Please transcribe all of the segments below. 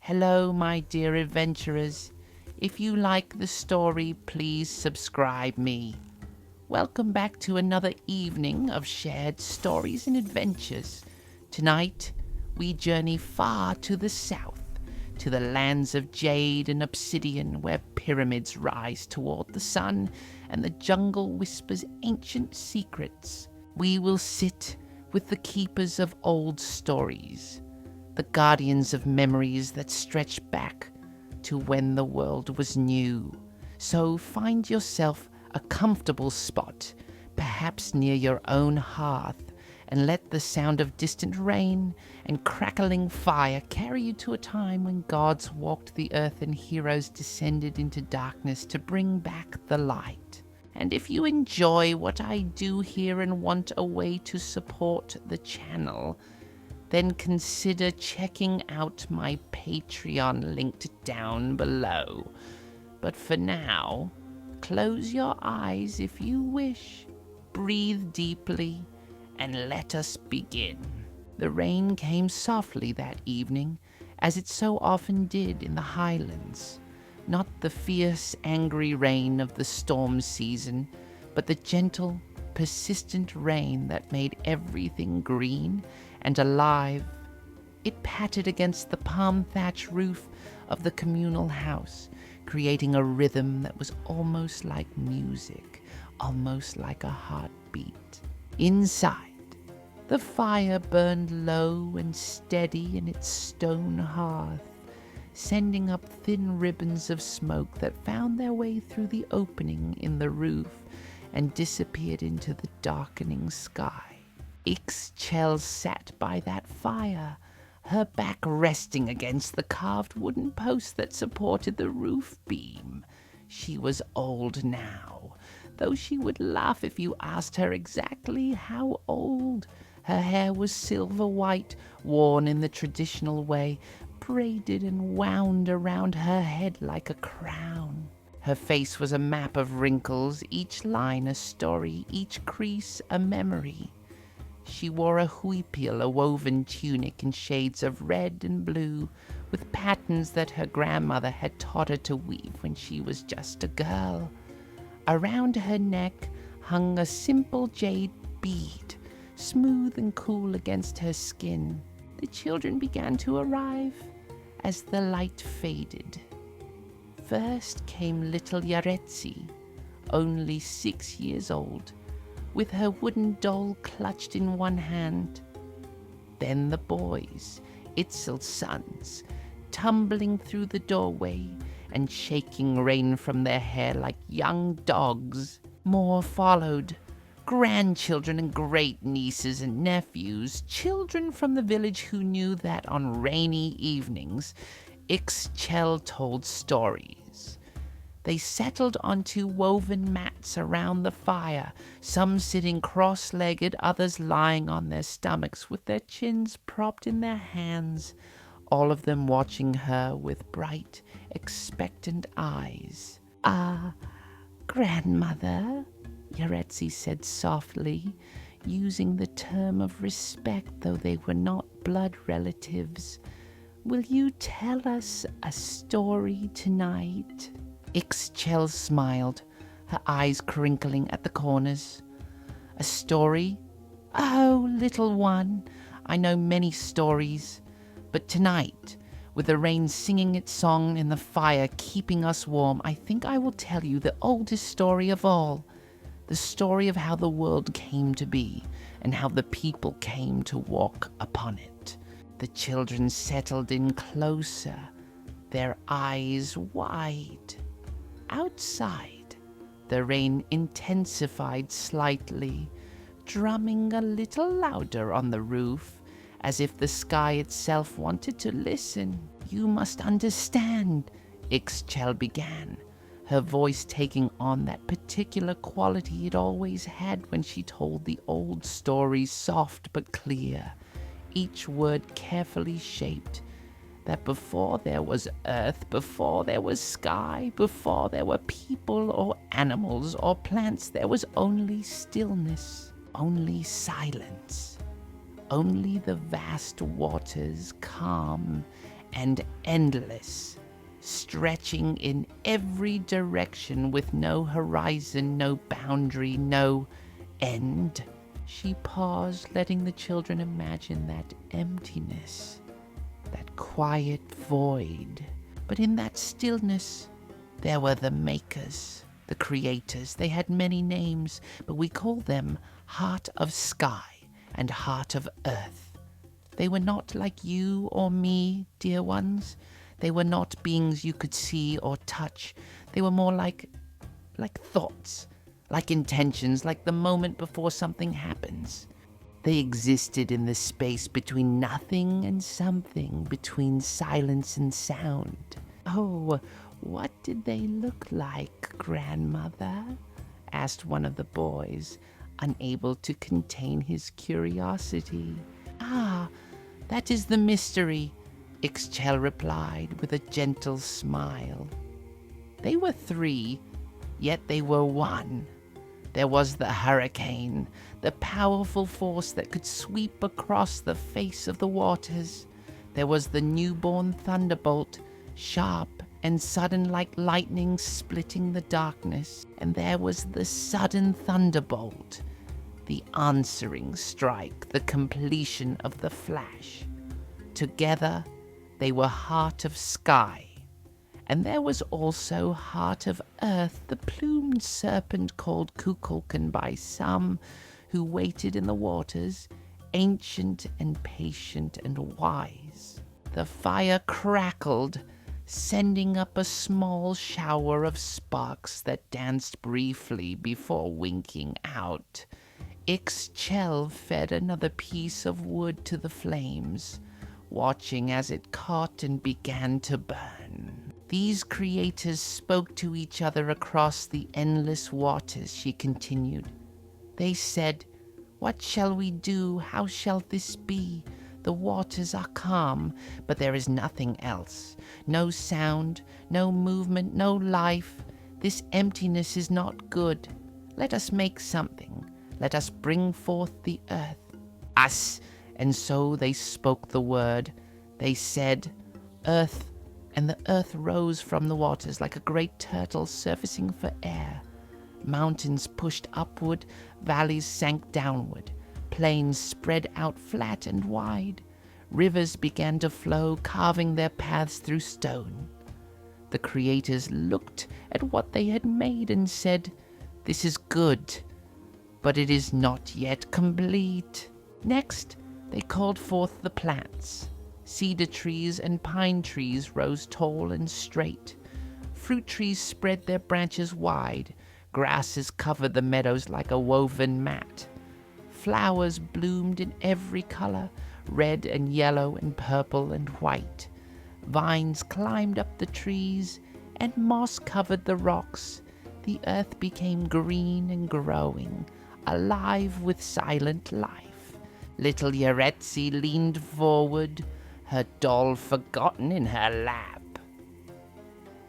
Hello, my dear adventurers. If you like the story, please subscribe me. Welcome back to another evening of shared stories and adventures. Tonight, we journey far to the south, to the lands of jade and obsidian, where pyramids rise toward the sun and the jungle whispers ancient secrets. We will sit with the keepers of old stories, the guardians of memories that stretch back to when the world was new. So find yourself a comfortable spot, perhaps near your own hearth, and let the sound of distant rain and crackling fire carry you to a time when gods walked the earth and heroes descended into darkness to bring back the light. And if you enjoy what I do here and want a way to support the channel, then consider checking out my Patreon linked down below. But for now, close your eyes if you wish, breathe deeply, and let us begin. The rain came softly that evening, as it so often did in the highlands. Not the fierce, angry rain of the storm season, but the gentle, persistent rain that made everything green and alive. It pattered against the palm thatch roof of the communal house, creating a rhythm that was almost like music, almost like a heartbeat. Inside, the fire burned low and steady in its stone hearth, sending up thin ribbons of smoke that found their way through the opening in the roof and disappeared into the darkening sky. Ixchel sat by that fire, her back resting against the carved wooden post that supported the roof beam. She was old now, though she would laugh if you asked her exactly how old. Her hair was silver white, worn in the traditional way, braided and wound around her head like a crown. Her face was a map of wrinkles, each line a story, each crease a memory. She wore a huipil, a woven tunic in shades of red and blue, with patterns that her grandmother had taught her to weave when she was just a girl. Around her neck hung a simple jade bead, smooth and cool against her skin. The children began to arrive as the light faded. First came little Yaretsi, only 6 years old, with her wooden doll clutched in one hand. Then the boys, Itzel's sons, tumbling through the doorway and shaking rain from their hair like young dogs. More followed, grandchildren and great-nieces and nephews, children from the village who knew that on rainy evenings, Ixchel told stories. They settled onto woven mats around the fire, some sitting cross-legged, others lying on their stomachs with their chins propped in their hands, all of them watching her with bright, expectant eyes. "Ah, grandmother," Yaretsi said softly, using the term of respect though they were not blood relatives. "Will you tell us a story tonight?" Ixchel smiled, her eyes crinkling at the corners. "A story? Oh, little one, I know many stories. But tonight, with the rain singing its song and the fire keeping us warm, I think I will tell you the oldest story of all. The story of how the world came to be and how the people came to walk upon it." The children settled in closer, their eyes wide. Outside, the rain intensified slightly, drumming a little louder on the roof, as if the sky itself wanted to listen. "You must understand," Ixchel began, her voice taking on that particular quality it always had when she told the old stories, soft but clear, each word carefully shaped, that before there was earth, before there was sky, before there were people or animals or plants, there was only stillness, only silence, only the vast waters, calm and endless, stretching in every direction with no horizon, no boundary, no end. She paused, letting the children imagine that emptiness, that quiet void. But in that stillness, there were the makers, the creators. They had many names, but we call them Heart of Sky and Heart of Earth. They were not like you or me, dear ones. They were not beings you could see or touch. They were more like thoughts, like intentions, like the moment before something happens. They existed in the space between nothing and something, between silence and sound. Oh, what did they look like, grandmother? Asked one of the boys, unable to contain his curiosity. Ah, that is the mystery, Ixchel replied with a gentle smile. They were three, yet they were one. There was the hurricane, the powerful force that could sweep across the face of the waters. There was the newborn thunderbolt, sharp and sudden like lightning splitting the darkness. And there was the sudden thunderbolt, the answering strike, the completion of the flash. Together, they were Heart of Sky. And there was also Heart of Earth, the plumed serpent called Kukulkan by some, who waited in the waters, ancient and patient and wise. The fire crackled, sending up a small shower of sparks that danced briefly before winking out. Ixchel fed another piece of wood to the flames, watching as it caught and began to burn. These creators spoke to each other across the endless waters, she continued. They said, "What shall we do? How shall this be? The waters are calm, but there is nothing else. No sound, no movement, no life. This emptiness is not good. Let us make something. Let us bring forth the earth." Us! And so they spoke the word. They said, "Earth," and the earth rose from the waters like a great turtle surfacing for air. Mountains pushed upward, valleys sank downward, plains spread out flat and wide. Rivers began to flow, carving their paths through stone. The creators looked at what they had made and said, "This is good, but it is not yet complete." Next, they called forth the plants. Cedar trees and pine trees rose tall and straight. Fruit trees spread their branches wide. Grasses covered the meadows like a woven mat. Flowers bloomed in every color, red and yellow and purple and white. Vines climbed up the trees, and moss covered the rocks. The earth became green and growing, alive with silent life. Little Yaretsi leaned forward, her doll forgotten in her lap.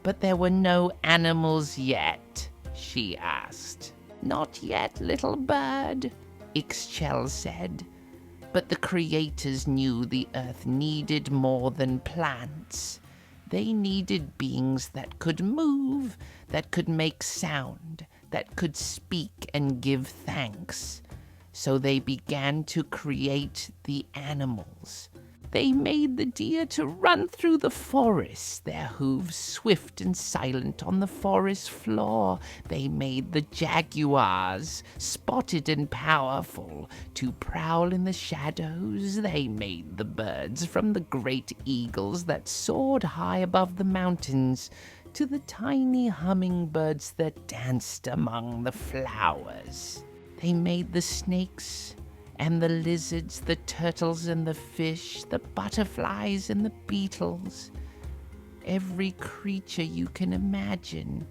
"But there were no animals yet?" she asked. "Not yet, little bird," Ixchel said. But the creators knew the earth needed more than plants. They needed beings that could move, that could make sound, that could speak and give thanks. So they began to create the animals. They made the deer to run through the forest, their hooves swift and silent on the forest floor. They made the jaguars, spotted and powerful, to prowl in the shadows. They made the birds, from the great eagles that soared high above the mountains, to the tiny hummingbirds that danced among the flowers. They made the snakes and the lizards, the turtles and the fish, the butterflies and the beetles. Every creature you can imagine,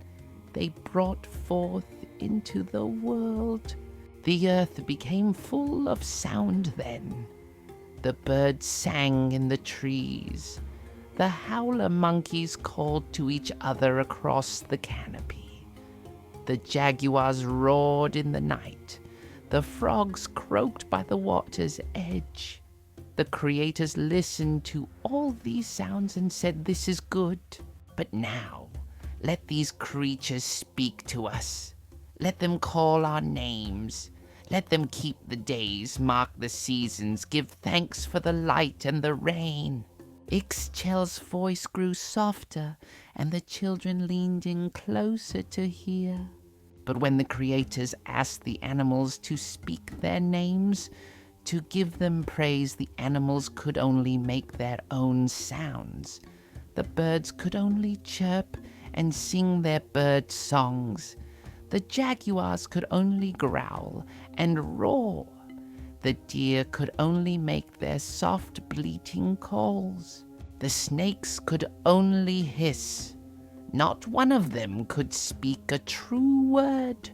they brought forth into the world. The earth became full of sound then. The birds sang in the trees. The howler monkeys called to each other across the canopy. The jaguars roared in the night. The frogs croaked by the water's edge. The creators listened to all these sounds and said, "This is good. But now, let these creatures speak to us. Let them call our names. Let them keep the days, mark the seasons, give thanks for the light and the rain." Ixchel's voice grew softer, and the children leaned in closer to hear. But when the creators asked the animals to speak their names, to give them praise, the animals could only make their own sounds. The birds could only chirp and sing their bird songs. The jaguars could only growl and roar. The deer could only make their soft bleating calls. The snakes could only hiss. Not one of them could speak a true word,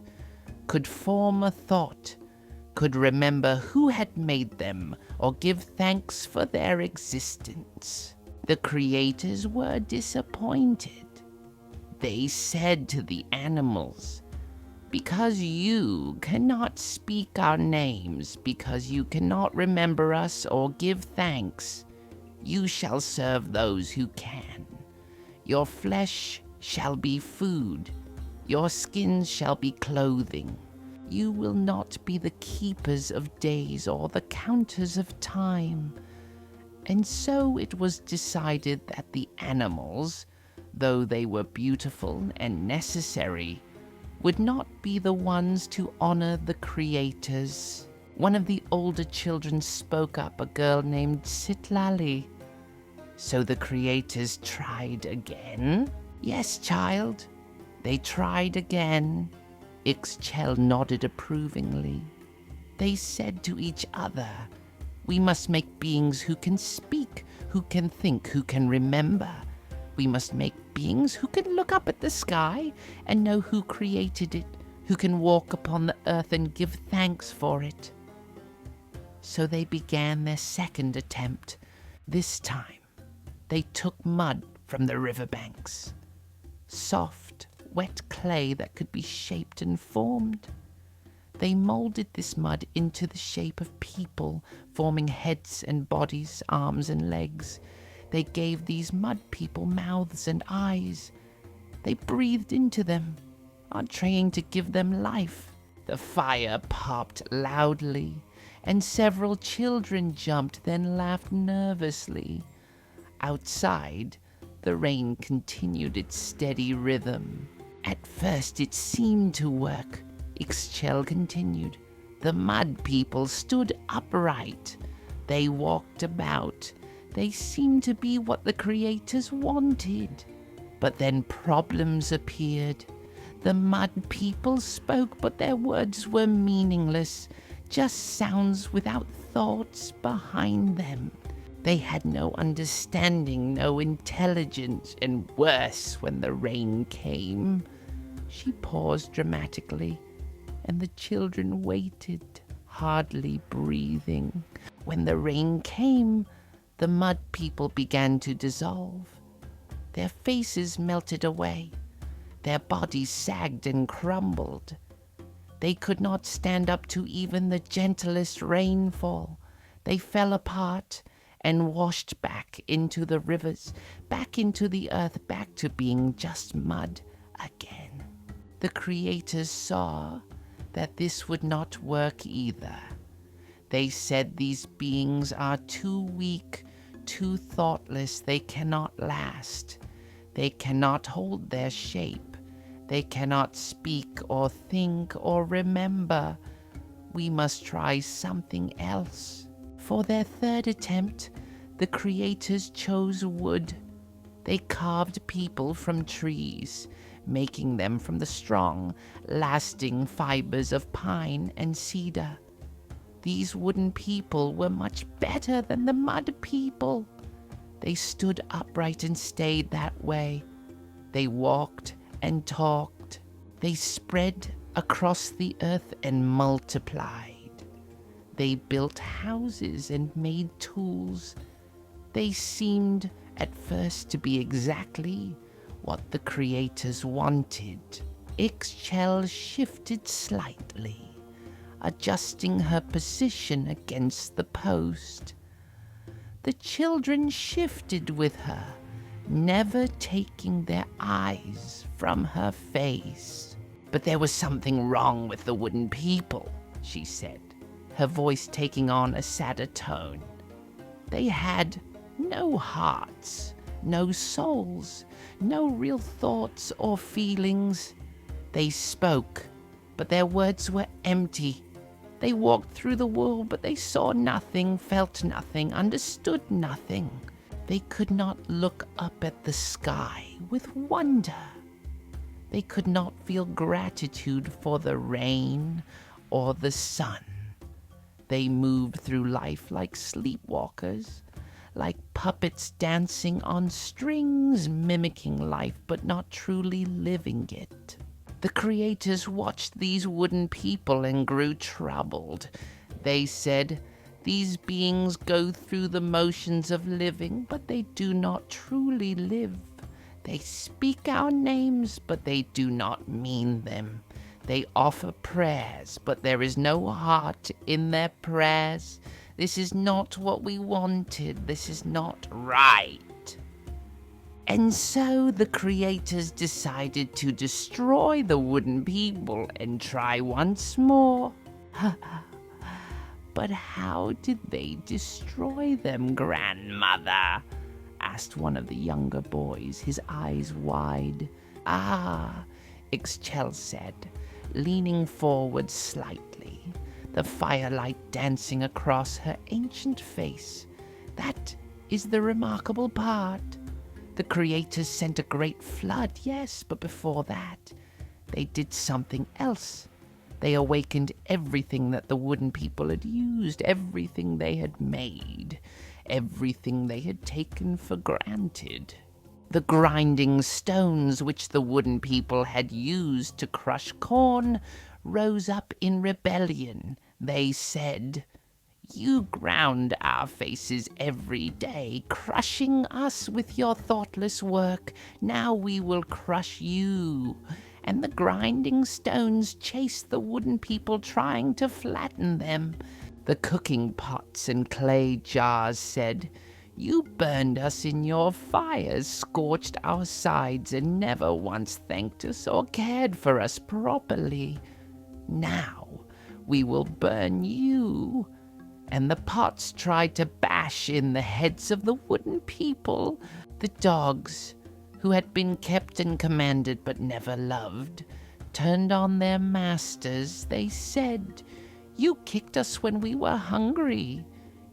could form a thought, could remember who had made them or give thanks for their existence. The creators were disappointed. They said to the animals, "Because you cannot speak our names, because you cannot remember us or give thanks, you shall serve those who can. Your flesh shall be food, your skins shall be clothing. You will not be the keepers of days or the counters of time." And so it was decided that the animals, though they were beautiful and necessary, would not be the ones to honor the creators. One of the older children spoke up, a girl named Citlali. "So the creators tried again?" "Yes, child, they tried again." Ixchel nodded approvingly. They said to each other, "We must make beings who can speak, who can think, who can remember. We must make beings who can look up at the sky and know who created it, who can walk upon the earth and give thanks for it." So they began their second attempt. This time, they took mud from the riverbanks. Soft, wet clay that could be shaped and formed. They molded this mud into the shape of people, forming heads and bodies, arms and legs. They gave these mud people mouths and eyes. They breathed into them, trying to give them life. The fire popped loudly, and several children jumped, then laughed nervously. Outside, the rain continued its steady rhythm. "At first it seemed to work," Ixchel continued. "The mud people stood upright. They walked about. They seemed to be what the creators wanted. But then problems appeared. The mud people spoke, but their words were meaningless, just sounds without thoughts behind them. They had no understanding, no intelligence, and worse, when the rain came." She paused dramatically, and the children waited, hardly breathing. "When the rain came, the mud people began to dissolve. Their faces melted away. Their bodies sagged and crumbled. They could not stand up to even the gentlest rainfall. They fell apart and washed back into the rivers, back into the earth, back to being just mud again. The creators saw that this would not work either. They said these beings are too weak, too thoughtless. They cannot last. They cannot hold their shape. They cannot speak or think or remember. We must try something else. For their third attempt, the creators chose wood. They carved people from trees, making them from the strong, lasting fibers of pine and cedar. These wooden people were much better than the mud people. They stood upright and stayed that way. They walked and talked. They spread across the earth and multiplied. They built houses and made tools. They seemed at first to be exactly what the creators wanted. Ixchel shifted slightly, adjusting her position against the post. The children shifted with her, never taking their eyes from her face. But there was something wrong with the wooden people, she said, her voice taking on a sadder tone. They had no hearts, no souls, no real thoughts or feelings. They spoke, but their words were empty. They walked through the world, but they saw nothing, felt nothing, understood nothing. They could not look up at the sky with wonder. They could not feel gratitude for the rain or the sun. They moved through life like sleepwalkers, like puppets dancing on strings, mimicking life but not truly living it. The creators watched these wooden people and grew troubled. They said, "These beings go through the motions of living, but they do not truly live. They speak our names, but they do not mean them. They offer prayers, but there is no heart in their prayers. This is not what we wanted. This is not right." And so the creators decided to destroy the wooden people and try once more. But how did they destroy them, grandmother? Asked one of the younger boys, his eyes wide. "Ah," Ixchel said, leaning forward slightly, the firelight dancing across her ancient face. "That is the remarkable part. The creators sent a great flood, yes, but before that, they did something else. They awakened everything that the wooden people had used, everything they had made, everything they had taken for granted. The grinding stones which the wooden people had used to crush corn rose up in rebellion. They said, 'You ground our faces every day, crushing us with your thoughtless work. Now we will crush you.' And the grinding stones chased the wooden people, trying to flatten them. The cooking pots and clay jars said, 'You burned us in your fires, scorched our sides, and never once thanked us or cared for us properly. Now we will burn you.' And the pots tried to bash in the heads of the wooden people. The dogs, who had been kept and commanded but never loved, turned on their masters. They said, 'You kicked us when we were hungry.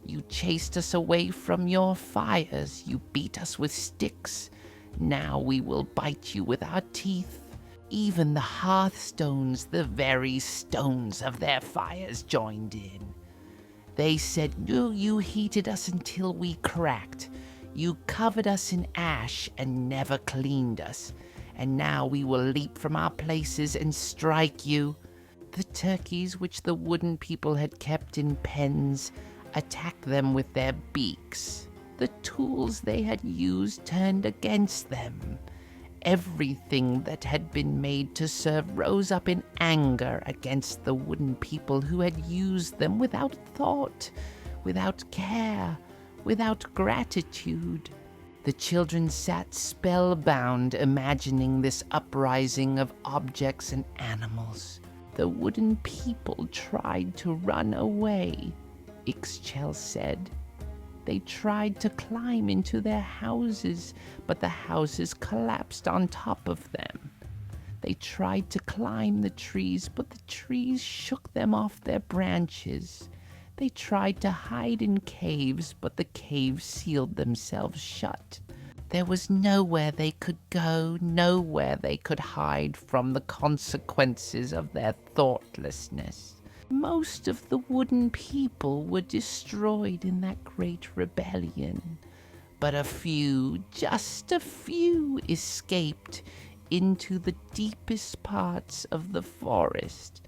You chased us away from your fires. You beat us with sticks. Now we will bite you with our teeth.' Even the hearthstones, the very stones of their fires, joined in. They said, 'You heated us until we cracked. You covered us in ash and never cleaned us. And now we will leap from our places and strike you.' The turkeys which the wooden people had kept in pens attacked them with their beaks. The tools they had used turned against them. Everything that had been made to serve rose up in anger against the wooden people who had used them without thought, without care, without gratitude. The children sat spellbound, imagining this uprising of objects and animals. The wooden people tried to run away, Ixchel said. They tried to climb into their houses, but the houses collapsed on top of them. They tried to climb the trees, but the trees shook them off their branches. They tried to hide in caves, but the caves sealed themselves shut. There was nowhere they could go, nowhere they could hide from the consequences of their thoughtlessness. Most of the wooden people were destroyed in that great rebellion, but a few, just a few, escaped into the deepest parts of the forest.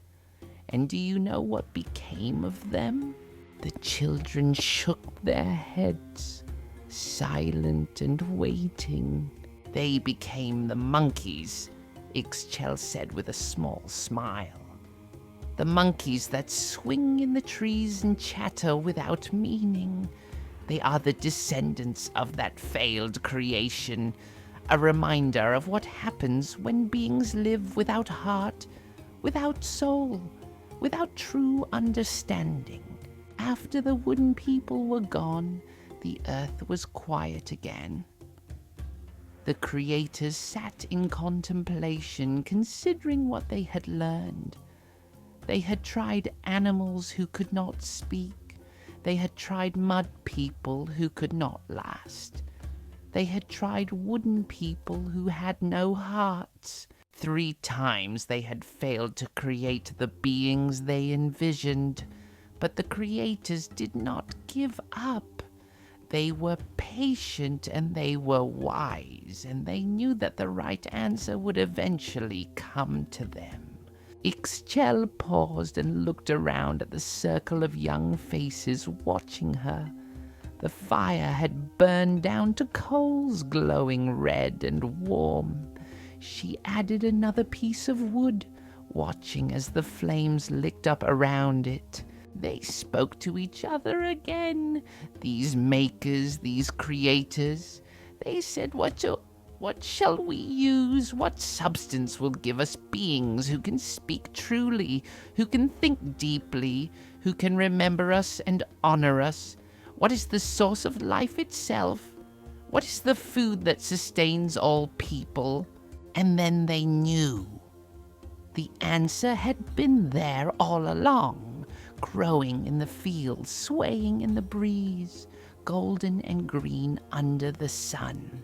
And do you know what became of them? The children shook their heads, silent and waiting. They became the monkeys, Ixchel said with a small smile. The monkeys that swing in the trees and chatter without meaning. They are the descendants of that failed creation, a reminder of what happens when beings live without heart, without soul, without true understanding. After the wooden people were gone, the earth was quiet again. The creators sat in contemplation, considering what they had learned. They had tried animals who could not speak. They had tried mud people who could not last. They had tried wooden people who had no hearts. 3 times they had failed to create the beings they envisioned, but the creators did not give up. They were patient and they were wise, and they knew that the right answer would eventually come to them. Ixchel paused and looked around at the circle of young faces watching her. The fire had burned down to coals glowing red and warm. She added another piece of wood, watching as the flames licked up around it. They spoke to each other again, these makers, these creators. They said, what shall we use? What substance will give us beings who can speak truly, who can think deeply, who can remember us and honor us? What is the source of life itself? What is the food that sustains all people? And then they knew. The answer had been there all along, growing in the fields, swaying in the breeze, golden and green under the sun.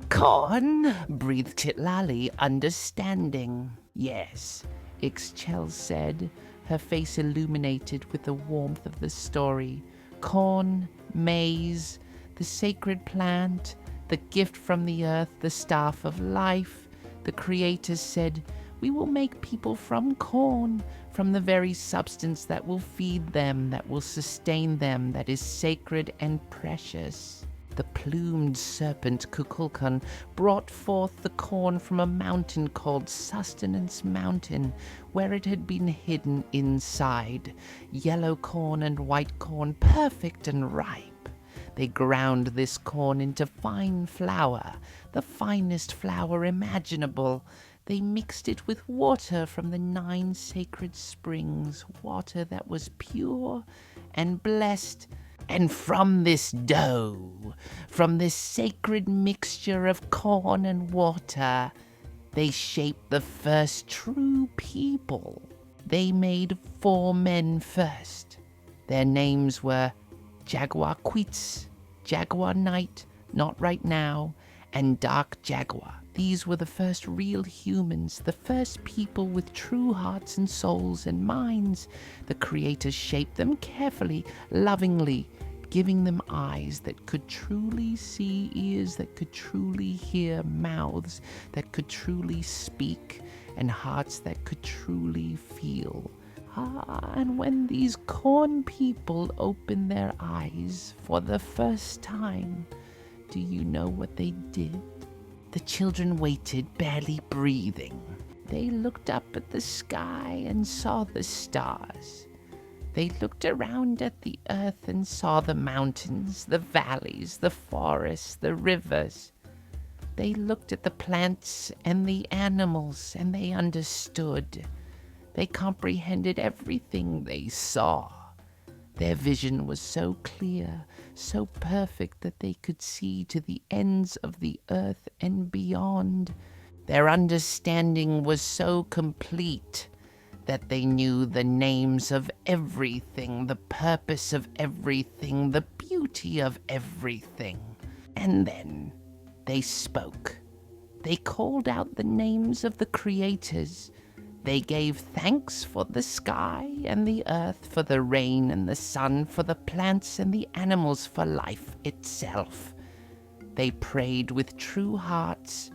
Corn, breathed Chitlali, understanding. Yes, Ixchel said, her face illuminated with the warmth of the story. Corn, maize, the sacred plant, the gift from the earth, the staff of life. The creators said, we will make people from corn, from the very substance that will feed them, that will sustain them, that is sacred and precious. The plumed serpent Kukulkan brought forth the corn from a mountain called Sustenance Mountain, where it had been hidden inside. Yellow corn and white corn, perfect and ripe. They ground this corn into fine flour, the finest flour imaginable. They mixed it with water from the 9 sacred springs, water that was pure and blessed. And from this dough, from this sacred mixture of corn and water, they shaped the first true people. They made 4 men first. Their names were Jaguar Queets, Jaguar Knight, Not Right Now, and Dark Jaguar. These were the first real humans, the first people with true hearts and souls and minds. The creators shaped them carefully, lovingly, giving them eyes that could truly see, ears that could truly hear, mouths that could truly speak, and hearts that could truly feel. And when these corn people opened their eyes for the first time, do you know what they did? The children waited, barely breathing. They looked up at the sky and saw the stars. They looked around at the earth and saw the mountains, the valleys, the forests, the rivers. They looked at the plants and the animals, and they understood. They comprehended everything they saw. Their vision was so clear, so perfect that they could see to the ends of the earth and beyond. Their understanding was so complete that they knew the names of everything, the purpose of everything, the beauty of everything. And then they spoke. They called out the names of the creators. They gave thanks for the sky and the earth, for the rain and the sun, for the plants and the animals, for life itself. They prayed with true hearts,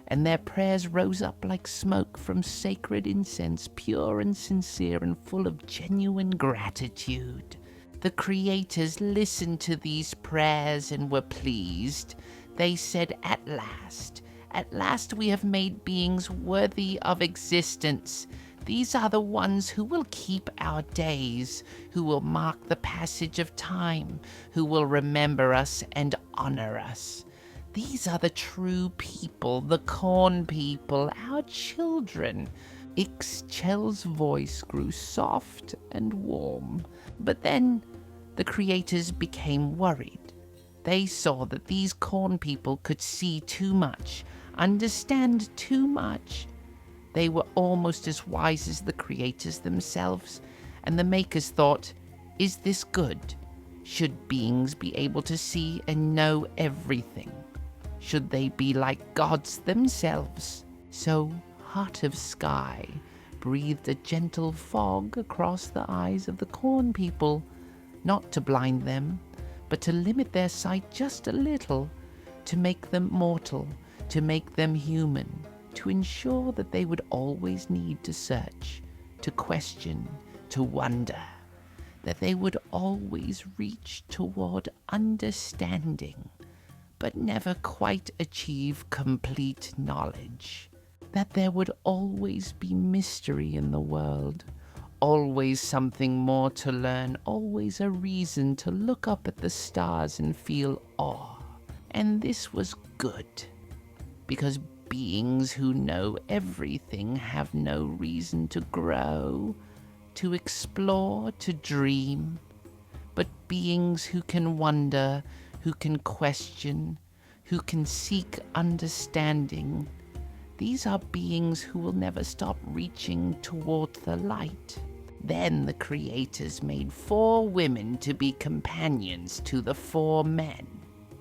and their prayers rose up like smoke from sacred incense, pure and sincere and full of genuine gratitude. The creators listened to these prayers and were pleased. They said, at last we have made beings worthy of existence. These are the ones who will keep our days, who will mark the passage of time, who will remember us and honor us. These are the true people, the corn people, our children. Ixchel's voice grew soft and warm, but then the creators became worried. They saw that these corn people could see too much, understand too much. They were almost as wise as the creators themselves, and the makers thought, is this good? Should beings be able to see and know everything? Should they be like gods themselves? So Heart of Sky breathed a gentle fog across the eyes of the corn people, not to blind them, but to limit their sight just a little, to make them mortal, to make them human, to ensure that they would always need to search, to question, to wonder, that they would always reach toward understanding, but never quite achieve complete knowledge, that there would always be mystery in the world, always something more to learn, always a reason to look up at the stars and feel awe. And this was good, because beings who know everything have no reason to grow, to explore, to dream. But beings who can wonder, who can question, who can seek understanding, these are beings who will never stop reaching toward the light. Then the creators made 4 women to be companions to the 4 men.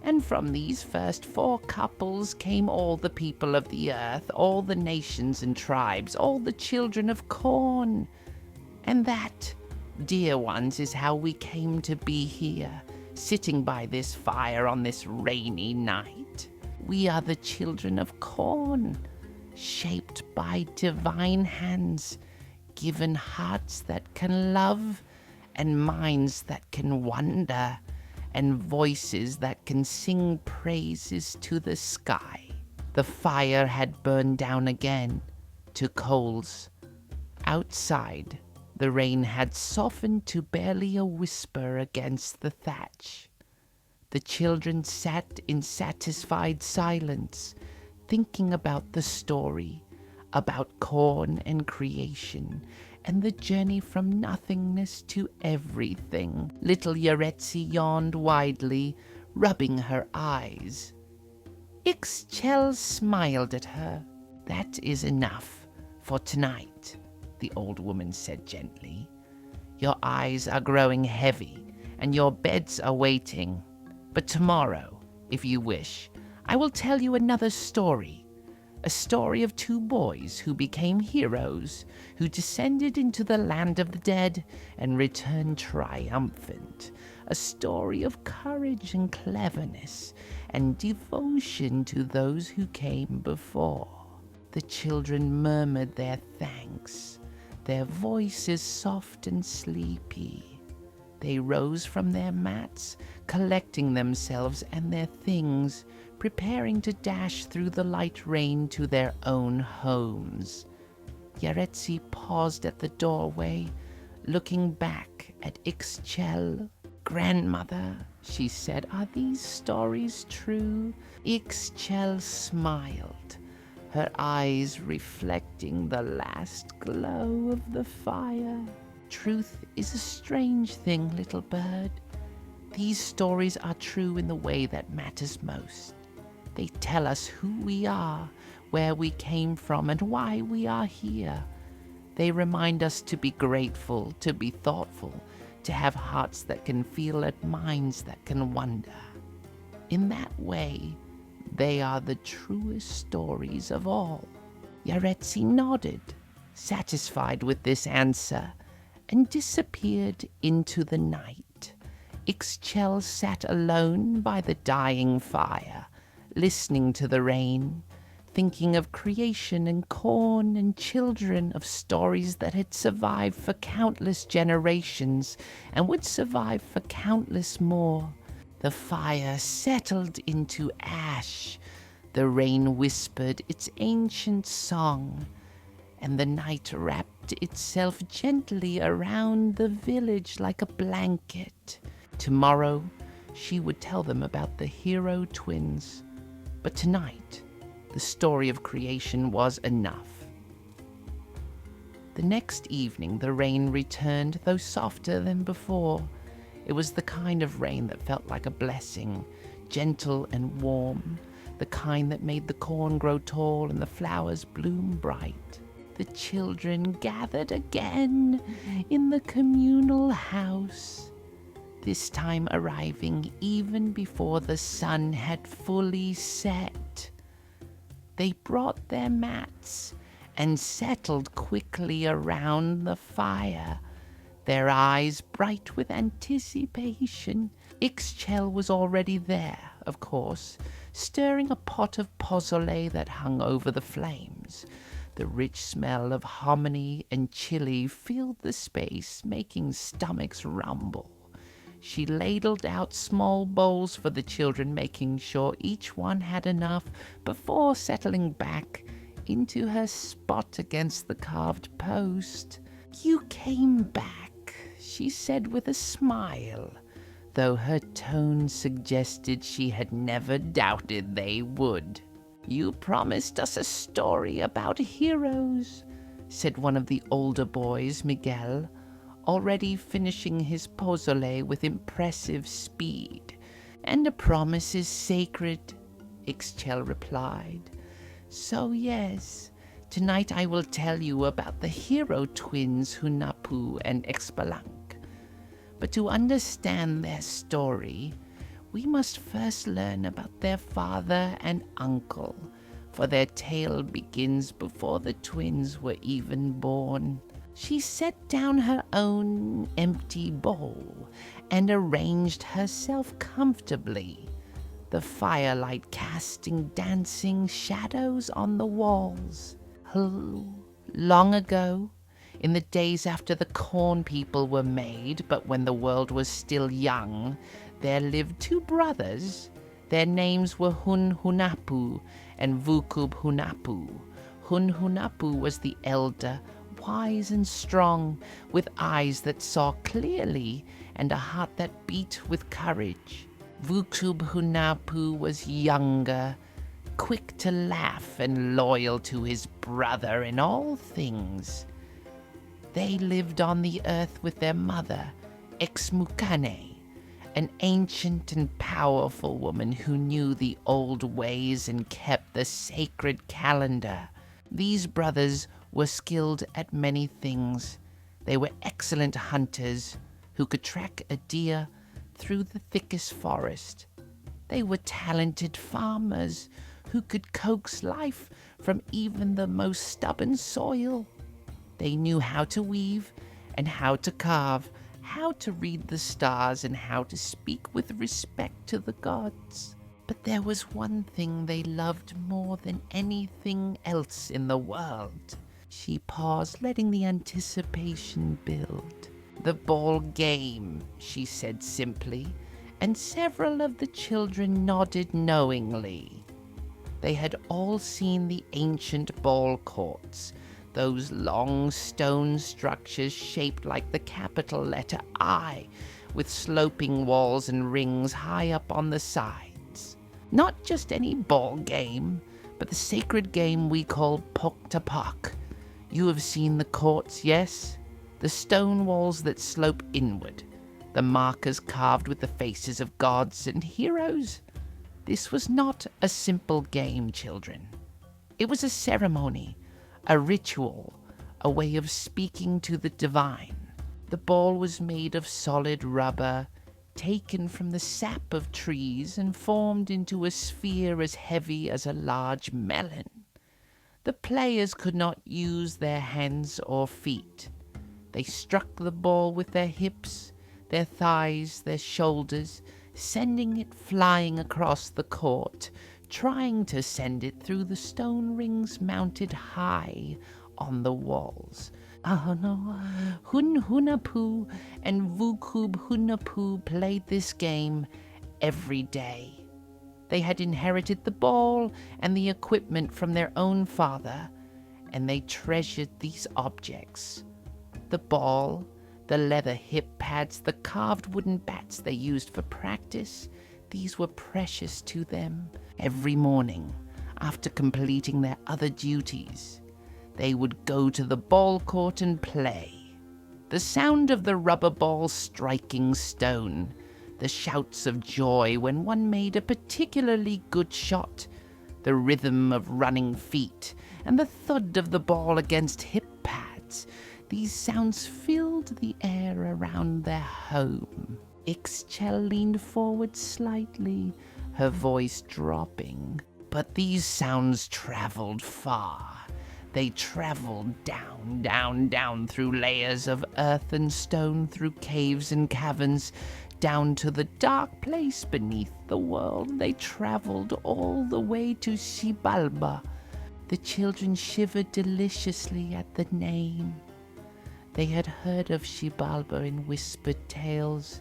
And from these first 4 couples came all the people of the earth, all the nations and tribes, all the children of corn. And that, dear ones, is how we came to be here, sitting by this fire on this rainy night. We are the children of corn, shaped by divine hands, given hearts that can love, and minds that can wonder, and voices that can sing praises to the sky. The fire had burned down again to coals. Outside, the rain had softened to barely a whisper against the thatch. The children sat in satisfied silence, thinking about the story, about corn and creation, and the journey from nothingness to everything. Little Yaretsi yawned widely, rubbing her eyes. Ixchel smiled at her. That is enough for tonight, the old woman said gently. Your eyes are growing heavy, and your beds are waiting. But tomorrow, if you wish, I will tell you another story. A story of 2 boys who became heroes, who descended into the land of the dead and returned triumphant. A story of courage and cleverness and devotion to those who came before. The children murmured their thanks, their voices soft and sleepy. They rose from their mats, collecting themselves and their things, preparing to dash through the light rain to their own homes. Yaretsi paused at the doorway, looking back at Ixchel. Grandmother, she said, are these stories true? Ixchel smiled, her eyes reflecting the last glow of the fire. Truth is a strange thing, little bird. These stories are true in the way that matters most. They tell us who we are, where we came from, and why we are here. They remind us to be grateful, to be thoughtful, to have hearts that can feel and minds that can wonder. In that way, they are the truest stories of all. Yaretsi nodded, satisfied with this answer, and disappeared into the night. Ixchel sat alone by the dying fire, listening to the rain, thinking of creation and corn and children, of stories that had survived for countless generations and would survive for countless more. The fire settled into ash. The rain whispered its ancient song, and the night wrapped itself gently around the village like a blanket. Tomorrow, she would tell them about the Hero Twins. But tonight, the story of creation was enough. The next evening, the rain returned, though softer than before. It was the kind of rain that felt like a blessing, gentle and warm, the kind that made the corn grow tall and the flowers bloom bright. The children gathered again in the communal house, this time arriving even before the sun had fully set. They brought their mats and settled quickly around the fire, their eyes bright with anticipation. Ixchel was already there, of course, stirring a pot of pozole that hung over the flames. The rich smell of hominy and chili filled the space, making stomachs rumble. She ladled out small bowls for the children, making sure each one had enough before settling back into her spot against the carved post. "You came back," she said with a smile, though her tone suggested she had never doubted they would. "You promised us a story about heroes," said one of the older boys, Miguel, already finishing his pozole with impressive speed. "And a promise is sacred," Ixchel replied. "So yes, tonight I will tell you about the hero twins Hunahpu and Xbalanque. But to understand their story, we must first learn about their father and uncle, for their tale begins before the twins were even born." She set down her own empty bowl and arranged herself comfortably, the firelight casting dancing shadows on the walls. Long ago, in the days after the corn people were made, but when the world was still young, there lived two brothers. Their names were Hunahpu and Hunahpu. Hunahpu was the elder, wise and strong, with eyes that saw clearly and a heart that beat with courage. Hunahpu was younger, quick to laugh and loyal to his brother in all things. They lived on the earth with their mother, Xmukane, an ancient and powerful woman who knew the old ways and kept the sacred calendar. These brothers were skilled at many things. They were excellent hunters who could track a deer through the thickest forest. They were talented farmers who could coax life from even the most stubborn soil. They knew how to weave and how to carve, how to read the stars, and how to speak with respect to the gods. But there was one thing they loved more than anything else in the world. She paused, letting the anticipation build. "The ball game," she said simply, and several of the children nodded knowingly. They had all seen the ancient ball courts, those long stone structures shaped like the capital letter I, with sloping walls and rings high up on the sides. Not just any ball game, but the sacred game we call pok-ta-pok. You have seen the courts, yes? The stone walls that slope inward, the markers carved with the faces of gods and heroes. This was not a simple game, children. It was a ceremony, a ritual, a way of speaking to the divine. The ball was made of solid rubber, taken from the sap of trees and formed into a sphere as heavy as a large melon. The players could not use their hands or feet. They struck the ball with their hips, their thighs, their shoulders, sending it flying across the court, trying to send it through the stone rings mounted high on the walls. Oh no, Hunahpu and Hunahpu played this game every day. They had inherited the ball and the equipment from their own father, and they treasured these objects. The ball, the leather hip pads, the carved wooden bats they used for practice, these were precious to them. Every morning, after completing their other duties, they would go to the ball court and play. The sound of the rubber ball striking stone, the shouts of joy when one made a particularly good shot, the rhythm of running feet, and the thud of the ball against hip pads, these sounds filled the air around their home. Ixchel leaned forward slightly, her voice dropping. But these sounds traveled far. They traveled down, down, down through layers of earth and stone, through caves and caverns, down to the dark place beneath the world. They traveled all the way to Xibalba. The children shivered deliciously at the name. They had heard of Xibalba in whispered tales,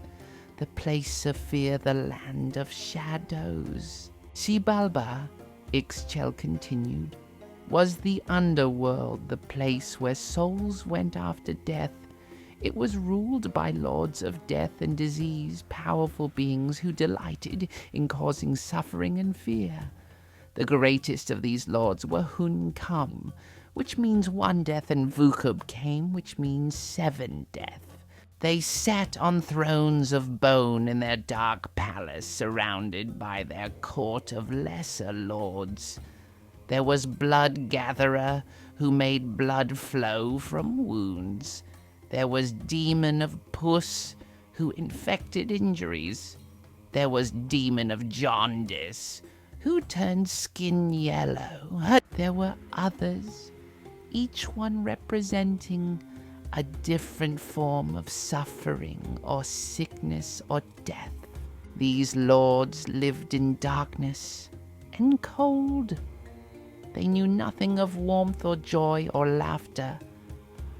the place of fear, the land of shadows. Xibalba, Ixchel continued, was the underworld, the place where souls went after death. It was ruled by lords of death and disease, powerful beings who delighted in causing suffering and fear. The greatest of these lords were Hunahpu, which means one death, and Vuhub came, which means 7 death. They sat on thrones of bone in their dark palace, surrounded by their court of lesser lords. There was Blood Gatherer, who made blood flow from wounds. There was Demon of Pus, who infected injuries. There was Demon of Jaundice, who turned skin yellow. There were others, each one representing a different form of suffering or sickness or death. These lords lived in darkness and cold. They knew nothing of warmth or joy or laughter.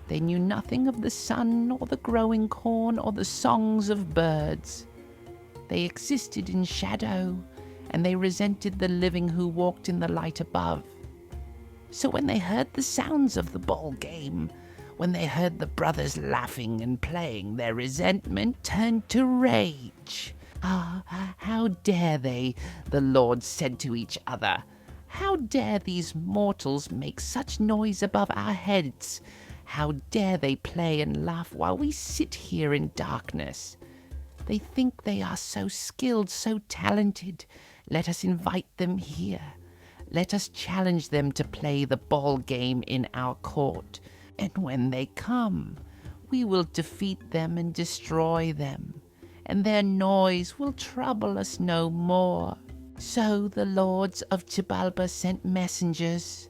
They knew nothing of the sun or the growing corn or the songs of birds. They existed in shadow, and they resented the living who walked in the light above. So when they heard the sounds of the ball game, when they heard the brothers laughing and playing, their resentment turned to rage. "Ah, how dare they," the lords said to each other. "How dare these mortals make such noise above our heads? How dare they play and laugh while we sit here in darkness? They think they are so skilled, so talented. Let us invite them here. Let us challenge them to play the ball game in our court. And when they come, we will defeat them and destroy them, and their noise will trouble us no more." So the lords of Xibalba sent messengers.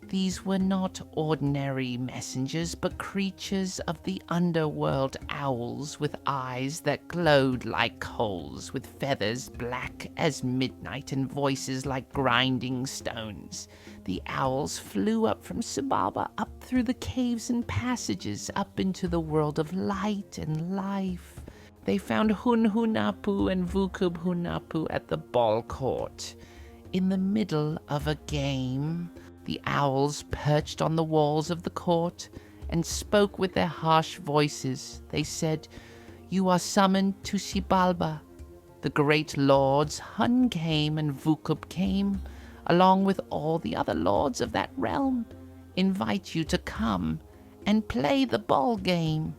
These were not ordinary messengers, but creatures of the underworld, owls with eyes that glowed like coals, with feathers black as midnight and voices like grinding stones. The owls flew up from Xibalba, up through the caves and passages, up into the world of light and life. They found Hunahpu and Hunahpu at the ball court. In the middle of a game, the owls perched on the walls of the court and spoke with their harsh voices. They said, "You are summoned to Xibalba. The great lords Hun came and Vuhub came, along with all the other lords of that realm, invite you to come and play the ball game.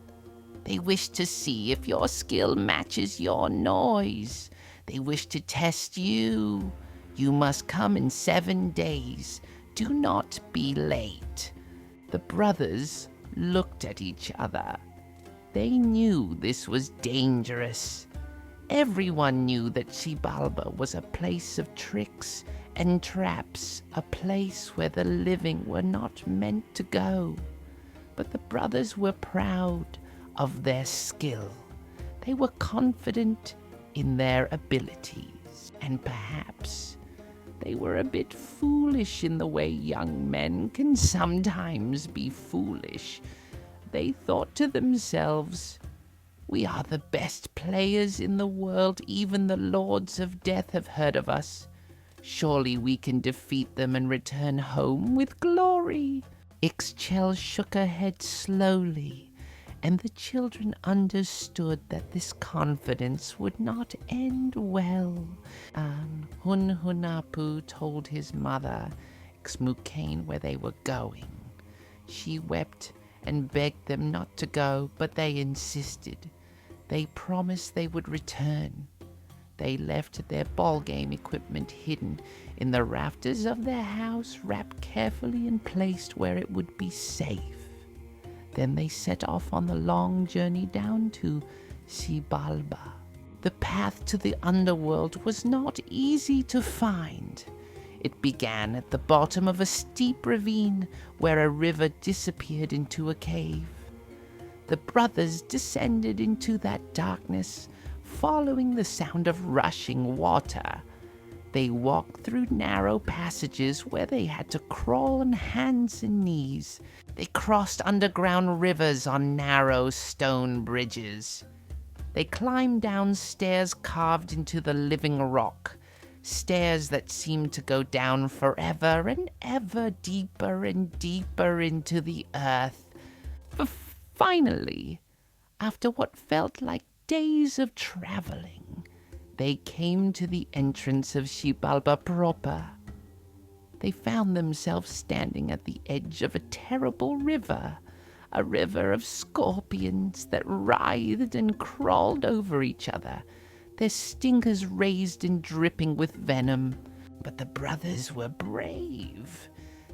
They wish to see if your skill matches your noise. They wish to test you. You must come in 7 days. Do not be late." The brothers looked at each other. They knew this was dangerous. Everyone knew that Xibalba was a place of tricks and traps, a place where the living were not meant to go. But the brothers were proud of their skill. They were confident in their abilities, and perhaps they were a bit foolish in the way young men can sometimes be foolish. They thought to themselves, "We are the best players in the world. Even the lords of death have heard of us. Surely we can defeat them and return home with glory." Ixchel shook her head slowly, and the children understood that this confidence would not end well. Hunahpu told his mother, Xmucain, where they were going. She wept and begged them not to go, but they insisted. They promised they would return. They left their ball game equipment hidden in the rafters of their house, wrapped carefully and placed where it would be safe. Then they set off on the long journey down to Xibalba. The path to the underworld was not easy to find. It began at the bottom of a steep ravine where a river disappeared into a cave. The brothers descended into that darkness, following the sound of rushing water. They walked through narrow passages where they had to crawl on hands and knees. They crossed underground rivers on narrow stone bridges. They climbed down stairs carved into the living rock, stairs that seemed to go down forever and ever deeper and deeper into the earth. Finally, after what felt like days of traveling, they came to the entrance of Xibalba proper. They found themselves standing at the edge of a terrible river, a river of scorpions that writhed and crawled over each other, their stingers raised and dripping with venom. But the brothers were brave.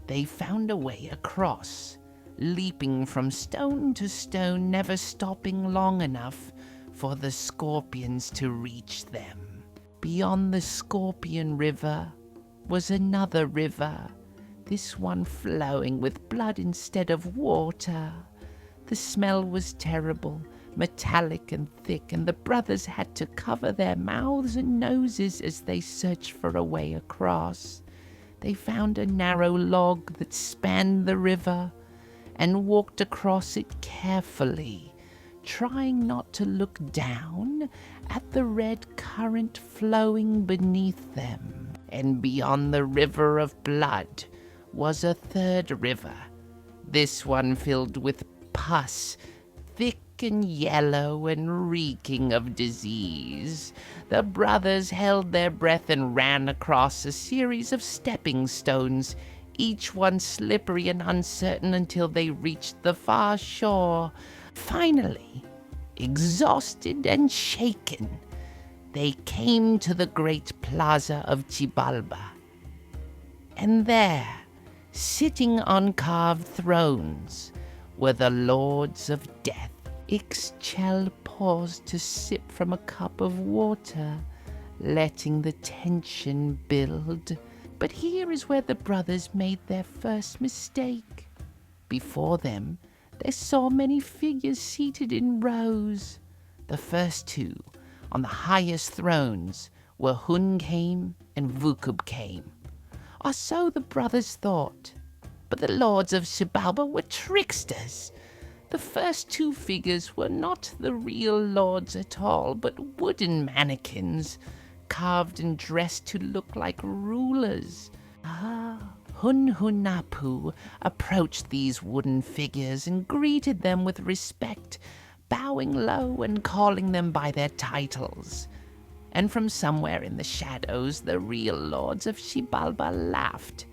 They found a way across, leaping from stone to stone, never stopping long enough for the scorpions to reach them. Beyond the Scorpion River was another river, this one flowing with blood instead of water. The smell was terrible, metallic and thick, and the brothers had to cover their mouths and noses as they searched for a way across. They found a narrow log that spanned the river and walked across it carefully, trying not to look down at the red current flowing beneath them. And beyond the river of blood was a third river, this one filled with pus, thick and yellow and reeking of disease. The brothers held their breath and ran across a series of stepping stones, each one slippery and uncertain, until they reached the far shore. Finally, exhausted and shaken, they came to the great plaza of Xibalba. And there, sitting on carved thrones, were the lords of death. Ixchel paused to sip from a cup of water, letting the tension build. But here is where the brothers made their first mistake. Before them, they saw many figures seated in rows. The first two, on the highest thrones, were Hunahpu and Xbalanque. Or so the brothers thought. But the lords of Xibalba were tricksters. The first two figures were not the real lords at all, but wooden mannequins, carved and dressed to look like rulers. Hunahpu approached these wooden figures and greeted them with respect, bowing low and calling them by their titles. And from somewhere in the shadows, the real lords of Xibalba laughed.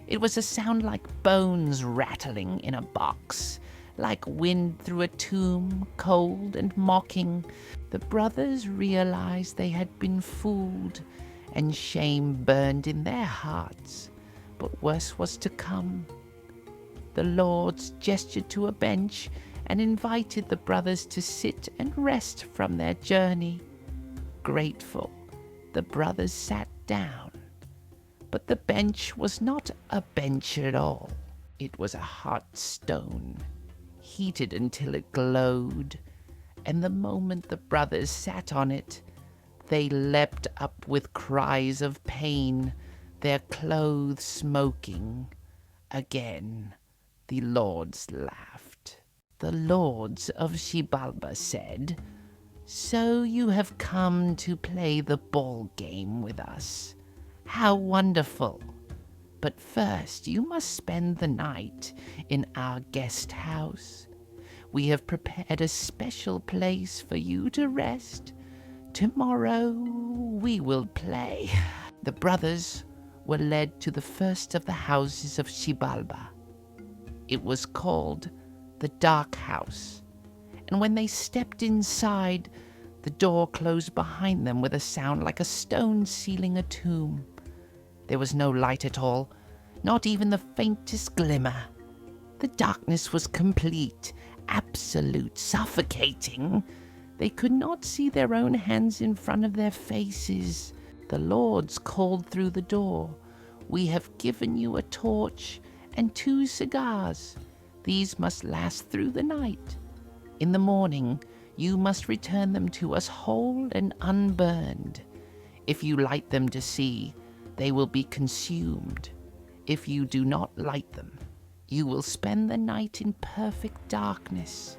It was a sound like bones rattling in a box, like wind through a tomb, cold and mocking. The brothers realized they had been fooled, and shame burned in their hearts. But worse was to come. The lords gestured to a bench and invited the brothers to sit and rest from their journey. Grateful, the brothers sat down. But the bench was not a bench at all. It was a hot stone, heated until it glowed, and the moment the brothers sat on it, they leapt up with cries of pain, their clothes smoking. Again, the lords laughed. The lords of Xibalba said, "So you have come to play the ball game with us. How wonderful! But first you must spend the night in our guest house. We have prepared a special place for you to rest. Tomorrow we will play." The brothers were led to the first of the houses of Xibalba. It was called the Dark House, and when they stepped inside, the door closed behind them with a sound like a stone sealing a tomb. There was no light at all, not even the faintest glimmer. The darkness was complete, absolute, suffocating. They could not see their own hands in front of their faces. The lords called through the door, "We have given you a torch and 2 cigars. These must last through the night. In the morning, you must return them to us whole and unburned. If you light them to see, they will be consumed. If you do not light them, you will spend the night in perfect darkness.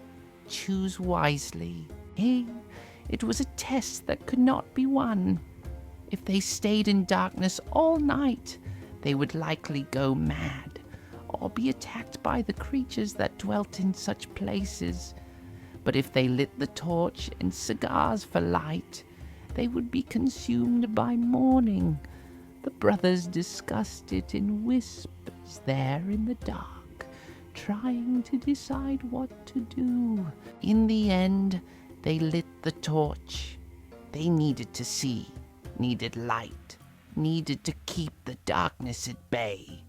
Choose wisely." It was a test that could not be won. If they stayed in darkness all night, they would likely go mad or be attacked by the creatures that dwelt in such places. But if they lit the torch and cigars for light, they would be consumed by morning. The brothers discussed it in whispers there in the dark, trying to decide what to do. In the end, they lit the torch. They needed to see, needed light, needed to keep the darkness at bay.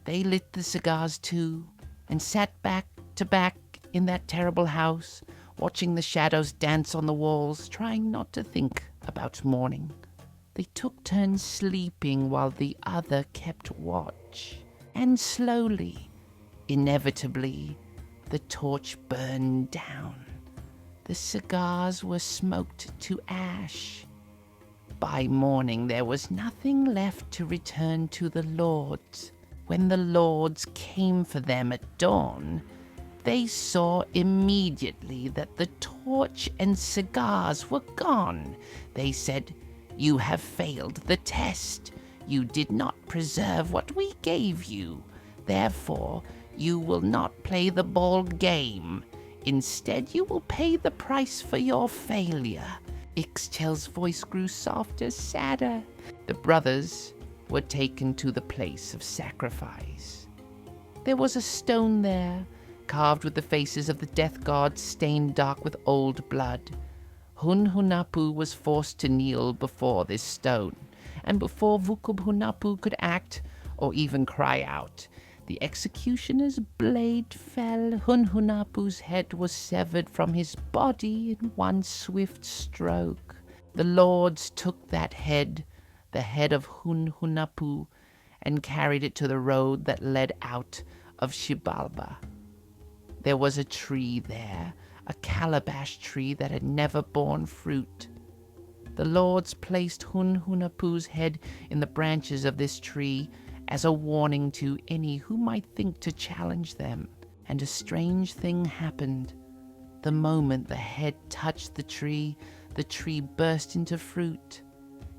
They lit the cigars too, and sat back to back in that terrible house, watching the shadows dance on the walls, trying not to think about morning. They took turns sleeping while the other kept watch. And slowly, inevitably, the torch burned down. The cigars were smoked to ash. By morning, there was nothing left to return to the lords. When the lords came for them at dawn, they saw immediately that the torch and cigars were gone. They said, "You have failed the test. You did not preserve what we gave you. Therefore, you will not play the ball game. Instead, you will pay the price for your failure." Ixchel's voice grew softer, sadder. The brothers were taken to the place of sacrifice. There was a stone there, carved with the faces of the death gods stained dark with old blood. Hunahpu was forced to kneel before this stone, and before Hunahpu could act or even cry out, the executioner's blade fell. Hunahpu's head was severed from his body in one swift stroke. The lords took that head, the head of Hunahpu, and carried it to the road that led out of Xibalba. There was a tree there, a calabash tree that had never borne fruit. The lords placed Hunahpu's head in the branches of this tree as a warning to any who might think to challenge them. And a strange thing happened. The moment the head touched the tree burst into fruit.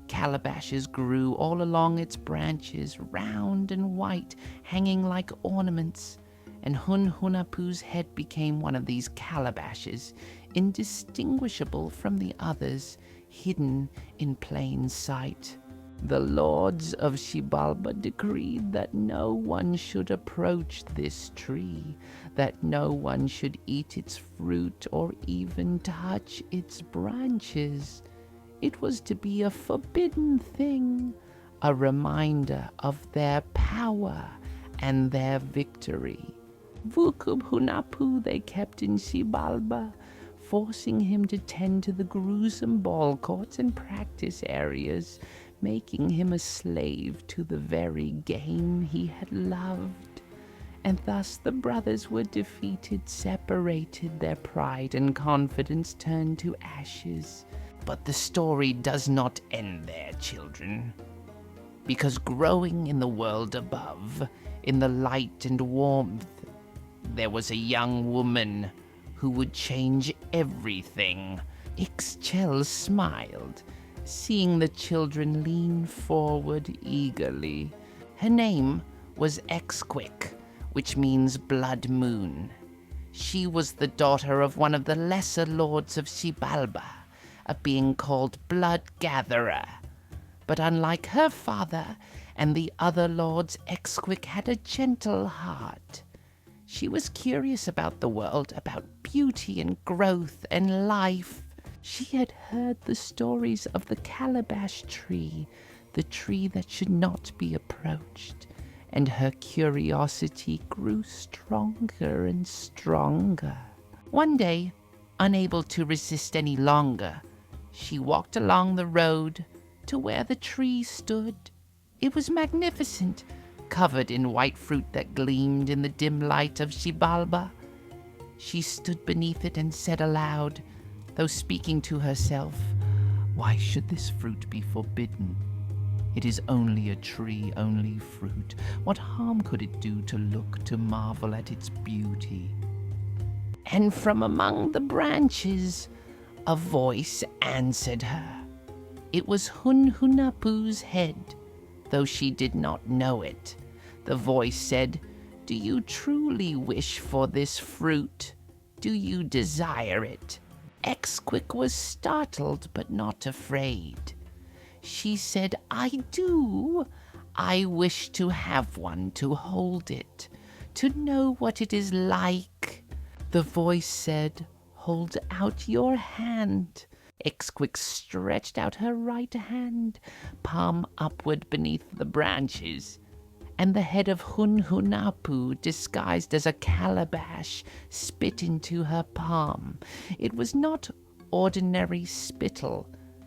Calabashes grew all along its branches, round and white, hanging like ornaments, and Hunahpu's head became one of these calabashes, indistinguishable from the others, hidden in plain sight. The lords of Xibalba decreed that no one should approach this tree, that no one should eat its fruit or even touch its branches. It was to be a forbidden thing, a reminder of their power and their victory. Hunahpu they kept in Xibalba, forcing him to tend to the gruesome ball courts and practice areas, making him a slave to the very game he had loved. And thus the brothers were defeated, separated, their pride and confidence turned to ashes. But the story does not end there, children. Because growing in the world above, in the light and warmth, there was a young woman who would change everything. Ixchel smiled, seeing the children lean forward eagerly. Her name was Xquick, which means blood moon. She was the daughter of one of the lesser lords of Xibalba, a being called Blood Gatherer. But unlike her father and the other lords, Xquick had a gentle heart. She was curious about the world, about beauty and growth and life. She had heard the stories of the calabash tree, the tree that should not be approached, and her curiosity grew stronger and stronger. One day, unable to resist any longer, she walked along the road to where the tree stood. It was magnificent, covered in white fruit that gleamed in the dim light of Xibalba. She stood beneath it and said aloud, though speaking to herself, "Why should this fruit be forbidden? It is only a tree, only fruit. What harm could it do to look, to marvel at its beauty?" And from among the branches, a voice answered her. It was Hunahpu's head, though she did not know it. The voice said, "Do you truly wish for this fruit? Do you desire it?" Xquick was startled, but not afraid. She said, "I do. I wish to have one, to hold it, to know what it is like." The voice said, "Hold out your hand." Xquick stretched out her right hand, palm upward beneath the branches, and the head of Hunahpu, disguised as a calabash, spit into her palm. It was not ordinary spittle,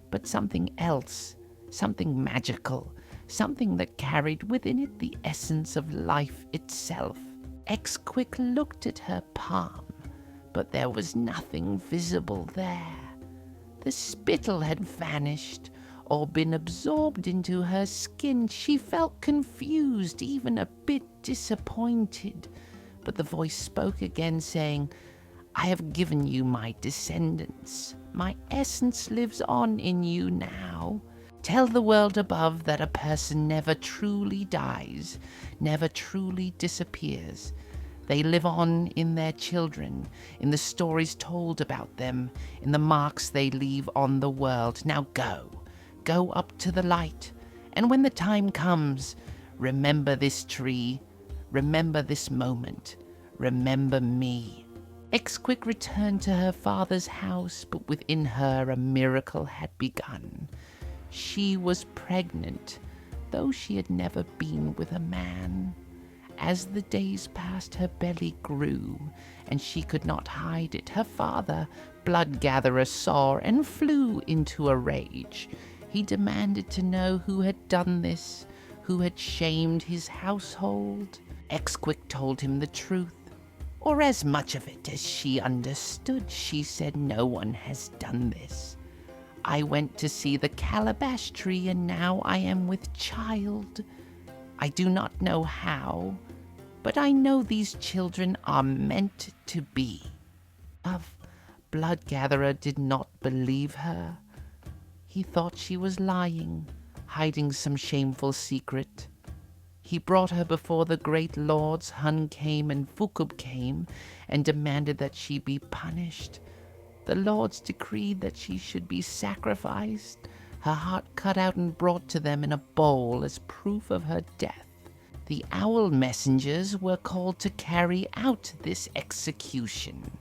but something else, something magical, something that carried within it the essence of life itself. Xquick looked at her palm, but there was nothing visible there. The spittle had vanished or been absorbed into her skin. She felt confused, even a bit disappointed. But the voice spoke again, saying, "I have given you my descendants. My essence lives on in you now. Tell the world above that a person never truly dies, never truly disappears. They live on in their children, in the stories told about them, in the marks they leave on the world. Now go up to the light, and when the time comes, remember this tree, remember this moment, remember me." Xquick returned to her father's house, but within her a miracle had begun. She was pregnant, though she had never been with a man. As the days passed, her belly grew, and she could not hide it. Her father, Blood Gatherer, saw and flew into a rage. He demanded to know who had done this, who had shamed his household. Xquick told him the truth, or as much of it as she understood. She said, "No one has done this. I went to see the calabash tree, and now I am with child. I do not know how, but I know these children are meant to be." Blood Gatherer did not believe her. He thought she was lying, hiding some shameful secret. He brought her before the great lords. Hun came and Fukub came and demanded that she be punished. The lords decreed that she should be sacrificed, her heart cut out and brought to them in a bowl as proof of her death. The owl messengers were called to carry out this execution.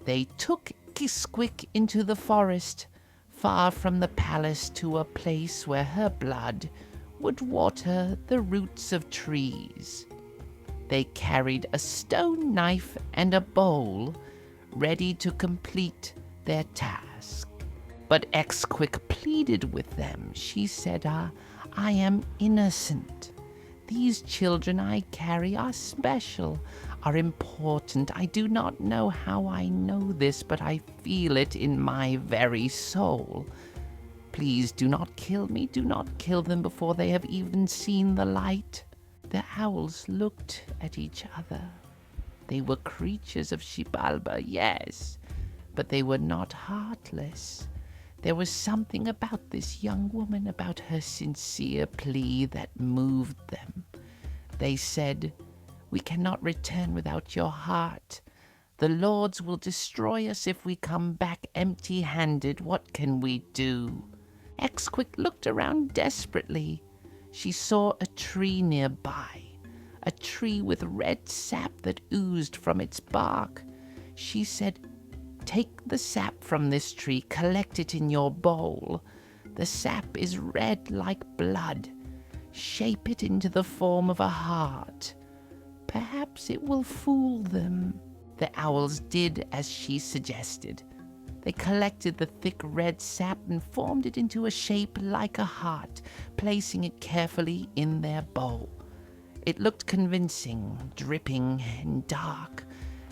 They took Xquick into the forest, far from the palace, to a place where her blood would water the roots of trees. They carried a stone knife and a bowl, ready to complete their task. But Xquick pleaded with them. She said, "I am innocent. These children I carry are special, are important. I do not know how I know this, but I feel it in my very soul. Please do not kill me. Do not kill them before they have even seen the light." The owls looked at each other. They were creatures of Xibalba, yes, but they were not heartless. There was something about this young woman, about her sincere plea, that moved them. They said, "We cannot return without your heart. The lords will destroy us if we come back empty-handed. What can we do?" Xquick looked around desperately. She saw a tree nearby, a tree with red sap that oozed from its bark. She said, "Take the sap from this tree, collect it in your bowl. The sap is red like blood. Shape it into the form of a heart. Perhaps it will fool them." The owls did as she suggested. They collected the thick red sap and formed it into a shape like a heart, placing it carefully in their bowl. It looked convincing, dripping and dark.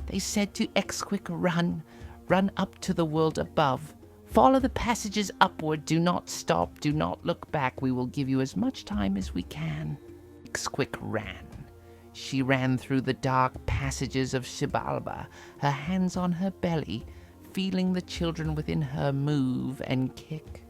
They said to Xquick, "Run up to the world above. Follow the passages upward. Do not stop. Do not look back. We will give you as much time as we can." Xquick ran. She ran through the dark passages of Xibalba, her hands on her belly, feeling the children within her move and kick.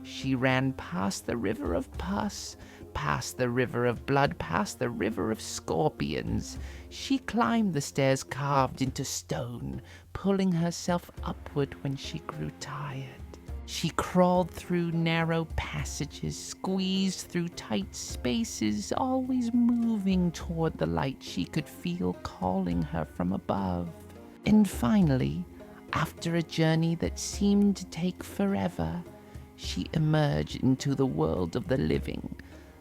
She ran past the river of pus, past the river of blood, past the river of scorpions. She climbed the stairs carved into stone, pulling herself upward when she grew tired. She crawled through narrow passages, squeezed through tight spaces, always moving toward the light she could feel calling her from above. And finally, after a journey that seemed to take forever, she emerged into the world of the living.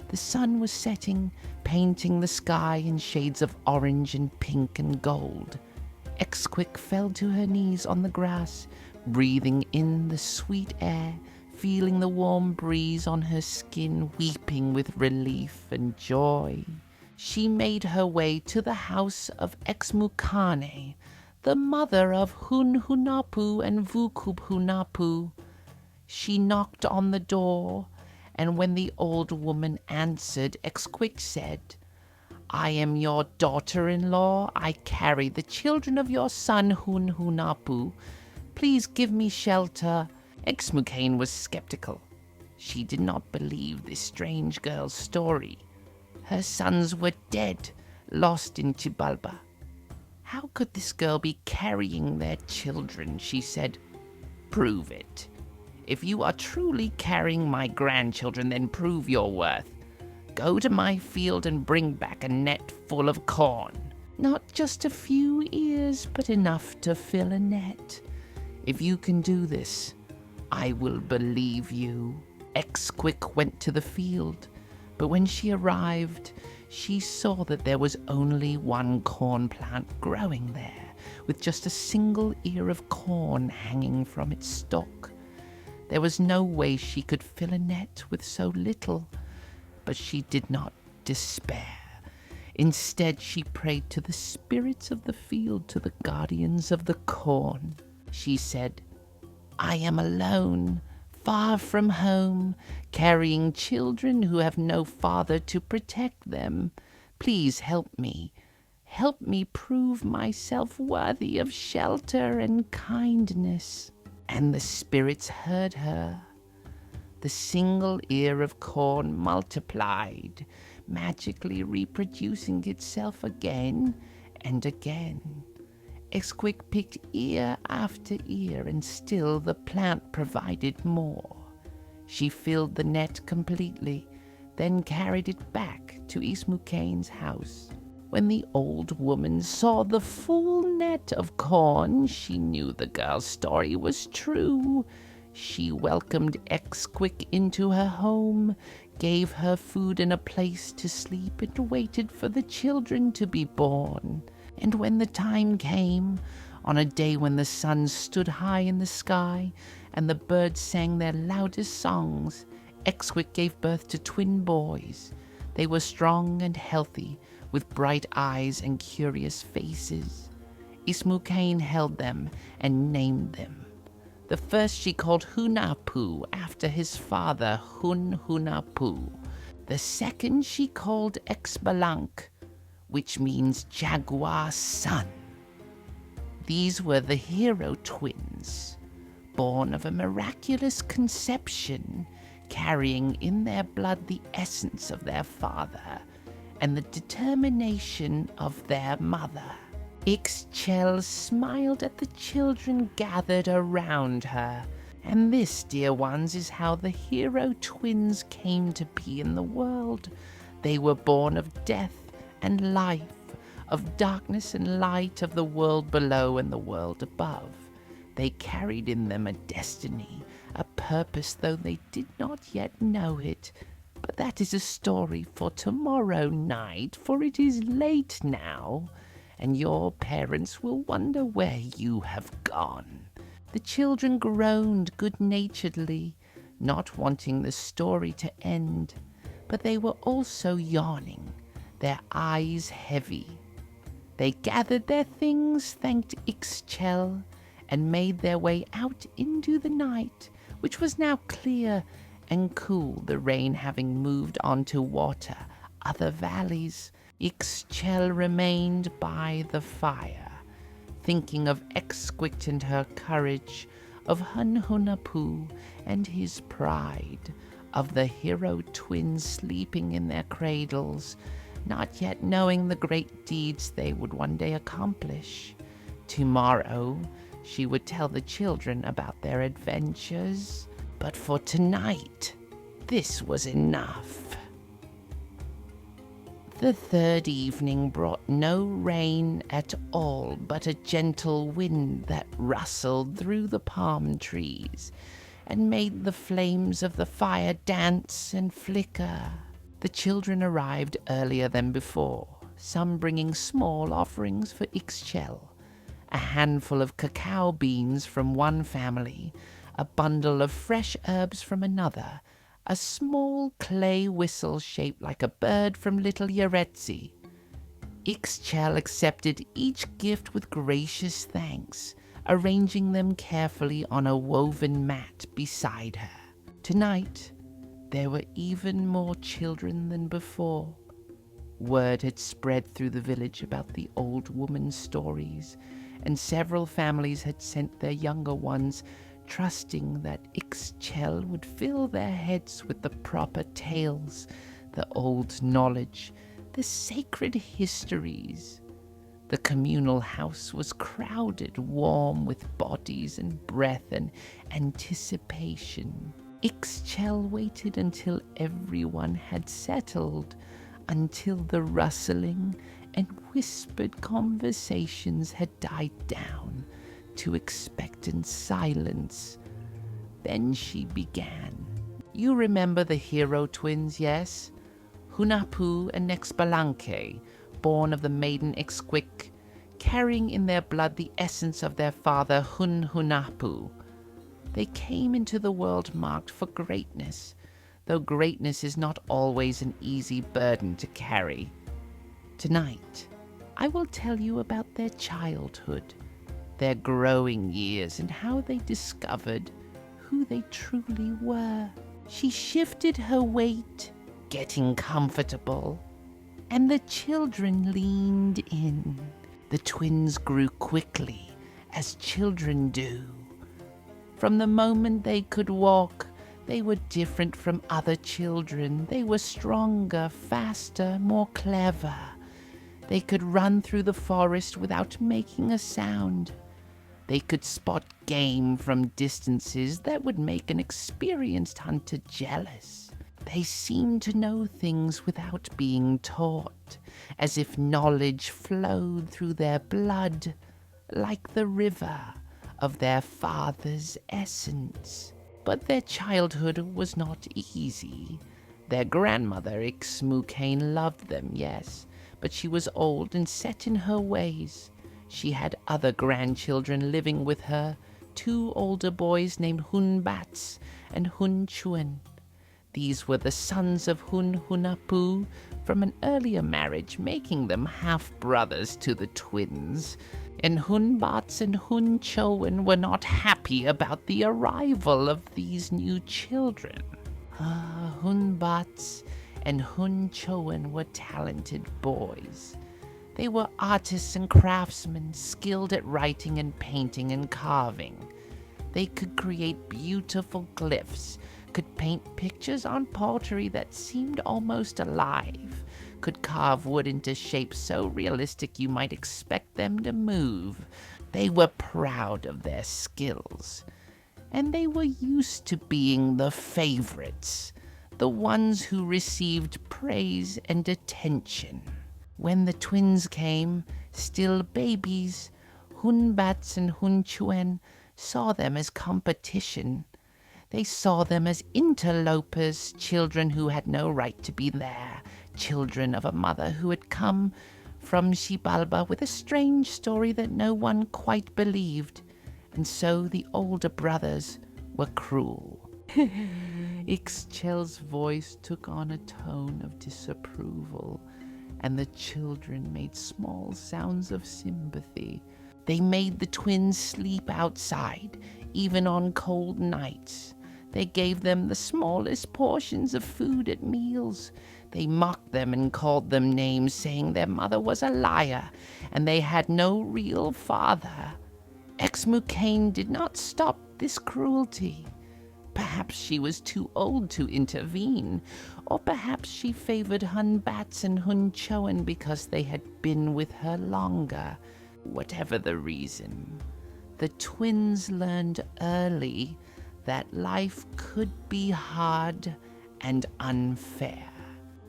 The sun was setting, painting the sky in shades of orange and pink and gold. Xquick fell to her knees on the grass, breathing in the sweet air, feeling the warm breeze on her skin, weeping with relief and joy. She made her way to the house of Xmucane, the mother of Hunahpu and Hunahpu. She knocked on the door, and when the old woman answered, Xquick said, "I am your daughter-in-law. I carry the children of your son Hunahpu. Please give me shelter." Xmucane was skeptical. She did not believe this strange girl's story. Her sons were dead, lost in Xibalba. How could this girl be carrying their children? She said, "Prove it. If you are truly carrying my grandchildren, then prove your worth. Go to my field and bring back a net full of corn. Not just a few ears, but enough to fill a net. If you can do this, I will believe you." Xquick went to the field, but when she arrived, she saw that there was only one corn plant growing there, with just a single ear of corn hanging from its stalk. There was no way she could fill a net with so little, but she did not despair. Instead, she prayed to the spirits of the field, to the guardians of the corn. She said, "I am alone, far from home, carrying children who have no father to protect them. Please help me. Help me prove myself worthy of shelter and kindness." And the spirits heard her. The single ear of corn multiplied, magically reproducing itself again and again. Xquick picked ear after ear, and still the plant provided more. She filled the net completely, then carried it back to Xmucane's house. When the old woman saw the full net of corn, she knew the girl's story was true. She welcomed Xquick into her home, gave her food and a place to sleep, and waited for the children to be born. And when the time came, on a day when the sun stood high in the sky and the birds sang their loudest songs, Xquick gave birth to twin boys. They were strong and healthy, with bright eyes and curious faces. Xmucane held them and named them. The first she called Hunahpu, after his father Hunahpu. The second she called Xbalanque, which means jaguar son. These were the Hero Twins, born of a miraculous conception, carrying in their blood the essence of their father, and the determination of their mother. Ixchel smiled at the children gathered around her. And this, dear ones, is how the Hero Twins came to be in the world. They were born of death and life, of darkness and light, of the world below and the world above. They carried in them a destiny, a purpose, though they did not yet know it. But that is a story for tomorrow night, for it is late now, and your parents will wonder where you have gone. The children groaned good-naturedly, not wanting the story to end, but they were also yawning, their eyes heavy. They gathered their things, thanked Ixchel, and made their way out into the night, which was now clear and cool, the rain having moved on to water other valleys. Ixchel remained by the fire, thinking of Exquict and her courage, of Hunahpu and his pride, of the Hero Twins sleeping in their cradles, not yet knowing the great deeds they would one day accomplish. Tomorrow she would tell the children about their adventures, but for tonight, this was enough. The third evening brought no rain at all, but a gentle wind that rustled through the palm trees and made the flames of the fire dance and flicker. The children arrived earlier than before, some bringing small offerings for Ixchel, a handful of cacao beans from one family, a bundle of fresh herbs from another, a small clay whistle shaped like a bird from little Yaretzi. Ixchel accepted each gift with gracious thanks, arranging them carefully on a woven mat beside her. Tonight, there were even more children than before. Word had spread through the village about the old woman's stories, and several families had sent their younger ones, trusting that Ixchel would fill their heads with the proper tales, the old knowledge, the sacred histories. The communal house was crowded, warm with bodies and breath and anticipation. Ixchel waited until everyone had settled, until the rustling and whispered conversations had died down to expectant silence. Then she began. You remember the Hero Twins, yes? Hunahpu and Xbalanque, born of the maiden Exquic, carrying in their blood the essence of their father Hunahpu. They came into the world marked for greatness, though greatness is not always an easy burden to carry. Tonight, I will tell you about their childhood, their growing years, and how they discovered who they truly were. She shifted her weight, getting comfortable, and the children leaned in. The twins grew quickly, as children do. From the moment they could walk, they were different from other children. They were stronger, faster, more clever. They could run through the forest without making a sound. They could spot game from distances that would make an experienced hunter jealous. They seemed to know things without being taught, as if knowledge flowed through their blood, like the river of their father's essence. But their childhood was not easy. Their grandmother, Xmucain, loved them, yes, but she was old and set in her ways. She had other grandchildren living with her, 2 older boys named Hunbats and Hunchuan. These were the sons of Hunahpu from an earlier marriage, making them half-brothers to the twins. And Hunbats and Hunchoan were not happy about the arrival of these new children. Hunbats and Hunchoan were talented boys. They were artists and craftsmen, skilled at writing and painting and carving. They could create beautiful glyphs, could paint pictures on pottery that seemed almost alive, could carve wood into shapes so realistic you might expect them to move. They were proud of their skills, and they were used to being the favorites, the ones who received praise and attention. When the twins came, still babies, Hunbats and Hunchuen saw them as competition. They saw them as interlopers, children who had no right to be there, children of a mother who had come from Xibalba with a strange story that no one quite believed, and so the older brothers were cruel. Ixchel's voice took on a tone of disapproval, and the children made small sounds of sympathy. They made the twins sleep outside, even on cold nights. They gave them the smallest portions of food at meals. They mocked them and called them names, saying their mother was a liar, and they had no real father. Xmucain did not stop this cruelty. Perhaps she was too old to intervene, or perhaps she favored Hunbats and Hunchoen because they had been with her longer. Whatever the reason, the twins learned early that life could be hard and unfair.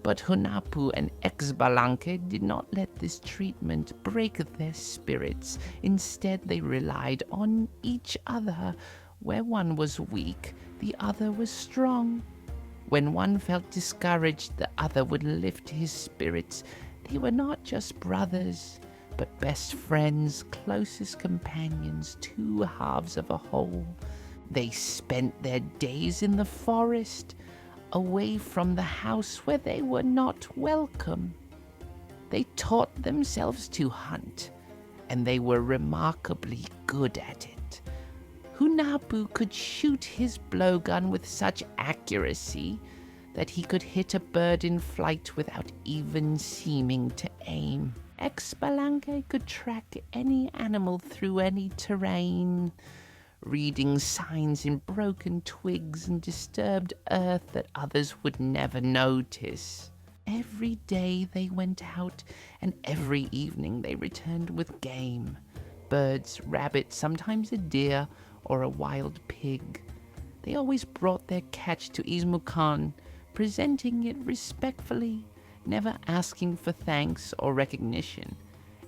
But Hunahpu and Xbalanque did not let this treatment break their spirits. Instead, they relied on each other. Where one was weak, the other was strong. When one felt discouraged, the other would lift his spirits. They were not just brothers, but best friends, closest companions, two halves of a whole. They spent their days in the forest, away from the house where they were not welcome. They taught themselves to hunt, and they were remarkably good at it. Hunahpu could shoot his blowgun with such accuracy that he could hit a bird in flight without even seeming to aim. Xbalanque could track any animal through any terrain, reading signs in broken twigs and disturbed earth that others would never notice. Every day they went out, and every evening they returned with game. Birds, rabbits, sometimes a deer or a wild pig. They always brought their catch to Xmucain, presenting it respectfully, never asking for thanks or recognition.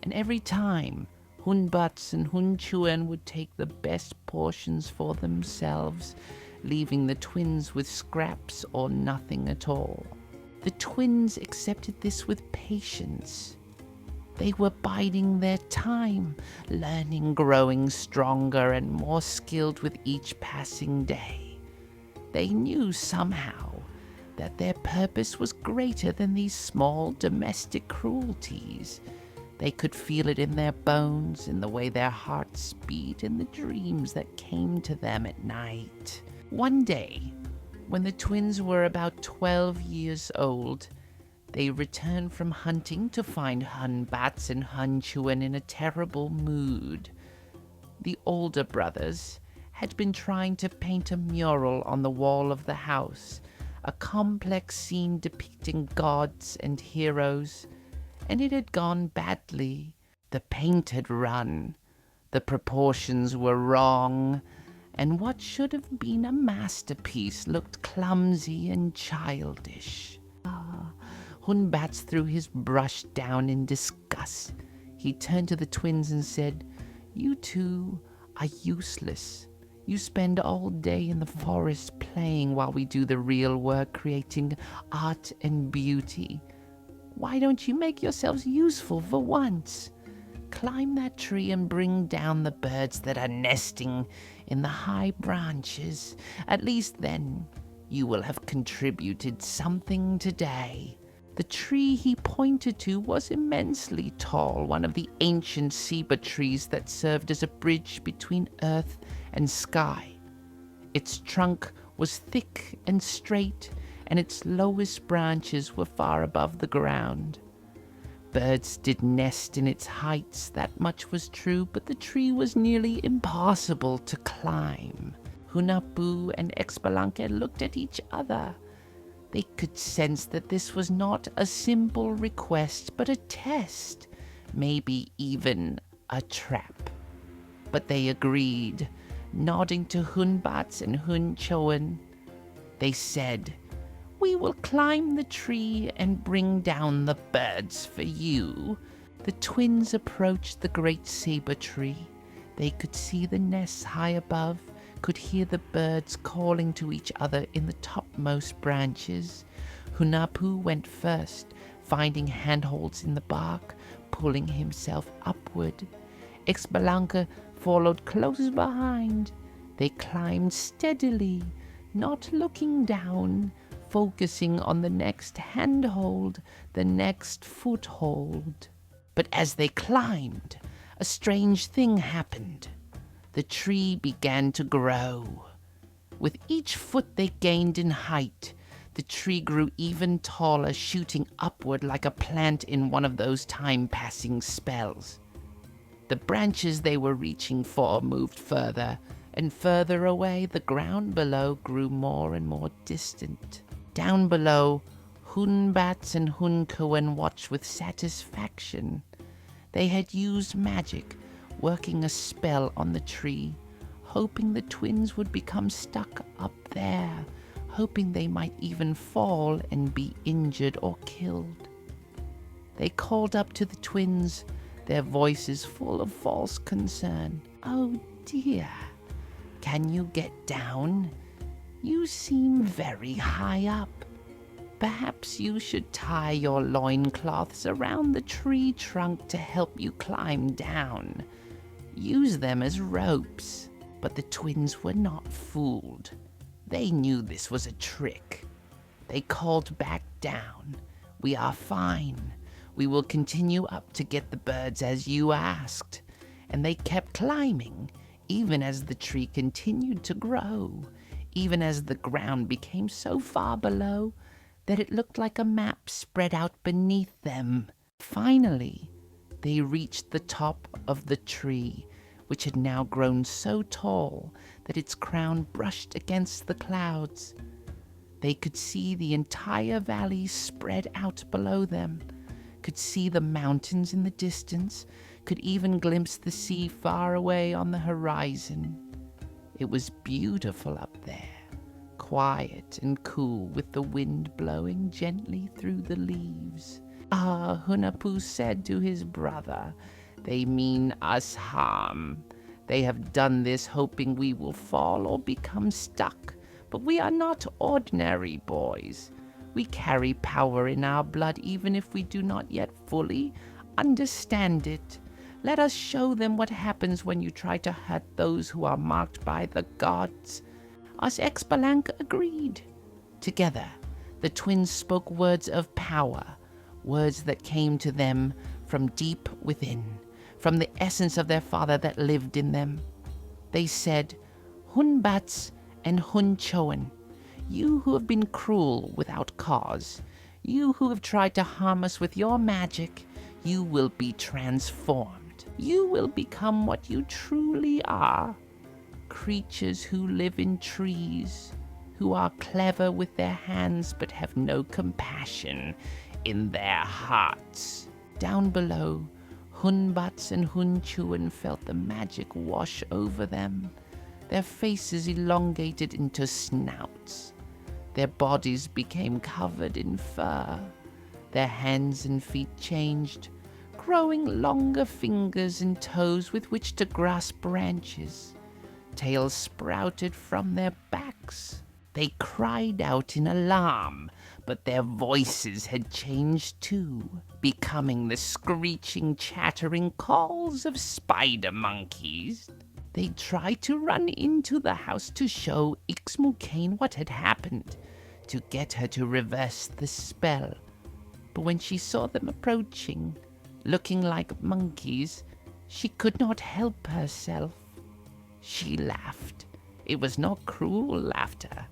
And every time, Hunbats and Hunchuen would take the best portions for themselves, leaving the twins with scraps or nothing at all. The twins accepted this with patience. They were biding their time, learning, growing stronger and more skilled with each passing day. They knew somehow that their purpose was greater than these small domestic cruelties. They could feel it in their bones, in the way their hearts beat, in the dreams that came to them at night. One day, when the twins were about 12 years old, they returned from hunting to find Hunbats and Hunchuen in a terrible mood. The older brothers had been trying to paint a mural on the wall of the house, a complex scene depicting gods and heroes, and it had gone badly. The paint had run, the proportions were wrong, and what should have been a masterpiece looked clumsy and childish. Hunbats threw his brush down in disgust. He turned to the twins and said, "You two are useless. You spend all day in the forest playing while we do the real work, creating art and beauty. Why don't you make yourselves useful for once? Climb that tree and bring down the birds that are nesting in the high branches. At least then you will have contributed something today." The tree he pointed to was immensely tall, one of the ancient ceiba trees that served as a bridge between earth and sky. Its trunk was thick and straight, and its lowest branches were far above the ground. Birds did nest in its heights, that much was true, but the tree was nearly impossible to climb. Hunahpu and Xbalanque looked at each other. They could sense that this was not a simple request, but a test, maybe even a trap. But they agreed, nodding to Hunbats and Hunchoen. They said, "We will climb the tree and bring down the birds for you." The twins approached the great saber tree. They could see the nests high above, could hear the birds calling to each other in the topmost branches. Hunahpu went first, finding handholds in the bark, pulling himself upward. Xbalanque followed close behind. They climbed steadily, not looking down, focusing on the next handhold, the next foothold. But as they climbed, a strange thing happened. The tree began to grow. With each foot they gained in height, the tree grew even taller, shooting upward like a plant in one of those time-passing spells. The branches they were reaching for moved further, and further away. The ground below grew more and more distant. Down below, Hunbats and Hunchoen watched with satisfaction. They had used magic, working a spell on the tree, hoping the twins would become stuck up there, hoping they might even fall and be injured or killed. They called up to the twins, their voices full of false concern. "Oh dear, can you get down? You seem very high up. Perhaps you should tie your loincloths around the tree trunk to help you climb down. Use them as ropes." But the twins were not fooled. They knew this was a trick. They called back down. "We are fine. We will continue up to get the birds as you asked." And they kept climbing, even as the tree continued to grow, even as the ground became so far below that it looked like a map spread out beneath them. Finally, they reached the top of the tree, which had now grown so tall that its crown brushed against the clouds. They could see the entire valley spread out below them, could see the mountains in the distance, could even glimpse the sea far away on the horizon. It was beautiful up there, quiet and cool, with the wind blowing gently through the leaves. "Ah," Hunahpu said to his brother, "they mean us harm. They have done this hoping we will fall or become stuck. But we are not ordinary boys. We carry power in our blood even if we do not yet fully understand it. Let us show them what happens when you try to hurt those who are marked by the gods." As Xbalanque agreed. Together, the twins spoke words of power, words that came to them from deep within, from the essence of their father that lived in them. They said, "Hunbats and Hunchoen, you who have been cruel without cause, you who have tried to harm us with your magic, you will be transformed. You will become what you truly are. Creatures who live in trees, who are clever with their hands but have no compassion in their hearts." Down below, Hunbats and Hunchoen felt the magic wash over them. Their faces elongated into snouts. Their bodies became covered in fur. Their hands and feet changed, growing longer fingers and toes with which to grasp branches. Tails sprouted from their backs. They cried out in alarm, but their voices had changed too, becoming the screeching, chattering calls of spider monkeys. They tried to run into the house to show Xbalanque what had happened, to get her to reverse the spell. But when she saw them approaching, looking like monkeys, she could not help herself. She laughed. It was not cruel laughter,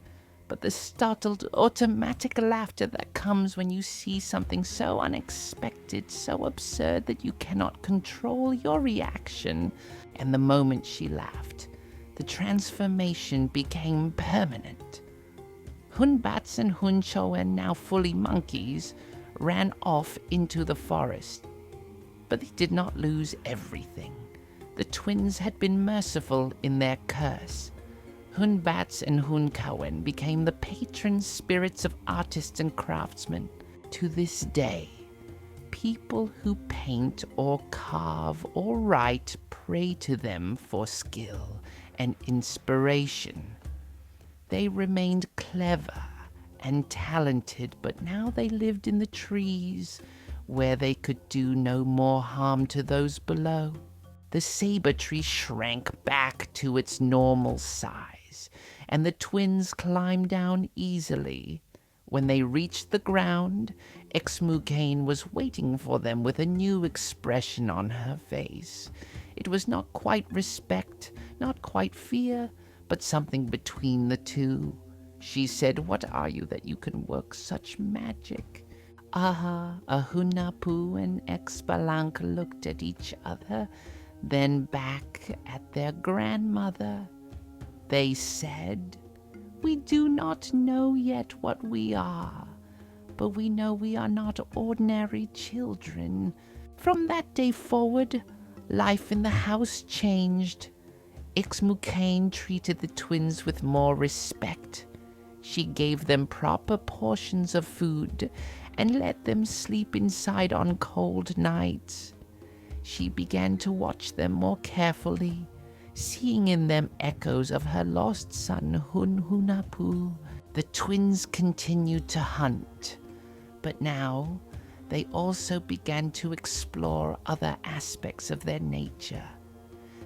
but the startled, automatic laughter that comes when you see something so unexpected, so absurd that you cannot control your reaction. And the moment she laughed, the transformation became permanent. Hunbats and Hunchoen, now fully monkeys, ran off into the forest. But they did not lose everything. The twins had been merciful in their curse. Hunbats and Hunchoen became the patron spirits of artists and craftsmen. To this day, people who paint or carve or write pray to them for skill and inspiration. They remained clever and talented, but now they lived in the trees, where they could do no more harm to those below. The saber tree shrank back to its normal size, and the twins climbed down easily. When they reached the ground, Xbalanque was waiting for them with a new expression on her face. It was not quite respect, not quite fear, but something between the two. She said, "What are you that you can work such magic?" Hunahpu and Xbalanque looked at each other, then back at their grandmother. They said, "We do not know yet what we are, but we know we are not ordinary children." From that day forward, life in the house changed. Xbalanque treated the twins with more respect. She gave them proper portions of food and let them sleep inside on cold nights. She began to watch them more carefully, seeing in them echoes of her lost son Hunahpu. The twins continued to hunt, but now they also began to explore other aspects of their nature.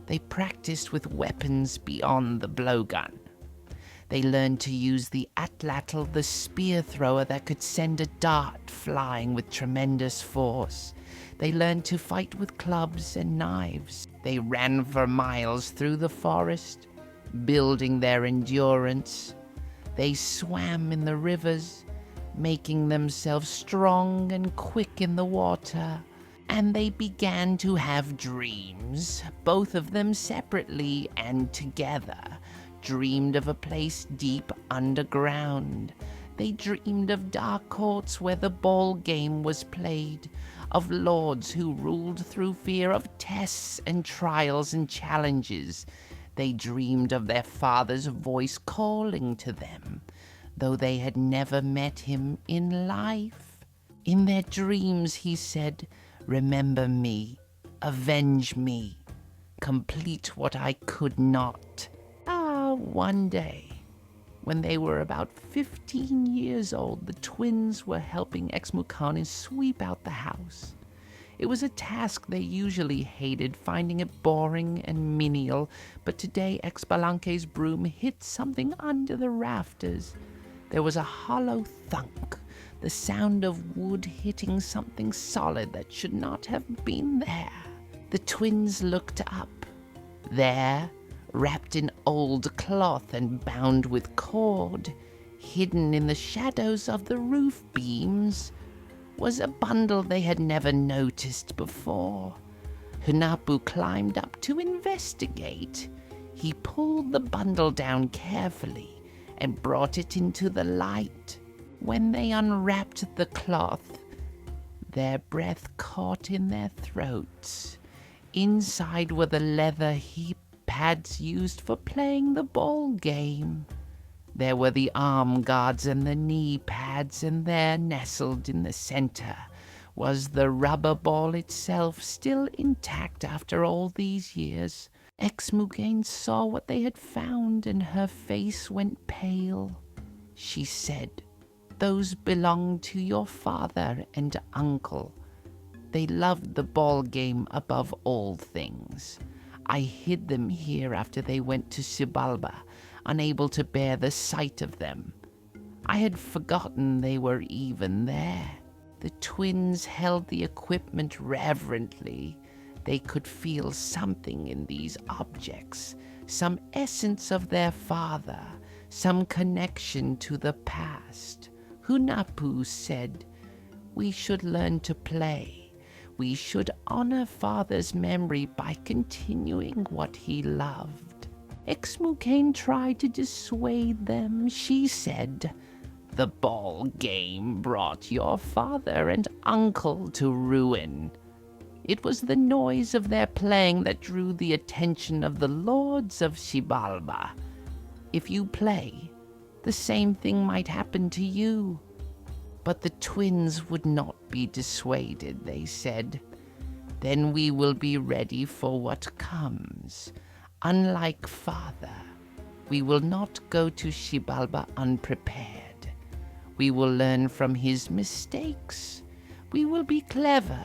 They practiced with weapons beyond the blowgun. They learned to use the atlatl, the spear thrower that could send a dart flying with tremendous force. They learned to fight with clubs and knives. They ran for miles through the forest, building their endurance. They swam in the rivers, making themselves strong and quick in the water. And they began to have dreams, both of them separately and together. Dreamed of a place deep underground. They dreamed of dark courts where the ball game was played, of lords who ruled through fear, of tests and trials and challenges. They dreamed of their father's voice calling to them, though they had never met him in life. In their dreams, he said, "Remember me, avenge me, complete what I could not." One day, when they were about 15 years old, the twins were helping Xbalanque sweep out the house. It was a task they usually hated, finding it boring and menial, but today Xbalanque's broom hit something under the rafters. There was a hollow thunk, the sound of wood hitting something solid that should not have been there. The twins looked up. There, wrapped in old cloth and bound with cord, hidden in the shadows of the roof beams, was a bundle they had never noticed before. Hunahpu climbed up to investigate. He pulled the bundle down carefully and brought it into the light. When they unwrapped the cloth, their breath caught in their throats. Inside were the leather pads used for playing the ball game. There were the arm guards and the knee pads, and there, nestled in the center, was the rubber ball itself, still intact after all these years. Xbalanque saw what they had found, and her face went pale. She said, "Those belonged to your father and uncle. They loved the ball game above all things. I hid them here after they went to Xibalba, unable to bear the sight of them. I had forgotten they were even there." The twins held the equipment reverently. They could feel something in these objects, some essence of their father, some connection to the past. Hunahpu said, "We should learn to play. We should honor father's memory by continuing what he loved." Xbalanque tried to dissuade them. She said, The ball game brought your father and uncle to ruin. It was the noise of their playing that drew the attention of the lords of Xibalba. If you play, the same thing might happen to you. But the twins would not be dissuaded, they said. Then we will be ready for what comes. Unlike father, we will not go to Xibalba unprepared. We will learn from his mistakes. We will be clever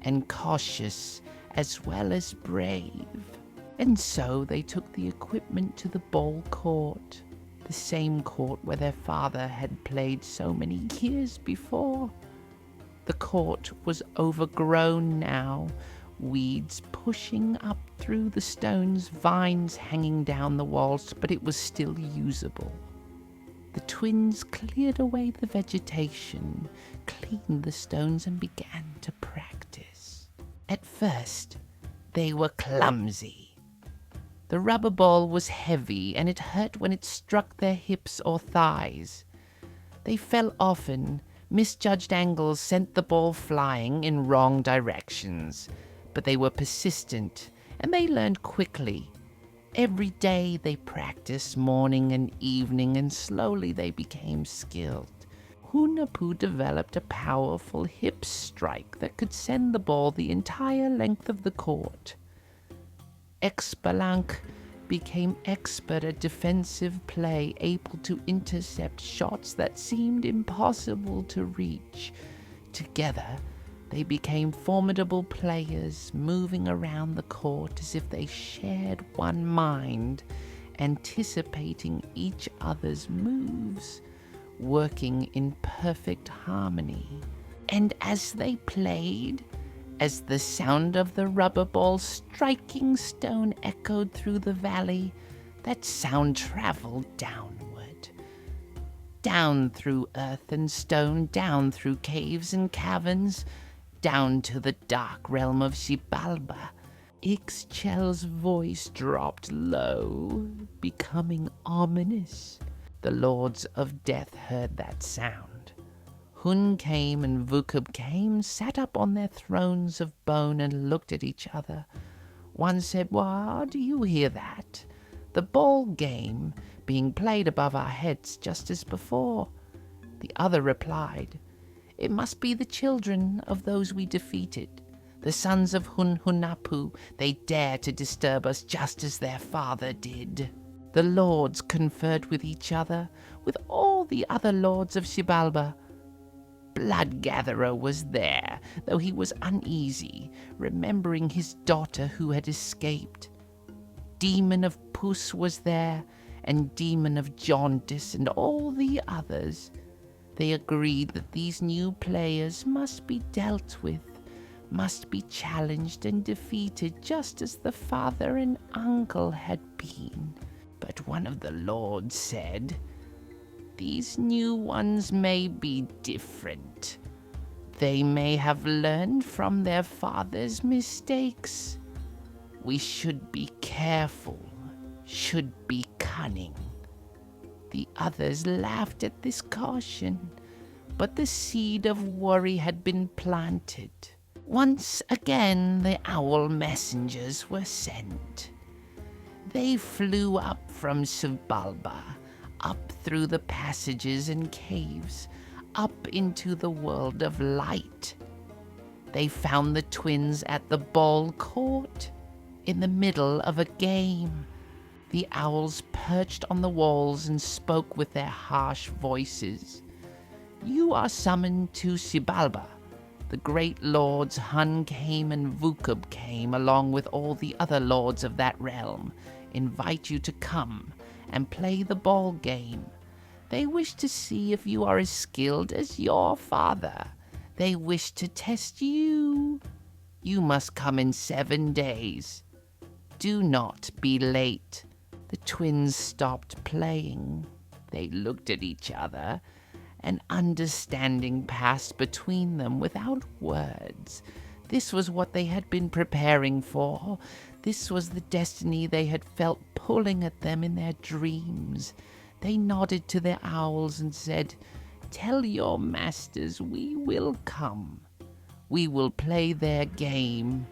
and cautious as well as brave. And so they took the equipment to the ball court, the same court where their father had played so many years before. The court was overgrown now, weeds pushing up through the stones, vines hanging down the walls, but it was still usable. The twins cleared away the vegetation, cleaned the stones, and began to practice. At first, they were clumsy. The rubber ball was heavy, and it hurt when it struck their hips or thighs. They fell often. Misjudged angles sent the ball flying in wrong directions, but they were persistent, and they learned quickly. Every day they practiced morning and evening, and slowly they became skilled. Hunahpu developed a powerful hip strike that could send the ball the entire length of the court. Xbalanque became expert at defensive play, able to intercept shots that seemed impossible to reach. Together, they became formidable players, moving around the court as if they shared one mind, anticipating each other's moves, working in perfect harmony. And as they played, as the sound of the rubber ball striking stone echoed through the valley, that sound traveled downward. Down through earth and stone, down through caves and caverns, down to the dark realm of Xibalba. Ixchel's voice dropped low, becoming ominous. The lords of death heard that sound. Hun came and Vucub came, sat up on their thrones of bone and looked at each other. One said, "What, do you hear that? The ball game being played above our heads just as before." The other replied, "It must be the children of those we defeated, the sons of Hunahpu. They dare to disturb us just as their father did." The lords conferred with each other, with all the other lords of Xibalba. Bloodgatherer was there, though he was uneasy, remembering his daughter who had escaped. Demon of Puss was there, and Demon of Jaundice, and all the others. They agreed that these new players must be dealt with, must be challenged and defeated just as the father and uncle had been. But one of the lords said, "These new ones may be different. They may have learned from their father's mistakes. We should be careful, should be cunning." The others laughed at this caution, but the seed of worry had been planted. Once again the owl messengers were sent. They flew up from Xibalba, up through the passages and caves, up into the world of light. They found the twins at the ball court, in the middle of a game. The owls perched on the walls and spoke with their harsh voices. "You are summoned to Xibalba. The great lords Hun came and Vucub came, along with all the other lords of that realm, invite you to come and play the ball game. They wish to see if you are as skilled as your father. They wish to test you. You must come in 7 days. Do not be late." The twins stopped playing. They looked at each other. An understanding passed between them without words. This was what they had been preparing for. This was the destiny they had felt pulling at them in their dreams. They nodded to their owls and said, Tell your masters we will come. We will play their game,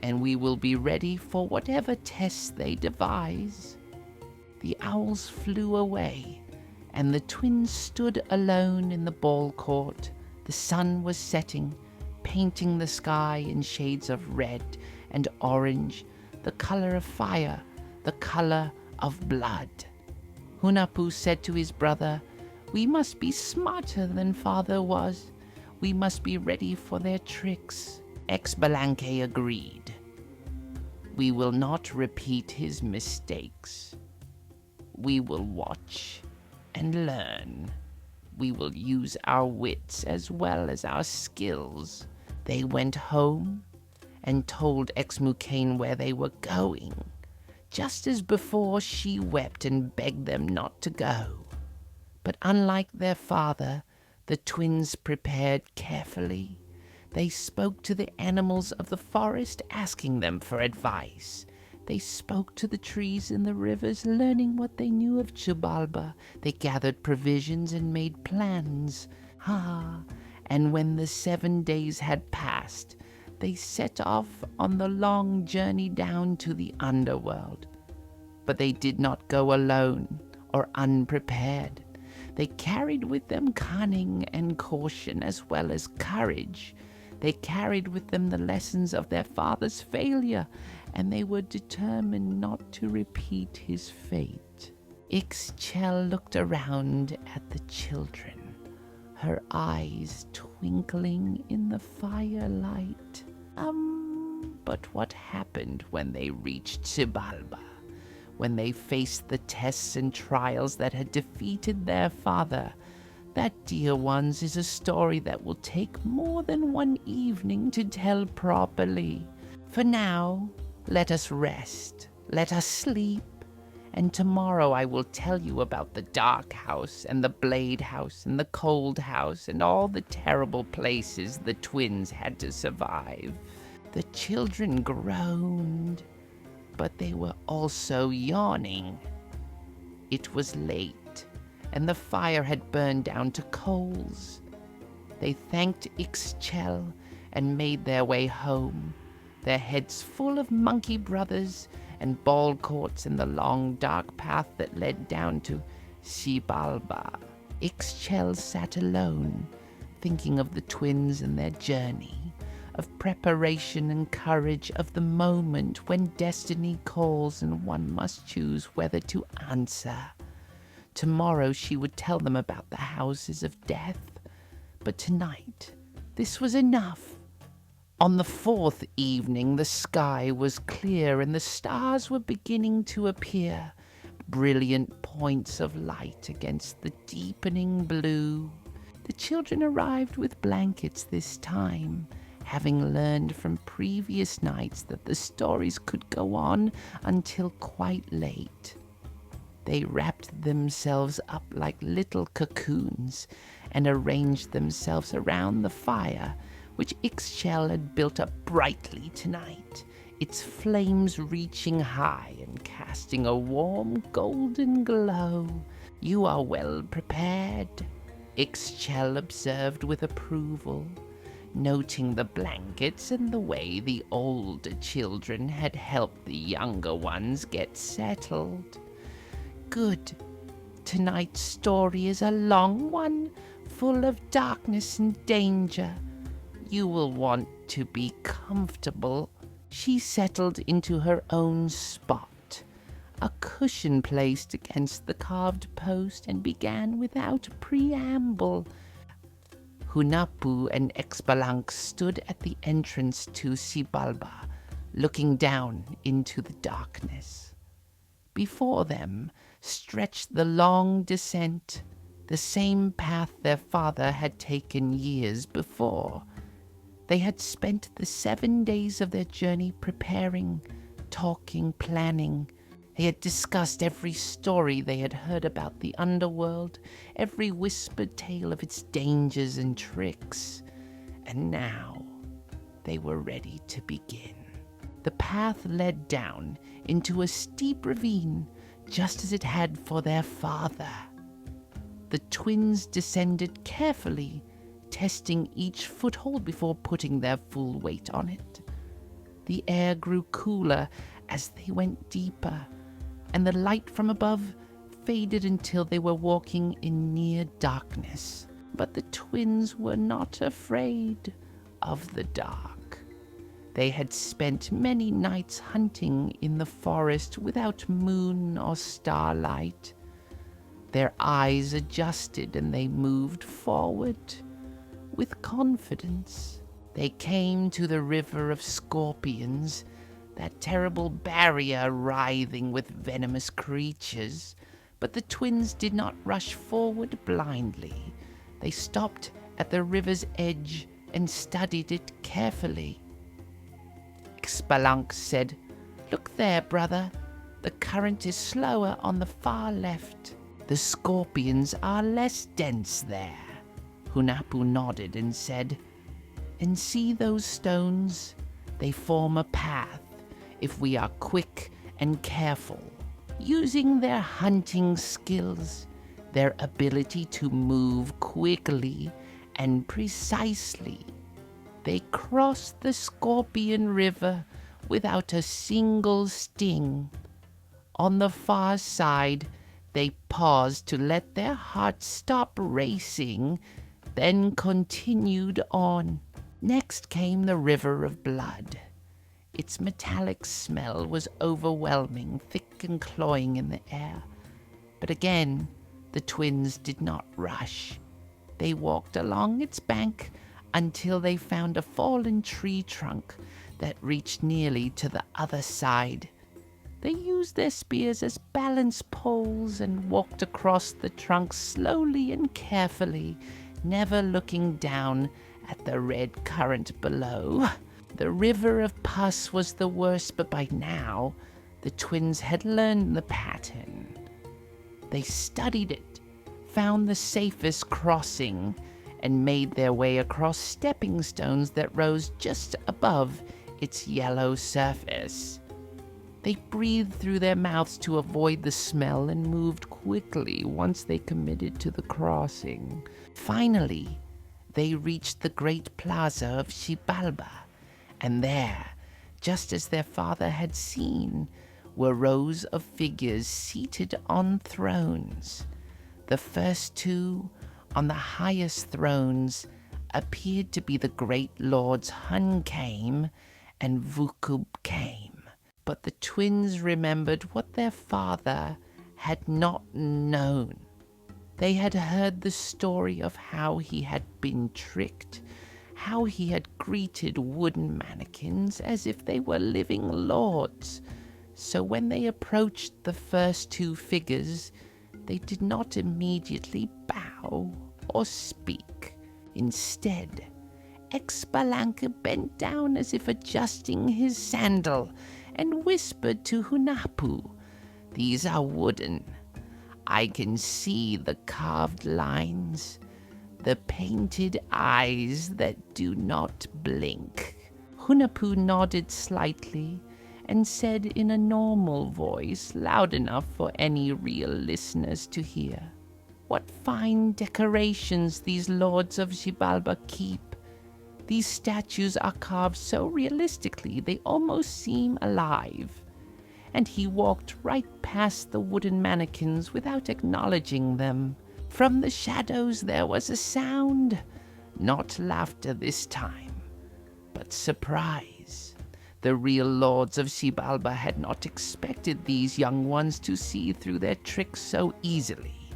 and we will be ready for whatever tests they devise." The owls flew away, and the twins stood alone in the ball court. The sun was setting, painting the sky in shades of red and orange, the color of fire, the color of blood. Hunahpu said to his brother, "We must be smarter than father was. We must be ready for their tricks." Xbalanque agreed. "We will not repeat his mistakes. We will watch and learn. We will use our wits as well as our skills." They went home and told Xmucane where they were going. Just as before, she wept and begged them not to go. But unlike their father, the twins prepared carefully. They spoke to the animals of the forest, asking them for advice. They spoke to the trees in the rivers, learning what they knew of Xibalba. They gathered provisions and made plans. And when the 7 days had passed, they set off on the long journey down to the underworld. But they did not go alone or unprepared. They carried with them cunning and caution as well as courage. They carried with them the lessons of their father's failure, and they were determined not to repeat his fate. Ixchel looked around at the children, her eyes twinkling in the firelight. But what happened when they reached Xibalba? When they faced the tests and trials that had defeated their father? That, dear ones, is a story that will take more than one evening to tell properly. For now, let us rest, let us sleep, and tomorrow I will tell you about the dark house and the blade house and the cold house and all the terrible places the twins had to survive. The children groaned, but they were also yawning. It was late, and the fire had burned down to coals. They thanked Ixchel and made their way home, their heads full of monkey brothers and ball courts and the long dark path that led down to Xibalba. Ixchel sat alone, thinking of the twins and their journey, of preparation and courage, of the moment when destiny calls and one must choose whether to answer. Tomorrow she would tell them about the houses of death, but tonight this was enough. On the 4th evening the sky was clear and the stars were beginning to appear, brilliant points of light against the deepening blue. The children arrived with blankets this time, having learned from previous nights that the stories could go on until quite late. They wrapped themselves up like little cocoons and arranged themselves around the fire, which Ixchel had built up brightly tonight, its flames reaching high and casting a warm golden glow. "You are well prepared," Ixchel observed with approval, noting the blankets and the way the older children had helped the younger ones get settled. "Good. Tonight's story is a long one, full of darkness and danger. You will want to be comfortable." She settled into her own spot, a cushion placed against the carved post, and began without preamble. Hunahpu and Xbalanque stood at the entrance to Xibalba, looking down into the darkness. Before them stretched the long descent, the same path their father had taken years before. They had spent the 7 days of their journey preparing, talking, planning. They had discussed every story they had heard about the underworld, every whispered tale of its dangers and tricks. And now they were ready to begin. The path led down into a steep ravine, just as it had for their father. The twins descended carefully, testing each foothold before putting their full weight on it. The air grew cooler as they went deeper, and the light from above faded until they were walking in near darkness. But the twins were not afraid of the dark. They had spent many nights hunting in the forest without moon or starlight. Their eyes adjusted and they moved forward with confidence. They came to the river of scorpions, that terrible barrier writhing with venomous creatures, but the twins did not rush forward blindly. They stopped at the river's edge and studied it carefully. Xbalanque said, "Look there, brother. The current is slower on the far left. The scorpions are less dense there." Hunahpu nodded and said, "And see those stones? They form a path if we are quick and careful." Using their hunting skills, their ability to move quickly and precisely, they crossed the Scorpion River without a single sting. On the far side, they paused to let their hearts stop racing, then continued on. Next came the River of Blood. Its metallic smell was overwhelming, thick and cloying in the air. But again, the twins did not rush. They walked along its bank until they found a fallen tree trunk that reached nearly to the other side. They used their spears as balance poles and walked across the trunk slowly and carefully, never looking down at the red current below. The river of pus was the worst, but by now the twins had learned the pattern. They studied it, found the safest crossing, and made their way across stepping stones that rose just above its yellow surface. They breathed through their mouths to avoid the smell and moved quickly once they committed to the crossing. Finally, they reached the great plaza of Xibalba, and there, just as their father had seen, were rows of figures seated on thrones. The first two on the highest thrones appeared to be the great lords Hunahpu and Xbalanque. But the twins remembered what their father had not known. They had heard the story of how he had been tricked, how he had greeted wooden mannequins as if they were living lords. So when they approached the first two figures, they did not immediately bow or speak. Instead, Xbalanque bent down as if adjusting his sandal and whispered to Hunahpu, "These are wooden. I can see the carved lines, the painted eyes that do not blink." Hunahpu nodded slightly and said in a normal voice, loud enough for any real listeners to hear, "What fine decorations these lords of Xibalba keep. These statues are carved so realistically they almost seem alive." And he walked right past the wooden mannequins without acknowledging them. From the shadows there was a sound, not laughter this time, but surprise. The real lords of Xibalba had not expected these young ones to see through their tricks so easily.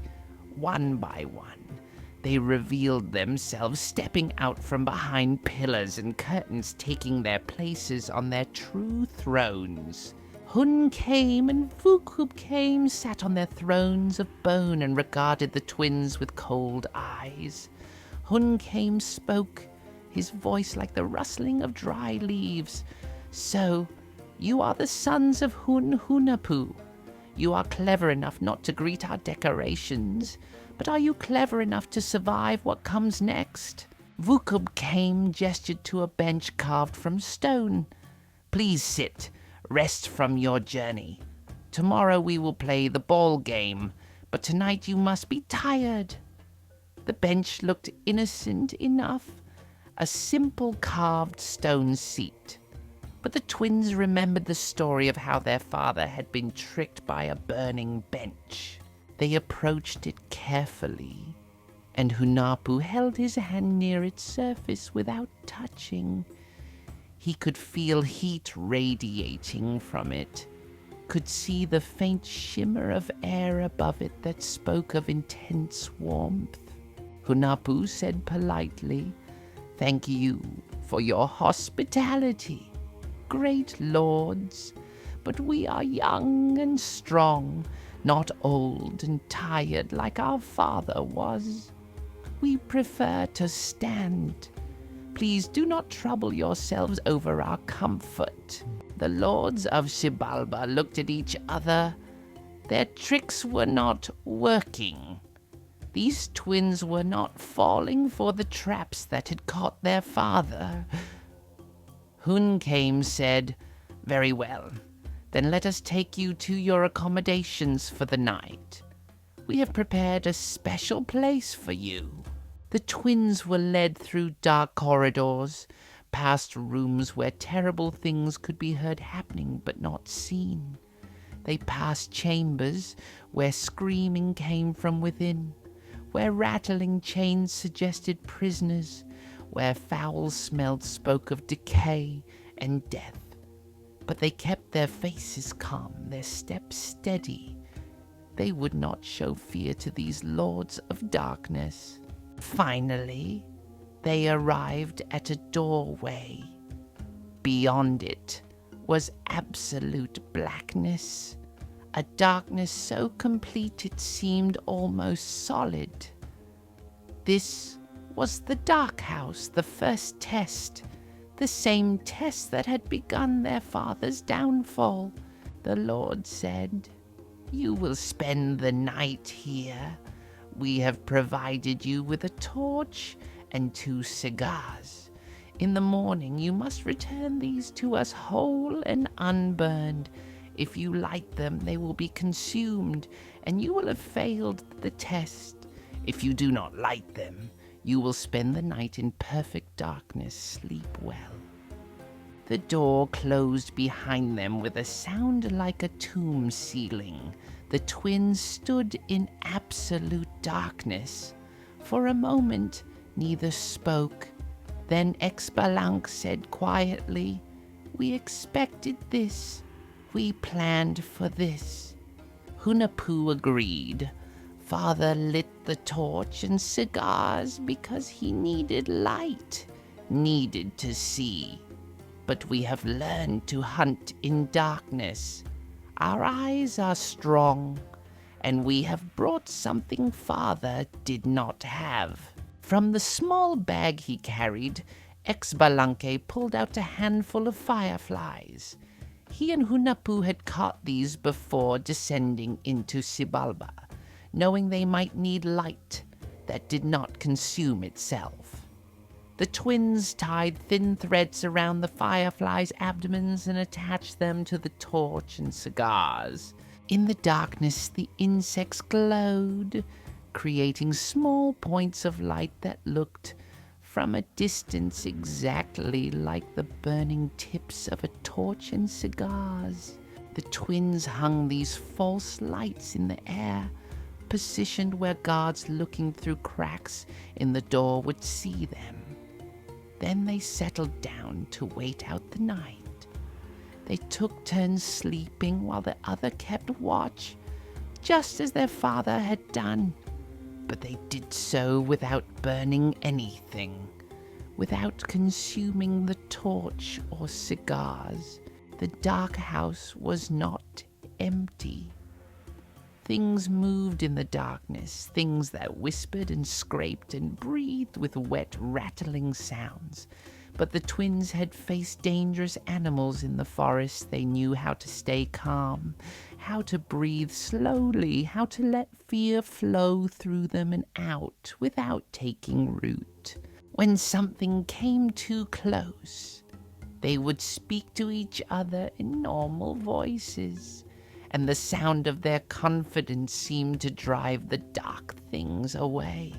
One by one, they revealed themselves, stepping out from behind pillars and curtains, taking their places on their true thrones. Hunahpu and Xbalanque sat on their thrones of bone and regarded the twins with cold eyes. Hunahpu spoke, his voice like the rustling of dry leaves. "So, you are the sons of Hunahpu. You are clever enough not to greet our decorations, but are you clever enough to survive what comes next?" Xbalanque gestured to a bench carved from stone. "Please sit. Rest from your journey. Tomorrow we will play the ball game, but tonight you must be tired." The bench looked innocent enough, a simple carved stone seat. But the twins remembered the story of how their father had been tricked by a burning bench. They approached it carefully, and Hunahpu held his hand near its surface without touching. He could feel heat radiating from it, could see the faint shimmer of air above it that spoke of intense warmth. Hunahpu said politely, "Thank you for your hospitality, great lords, but we are young and strong, not old and tired like our father was. We prefer to stand. Please do not trouble yourselves over our comfort." The lords of Xibalba looked at each other. Their tricks were not working. These twins were not falling for the traps that had caught their father. Hunahpu said, "Very well, then let us take you to your accommodations for the night. We have prepared a special place for you." The twins were led through dark corridors, past rooms where terrible things could be heard happening but not seen. They passed chambers where screaming came from within, where rattling chains suggested prisoners, where foul smell spoke of decay and death. But they kept their faces calm, their steps steady. They would not show fear to these lords of darkness. Finally, they arrived at a doorway. Beyond it was absolute blackness, a darkness so complete it seemed almost solid. This was the dark house, the first test, the same test that had begun their father's downfall. The Lord said, "You will spend the night here. We have provided you with a torch and 2 cigars. In the morning you must return these to us whole and unburned. If you light them, they will be consumed, and you will have failed the test. If you do not light them, you will spend the night in perfect darkness. Sleep well." The door closed behind them with a sound like a tomb ceiling. The twins stood in absolute darkness. For a moment, neither spoke. Then Xbalanque said quietly, "We expected this. We planned for this." Hunahpu agreed. Father lit the torch and cigars because he needed light, needed to see. But we have learned to hunt in darkness. Our eyes are strong, and we have brought something Father did not have. From the small bag he carried, Xbalanque pulled out a handful of fireflies. He and Hunahpu had caught these before descending into Xibalba, knowing they might need light that did not consume itself. The twins tied thin threads around the fireflies' abdomens and attached them to the torch and cigars. In the darkness, the insects glowed, creating small points of light that looked, from a distance, exactly like the burning tips of a torch and cigars. The twins hung these false lights in the air, positioned where guards looking through cracks in the door would see them. Then they settled down to wait out the night. They took turns sleeping while the other kept watch, just as their father had done. But they did so without burning anything, without consuming the torch or cigars. The dark house was not empty. Things moved in the darkness, things that whispered and scraped and breathed with wet, rattling sounds. But the twins had faced dangerous animals in the forest. They knew how to stay calm, how to breathe slowly, how to let fear flow through them and out without taking root. When something came too close, they would speak to each other in normal voices, and the sound of their confidence seemed to drive the dark things away.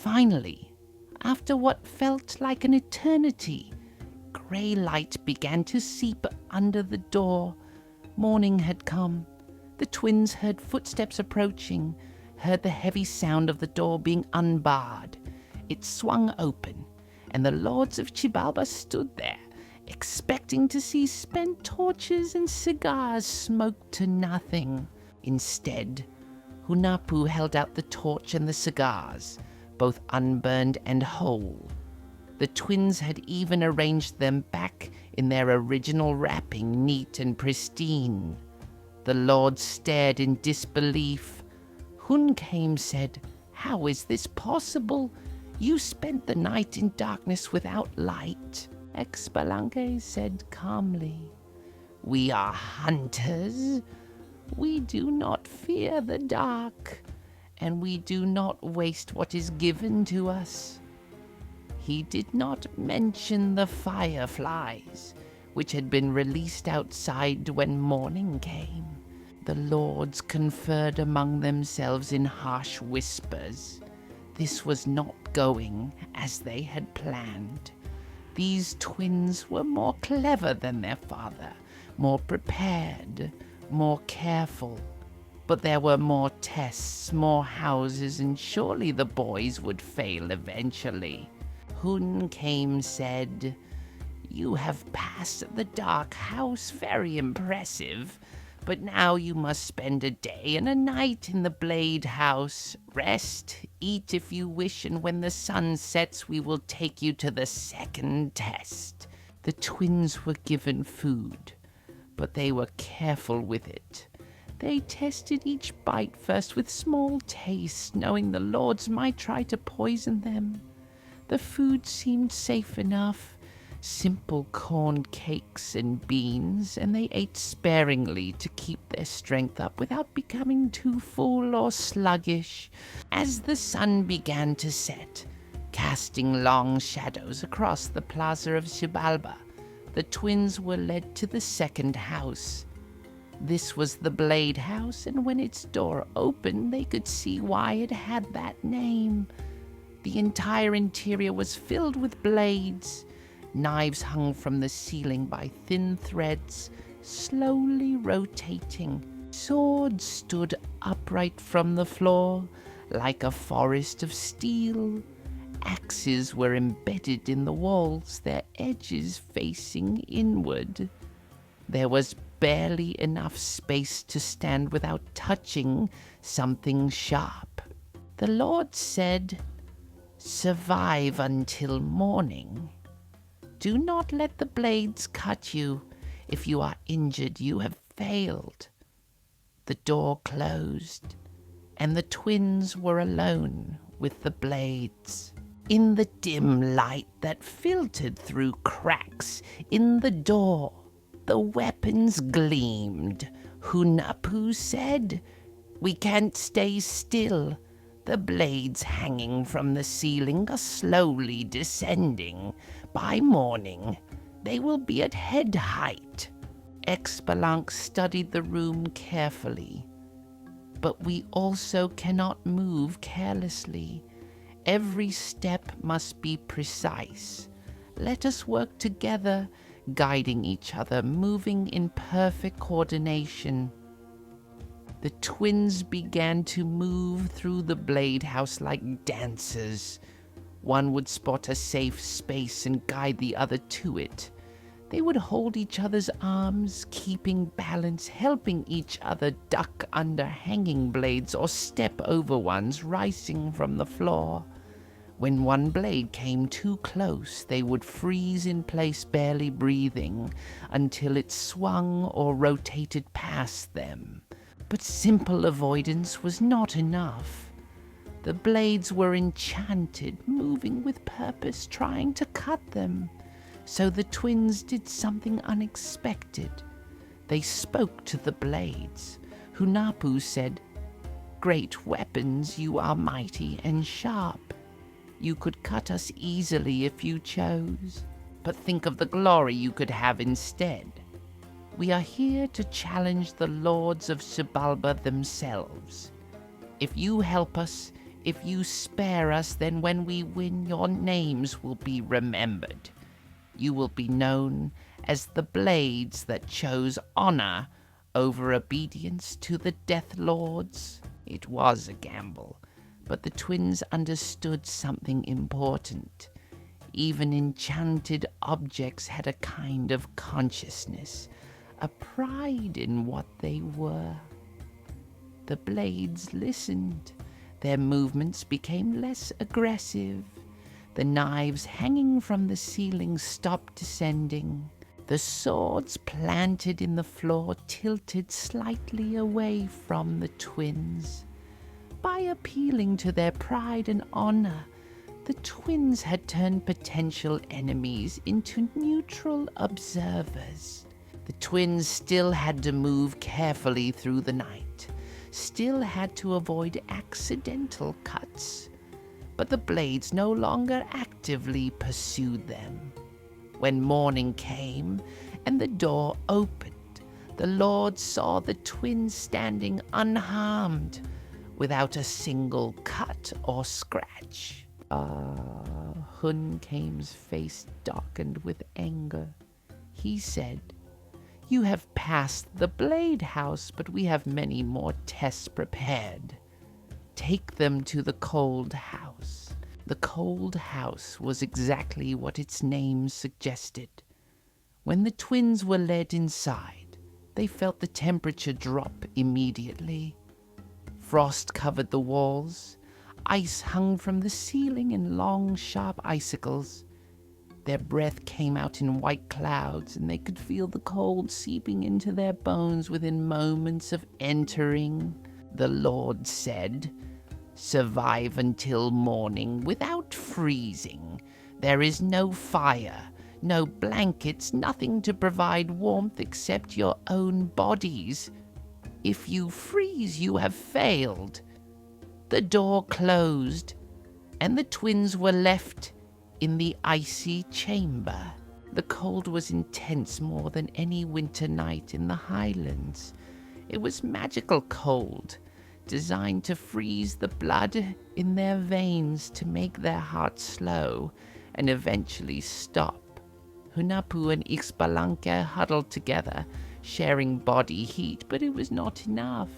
Finally, after what felt like an eternity, grey light began to seep under the door. Morning had come. The twins heard footsteps approaching, heard the heavy sound of the door being unbarred. It swung open, and the lords of Xibalba stood there, expecting to see spent torches and cigars smoked to nothing. Instead, Hunahpu held out the torch and the cigars, both unburned and whole. The twins had even arranged them back in their original wrapping, neat and pristine. The lords stared in disbelief. Hunahpu said, "How is this possible? You spent the night in darkness without light." Xbalanque said calmly, "We are hunters. We do not fear the dark, and we do not waste what is given to us." He did not mention the fireflies, which had been released outside when morning came. The lords conferred among themselves in harsh whispers. This was not going as they had planned. These twins were more clever than their father, more prepared, more careful. But there were more tests, more houses, and surely the boys would fail eventually. Hunahpu said, "You have passed the dark house, very impressive. But now you must spend a day and a night in the Blade House. Rest, eat if you wish, and when the sun sets, we will take you to the second test." The twins were given food, but they were careful with it. They tested each bite first with small tastes, knowing the lords might try to poison them. The food seemed safe enough. Simple corn cakes and beans, and they ate sparingly to keep their strength up without becoming too full or sluggish. As the sun began to set, casting long shadows across the plaza of Xibalba, the twins were led to the second house. This was the Blade House, and when its door opened, they could see why it had that name. The entire interior was filled with blades. Knives hung from the ceiling by thin threads, slowly rotating. Swords stood upright from the floor, like a forest of steel. Axes were embedded in the walls, their edges facing inward. There was barely enough space to stand without touching something sharp. The Lord said, "Survive until morning. Do not let the blades cut you. If you are injured, you have failed." The door closed, and the twins were alone with the blades. In the dim light that filtered through cracks in the door, the weapons gleamed. Hunahpu said, "We can't stay still. The blades hanging from the ceiling are slowly descending. By morning, they will be at head height." Xbalanque studied the room carefully. "But we also cannot move carelessly. Every step must be precise. Let us work together, guiding each other, moving in perfect coordination." The twins began to move through the Blade House like dancers. One would spot a safe space and guide the other to it. They would hold each other's arms, keeping balance, helping each other duck under hanging blades or step over ones rising from the floor. When one blade came too close, they would freeze in place, barely breathing, until it swung or rotated past them. But simple avoidance was not enough. The blades were enchanted, moving with purpose, trying to cut them. So the twins did something unexpected. They spoke to the blades. Hunahpu said, "Great weapons, you are mighty and sharp. You could cut us easily if you chose. But think of the glory you could have instead. We are here to challenge the lords of Xibalba themselves. If you help us, If you spare us, then when we win, your names will be remembered. You will be known as the blades that chose honor over obedience to the Death Lords. It was a gamble, but the twins understood something important. Even enchanted objects had a kind of consciousness, a pride in what they were. The blades listened. Their movements became less aggressive. The knives hanging from the ceiling stopped descending. The swords planted in the floor tilted slightly away from the twins. By appealing to their pride and honor, the twins had turned potential enemies into neutral observers. The twins still had to move carefully through the night, still had to avoid accidental cuts, but the blades no longer actively pursued them. When morning came and the door opened, the Lord saw the twins standing unharmed, without a single cut or scratch. Hunahpu's face darkened with anger. He said, "You have passed the Blade House, but we have many more tests prepared. Take them to the Cold House." The Cold House was exactly what its name suggested. When the twins were led inside, they felt the temperature drop immediately. Frost covered the walls. Ice hung from the ceiling in long, sharp icicles. Their breath came out in white clouds, and they could feel the cold seeping into their bones within moments of entering. The Lord said, "Survive until morning without freezing. There is no fire, no blankets, nothing to provide warmth except your own bodies. If you freeze, you have failed." The door closed, and the twins were left in the icy chamber. The cold was intense, more than any winter night in the highlands. It was magical cold, designed to freeze the blood in their veins, to make their hearts slow and eventually stop. Hunahpu and Xbalanque huddled together, sharing body heat, but it was not enough.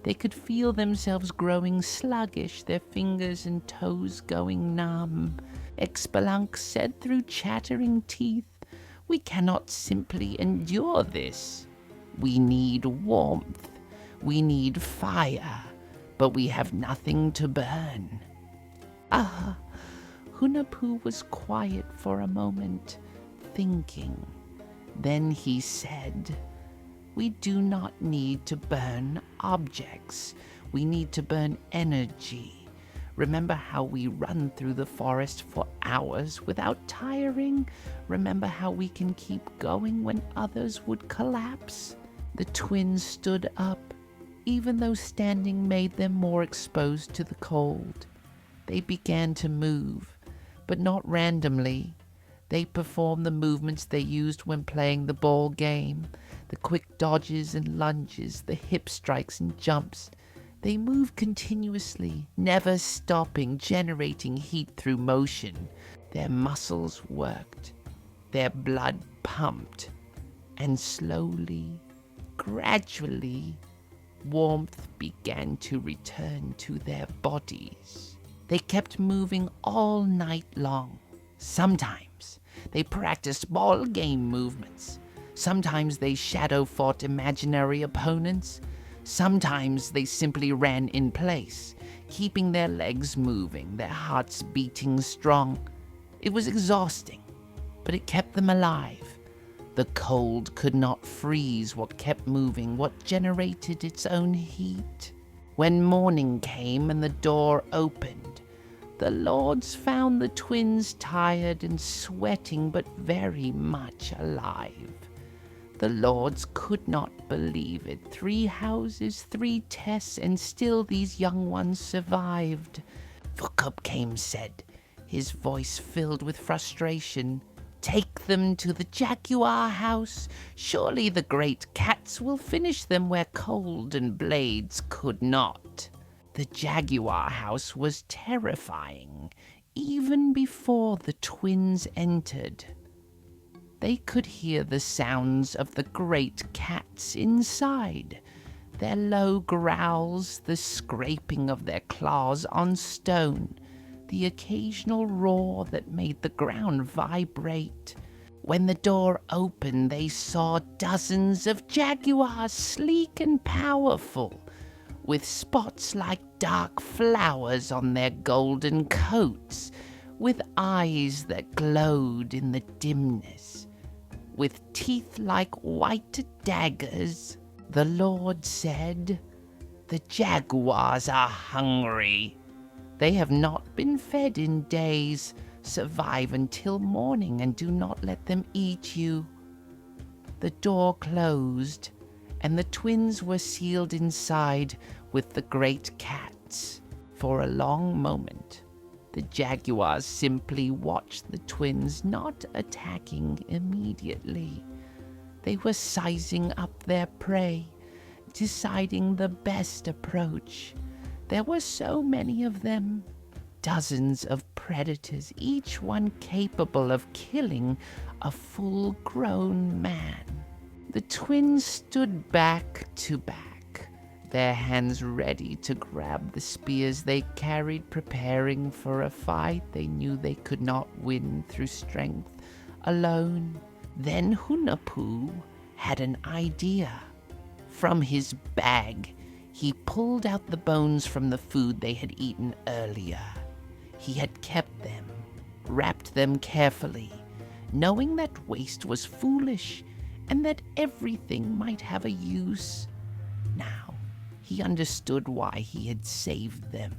They could feel themselves growing sluggish, their fingers and toes going numb. Xbalanque said through chattering teeth, "We cannot simply endure this. We need warmth. We need fire, but we have nothing to burn." Hunahpu was quiet for a moment, thinking. Then he said, "We do not need to burn objects. We need to burn energy. Remember how we run through the forest for hours without tiring? Remember how we can keep going when others would collapse?" The twins stood up, even though standing made them more exposed to the cold. They began to move, but not randomly. They performed the movements they used when playing the ball game, the quick dodges and lunges, the hip strikes and jumps. They moved continuously, never stopping, generating heat through motion. Their muscles worked, their blood pumped, and slowly, gradually, warmth began to return to their bodies. They kept moving all night long. Sometimes they practiced ball game movements. Sometimes they shadow-fought imaginary opponents. Sometimes they simply ran in place, keeping their legs moving, their hearts beating strong. It was exhausting, but it kept them alive. The cold could not freeze what kept moving, what generated its own heat. When morning came and the door opened, the lords found the twins tired and sweating, but very much alive. The lords could not believe it. 3 houses, 3 tests, and still these young ones survived. Fukupcame said, his voice filled with frustration, "Take them to the Jaguar House. Surely the great cats will finish them where cold and blades could not." The jaguar house was terrifying, even before the twins entered. They could hear the sounds of the great cats inside, their low growls, the scraping of their claws on stone, the occasional roar that made the ground vibrate. When the door opened, they saw dozens of jaguars, sleek and powerful, with spots like dark flowers on their golden coats, with eyes that glowed in the dimness, with teeth like white daggers. The Lord said, "The jaguars are hungry. They have not been fed in days. Survive until morning and do not let them eat you." The door closed, and the twins were sealed inside with the great cats. For a long moment, the jaguars simply watched the twins, not attacking immediately. They were sizing up their prey, deciding the best approach. There were so many of them, dozens of predators, each one capable of killing a full-grown man. The twins stood back to back, their hands ready to grab the spears they carried, preparing for a fight they knew they could not win through strength alone. Then Hunahpu had an idea. From his bag, he pulled out the bones from the food they had eaten earlier. He had kept them, wrapped them carefully, knowing that waste was foolish and that everything might have a use. Now, he understood why he had saved them.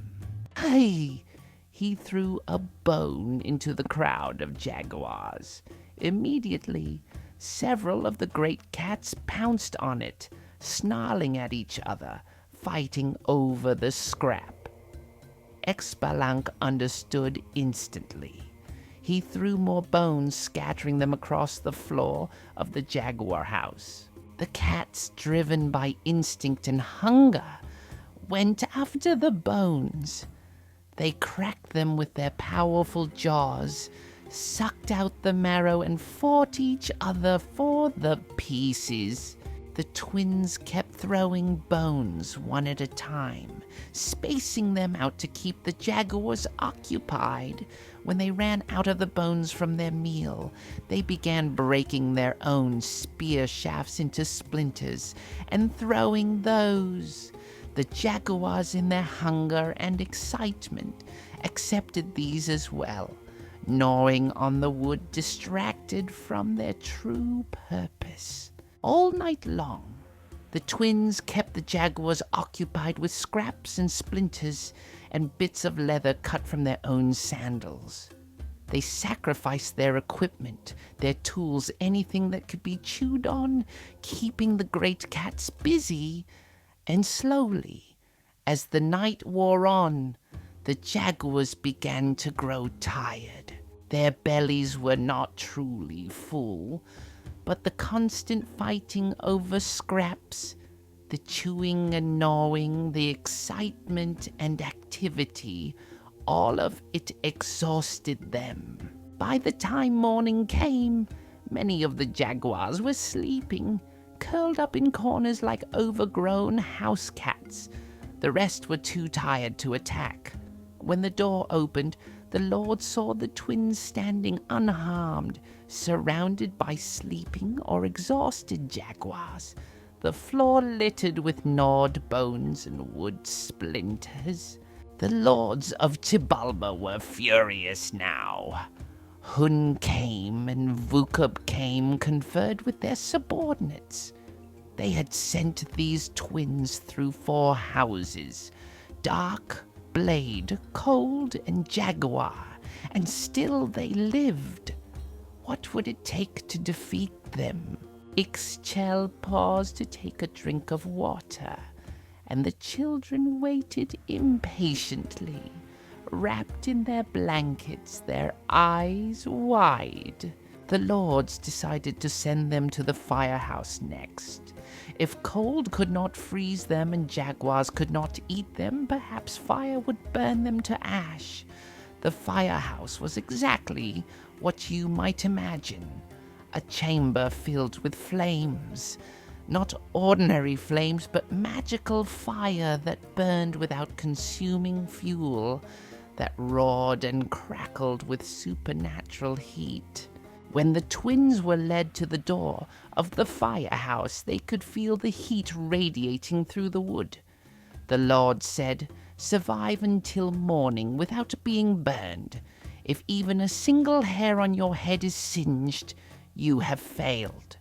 Hey! He threw a bone into the crowd of jaguars. Immediately, several of the great cats pounced on it, snarling at each other, fighting over the scrap. Xbalanque understood instantly. He threw more bones, scattering them across the floor of the jaguar house. The cats, driven by instinct and hunger, went after the bones. They cracked them with their powerful jaws, sucked out the marrow, and fought each other for the pieces. The twins kept throwing bones one at a time, spacing them out to keep the jaguars occupied. When they ran out of the bones from their meal, they began breaking their own spear shafts into splinters and throwing those. The jaguars, in their hunger and excitement, accepted these as well, gnawing on the wood, distracted from their true purpose. All night long, the twins kept the jaguars occupied with scraps and splinters and bits of leather cut from their own sandals. They sacrificed their equipment, their tools, anything that could be chewed on, keeping the great cats busy. And slowly, as the night wore on, the jaguars began to grow tired. Their bellies were not truly full, but the constant fighting over scraps, the chewing and gnawing, the excitement and activity, all of it exhausted them. By the time morning came, many of the jaguars were sleeping, curled up in corners like overgrown house cats. The rest were too tired to attack. When the door opened, the Lord saw the twins standing unharmed, surrounded by sleeping or exhausted jaguars, the floor littered with gnawed bones and wood splinters. The lords of Xibalba were furious now. Hun came and Vukub came, conferred with their subordinates. They had sent these twins through 4 houses, dark, blade, cold, and jaguar, and still they lived. What would it take to defeat them? Ixchel paused to take a drink of water, and the children waited impatiently, wrapped in their blankets, their eyes wide. The lords decided to send them to the firehouse next. If cold could not freeze them and jaguars could not eat them, perhaps fire would burn them to ash. The firehouse was exactly what you might imagine. A chamber filled with flames. Not ordinary flames, but magical fire that burned without consuming fuel, that roared and crackled with supernatural heat. When the twins were led to the door of the firehouse, they could feel the heat radiating through the wood. The Lord said, "Survive until morning without being burned. If even a single hair on your head is singed, you have failed."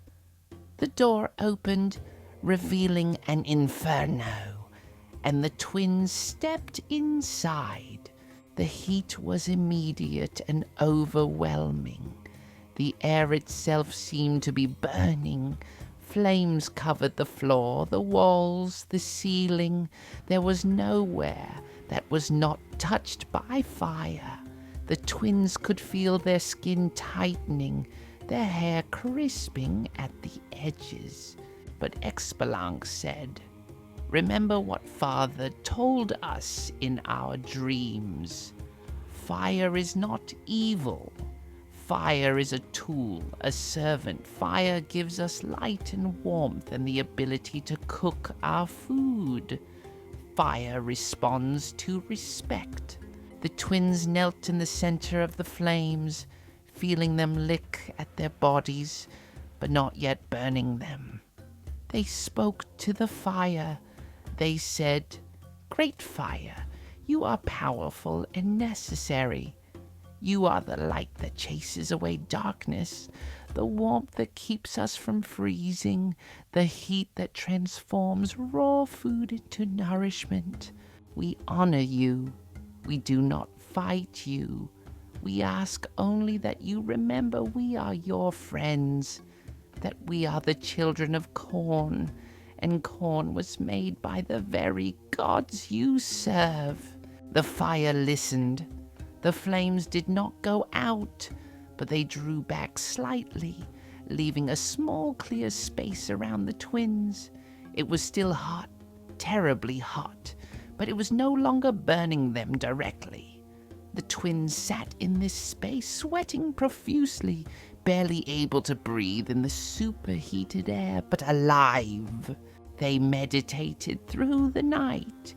The door opened, revealing an inferno, and the twins stepped inside. The heat was immediate and overwhelming. The air itself seemed to be burning. Flames covered the floor, the walls, the ceiling. There was nowhere that was not touched by fire. The twins could feel their skin tightening, their hair crisping at the edges. But Xbalanque said, "Remember what Father told us in our dreams. Fire is not evil. Fire is a tool, a servant. Fire gives us light and warmth and the ability to cook our food. Fire responds to respect." The twins knelt in the center of the flames, feeling them lick at their bodies, but not yet burning them. They spoke to the fire. They said, "Great fire, you are powerful and necessary. You are the light that chases away darkness, the warmth that keeps us from freezing, the heat that transforms raw food into nourishment. We honor you. We do not fight you. We ask only that you remember we are your friends, that we are the children of corn, and corn was made by the very gods you serve." The fire listened. The flames did not go out, but they drew back slightly, leaving a small clear space around the twins. It was still hot, terribly hot, but it was no longer burning them directly. The twins sat in this space, sweating profusely, barely able to breathe in the superheated air, but alive. They meditated through the night,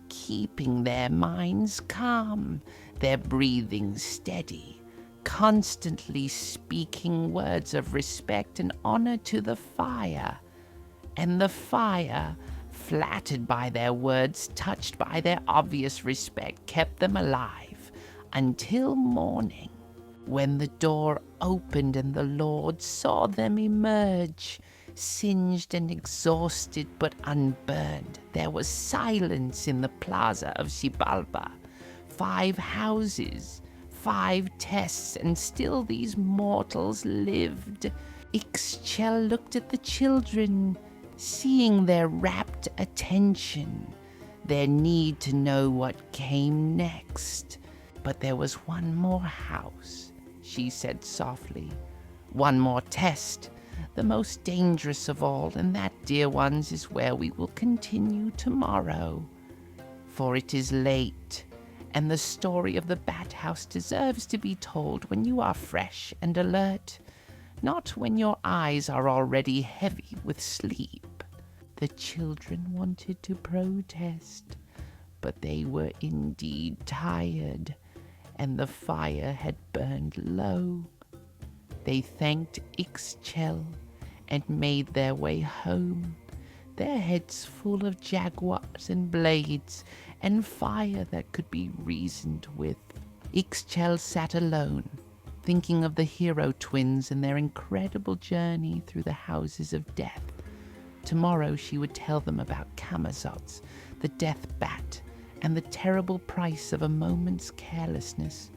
keeping their minds calm, their breathing steady, constantly speaking words of respect and honor to the fire. And the fire, flattered by their words, touched by their obvious respect, kept them alive until morning, when the door opened and the Lord saw them emerge, singed and exhausted but unburned. There was silence in the plaza of Xibalba. 5 houses, 5 tests, and still these mortals lived. Ixchel looked at the children, seeing their rapt attention, their need to know what came next. "But there was one more house," she said softly. "One more test, the most dangerous of all, and that, dear ones, is where we will continue tomorrow. For it is late, and the story of the Bat House deserves to be told when you are fresh and alert, not when your eyes are already heavy with sleep." The children wanted to protest, but they were indeed tired, and the fire had burned low. They thanked Ixchel and made their way home, their heads full of jaguars and blades and fire that could be reasoned with. Ixchel sat alone, thinking of the Hero Twins and their incredible journey through the houses of death. Tomorrow she would tell them about Camazots, the death bat, and the terrible price of a moment's carelessness.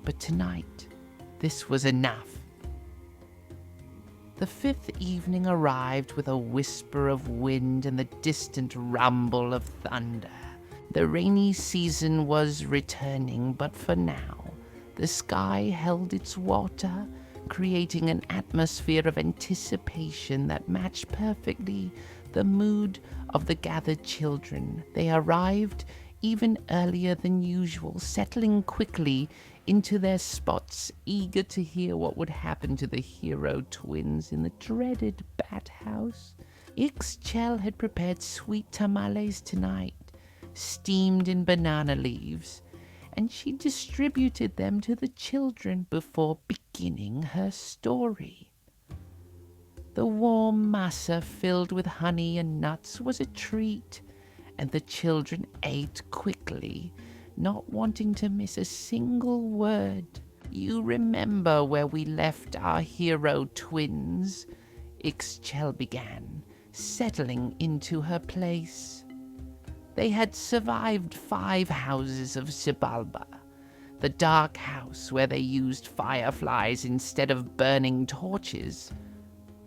But tonight, this was enough. The 5th evening arrived with a whisper of wind and the distant rumble of thunder. The rainy season was returning, but for now, the sky held its water, creating an atmosphere of anticipation that matched perfectly the the mood of the gathered children. They arrived even earlier than usual, settling quickly into their spots, eager to hear what would happen to the Hero twins in the dreaded Bat House. Ixchel had prepared sweet tamales tonight, steamed in banana leaves, and she distributed them to the children before beginning her story. The warm masa filled with honey and nuts was a treat, and the children ate quickly, not wanting to miss a single word. "You remember where we left our Hero twins?" Ixchel began, settling into her place. They had survived 5 houses of Xibalba, the dark house where they used fireflies instead of burning torches,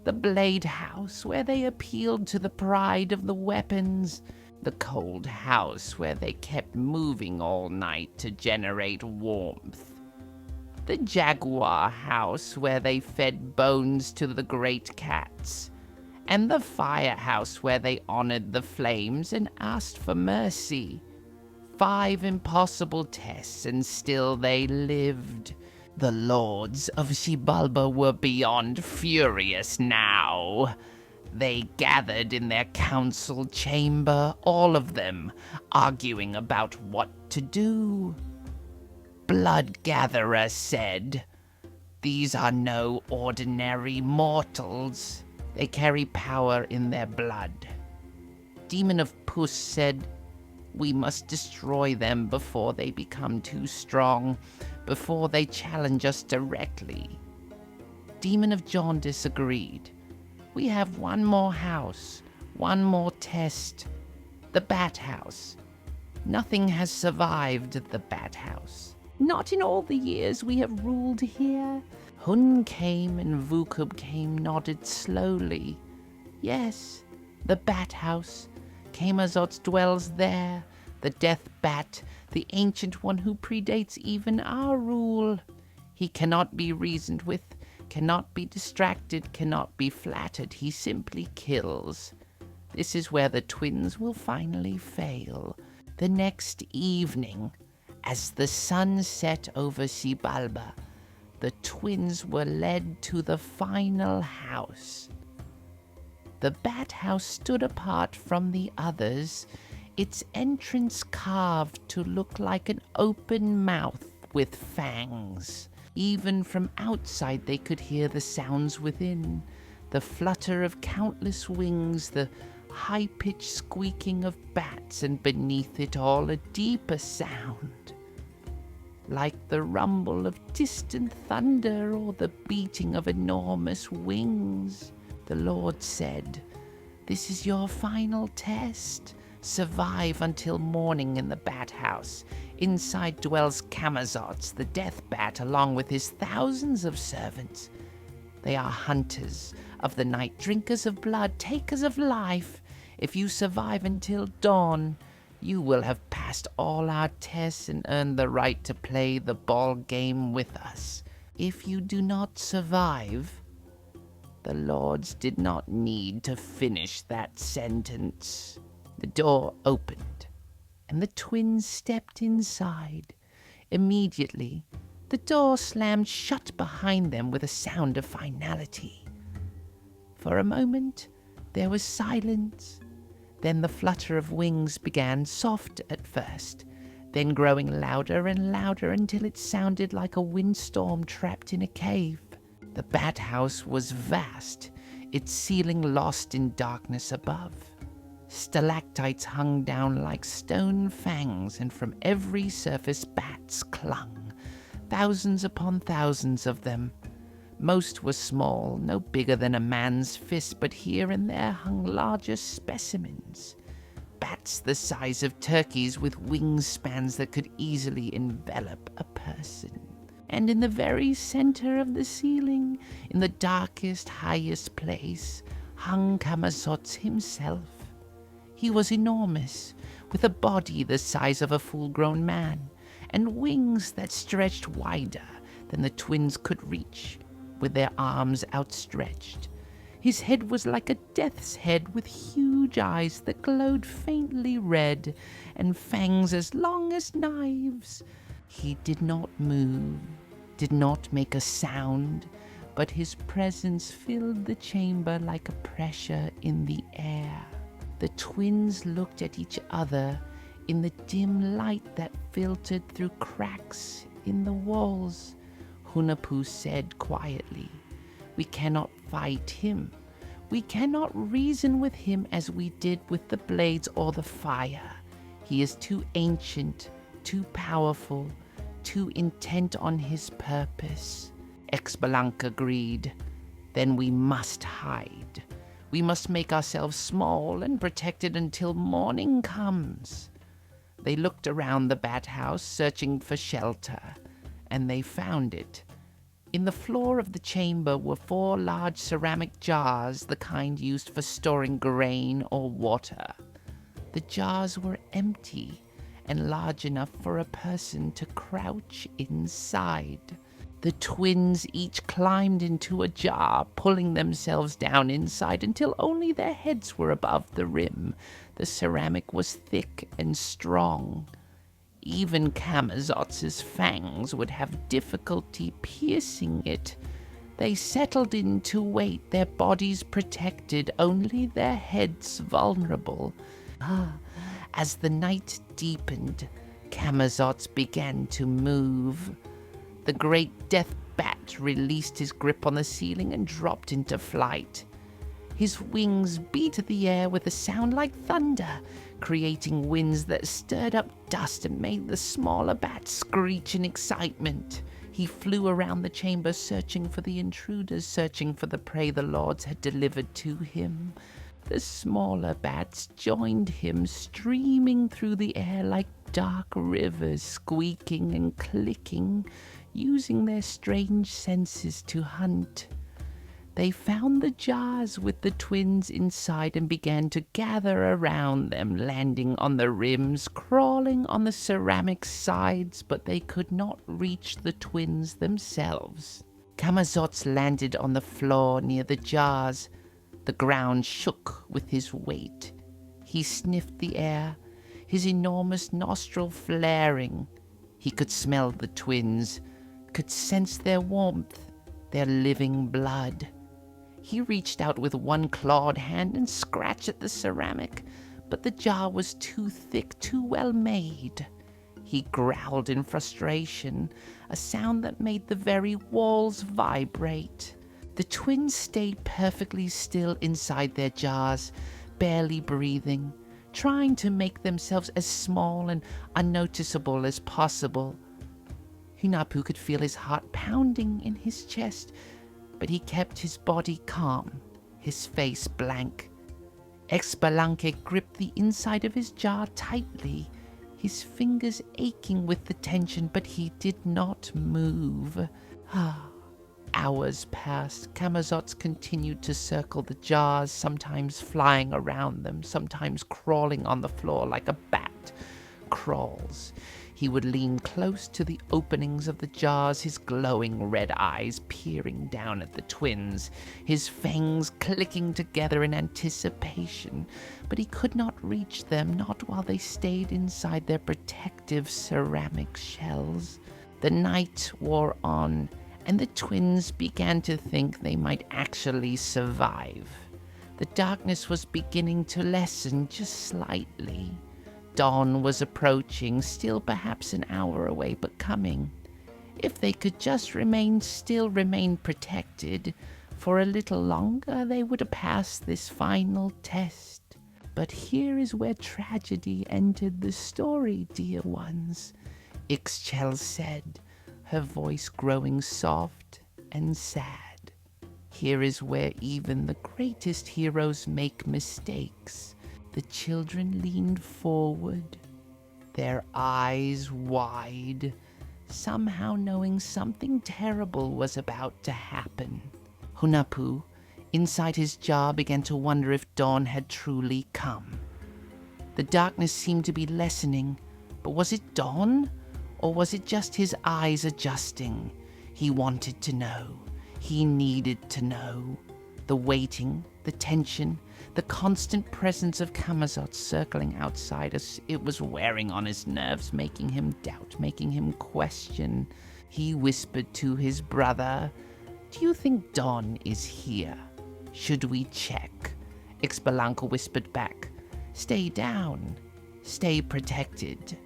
the blade house where they appealed to the pride of the weapons, the cold house where they kept moving all night to generate warmth, the jaguar house where they fed bones to the great cats, and the firehouse where they honored the flames and asked for mercy. 5 impossible tests, and still they lived. The lords of Xibalba were beyond furious now. They gathered in their council chamber, all of them, arguing about what to do. Blood Gatherer said, "These are no ordinary mortals. They carry power in their blood." Demon of Puss said, "We must destroy them before they become too strong, before they challenge us directly." Demon of Jaundice agreed. "We have one more house, one more test. The Bat House. Nothing has survived the Bat House. Not in all the years we have ruled here." Hun came and Vukub came nodded slowly. "Yes, the Bat House. Kamazotz dwells there, the death bat, the ancient one who predates even our rule. He cannot be reasoned with, cannot be distracted, cannot be flattered. He simply kills. This is where the twins will finally fail. The next evening, as the sun set over Xibalba, the twins were led to the final house. The Bat House stood apart from the others, its entrance carved to look like an open mouth with fangs. Even from outside they could hear the sounds within, the flutter of countless wings, the high-pitched squeaking of bats, and beneath it all a deeper sound, like the rumble of distant thunder or the beating of enormous wings. The Lord said, "This is your final test. Survive until morning in the Bat House. Inside dwells Kamazotz, the death bat, along with his thousands of servants. They are hunters of the night, drinkers of blood, takers of life. If you survive until dawn, you will have passed all our tests and earned the right to play the ball game with us. If you do not survive..." The lords did not need to finish that sentence. The door opened, and the twins stepped inside. Immediately, the door slammed shut behind them with a sound of finality. For a moment, there was silence. Then the flutter of wings began, soft at first, then growing louder and louder until it sounded like a windstorm trapped in a cave. The Bat House was vast, its ceiling lost in darkness above. Stalactites hung down like stone fangs, and from every surface bats clung, thousands upon thousands of them. Most were small, no bigger than a man's fist, but here and there hung larger specimens. Bats the size of turkeys with wingspans that could easily envelop a person. And in the very center of the ceiling, in the darkest, highest place, hung Kamazotz himself. He was enormous, with a body the size of a full-grown man, and wings that stretched wider than the twins could reach, with their arms outstretched. His head was like a death's head, with huge eyes that glowed faintly red, and fangs as long as knives. He did not move, did not make a sound, but his presence filled the chamber like a pressure in the air. The twins looked at each other in the dim light that filtered through cracks in the walls. Hunahpu said quietly, "We cannot fight him. We cannot reason with him as we did with the blades or the fire. He is too ancient, too powerful, too intent on his purpose." Xbalanque agreed. "Then we must hide. We must make ourselves small and protected until morning comes." They looked around the bat house, searching for shelter, and they found it. In the floor of the chamber were 4 large ceramic jars, the kind used for storing grain or water. The jars were empty and large enough for a person to crouch inside. The twins each climbed into a jar, pulling themselves down inside until only their heads were above the rim. The ceramic was thick and strong. Even Camazot's fangs would have difficulty piercing it. They settled in to wait, their bodies protected, only their heads vulnerable. As the night deepened, Camazot's began to move. The great death bat released his grip on the ceiling and dropped into flight. His wings beat the air with a sound like thunder, creating winds that stirred up dust and made the smaller bat screech in excitement. He flew around the chamber, searching for the intruders, searching for the prey the lords had delivered to him. The smaller bats joined him, streaming through the air like dark rivers, squeaking and clicking, using their strange senses to hunt. They found the jars with the twins inside and began to gather around them, landing on the rims, crawling on the ceramic sides, but they could not reach the twins themselves. Camazotz landed on the floor near the jars. The ground shook with his weight. He sniffed the air, his enormous nostril flaring. He could smell the twins, could sense their warmth, their living blood. He reached out with one clawed hand and scratched at the ceramic, but the jar was too thick, too well made. He growled in frustration, a sound that made the very walls vibrate. The twins stayed perfectly still inside their jars, barely breathing, trying to make themselves as small and unnoticeable as possible. Hunahpu could feel his heart pounding in his chest, but he kept his body calm, his face blank. Xbalanque gripped the inside of his jar tightly, his fingers aching with the tension, but he did not move. Hours passed. Camazotz continued to circle the jars, sometimes flying around them, sometimes crawling on the floor like a bat crawls. He would lean close to the openings of the jars, his glowing red eyes peering down at the twins, his fangs clicking together in anticipation, but he could not reach them, not while they stayed inside their protective ceramic shells. The night wore on, and the twins began to think they might actually survive. The darkness was beginning to lessen just slightly. Dawn was approaching, still perhaps an hour away, but coming. If they could just remain still, remain protected, for a little longer they would pass this final test. But here is where tragedy entered the story, dear ones, Ixchel said, her voice growing soft and sad. Here is where even the greatest heroes make mistakes. The children leaned forward, their eyes wide, somehow knowing something terrible was about to happen. Hunahpu, inside his jar, began to wonder if dawn had truly come. The darkness seemed to be lessening, but was it dawn? Or was it just his eyes adjusting? He wanted to know. He needed to know. The waiting, the tension, the constant presence of Camazotz circling outside us, it was wearing on his nerves, making him doubt, making him question. He whispered to his brother, "Do you think Don is here? Should we check?" Xbalanque whispered back, "Stay down. Stay protected.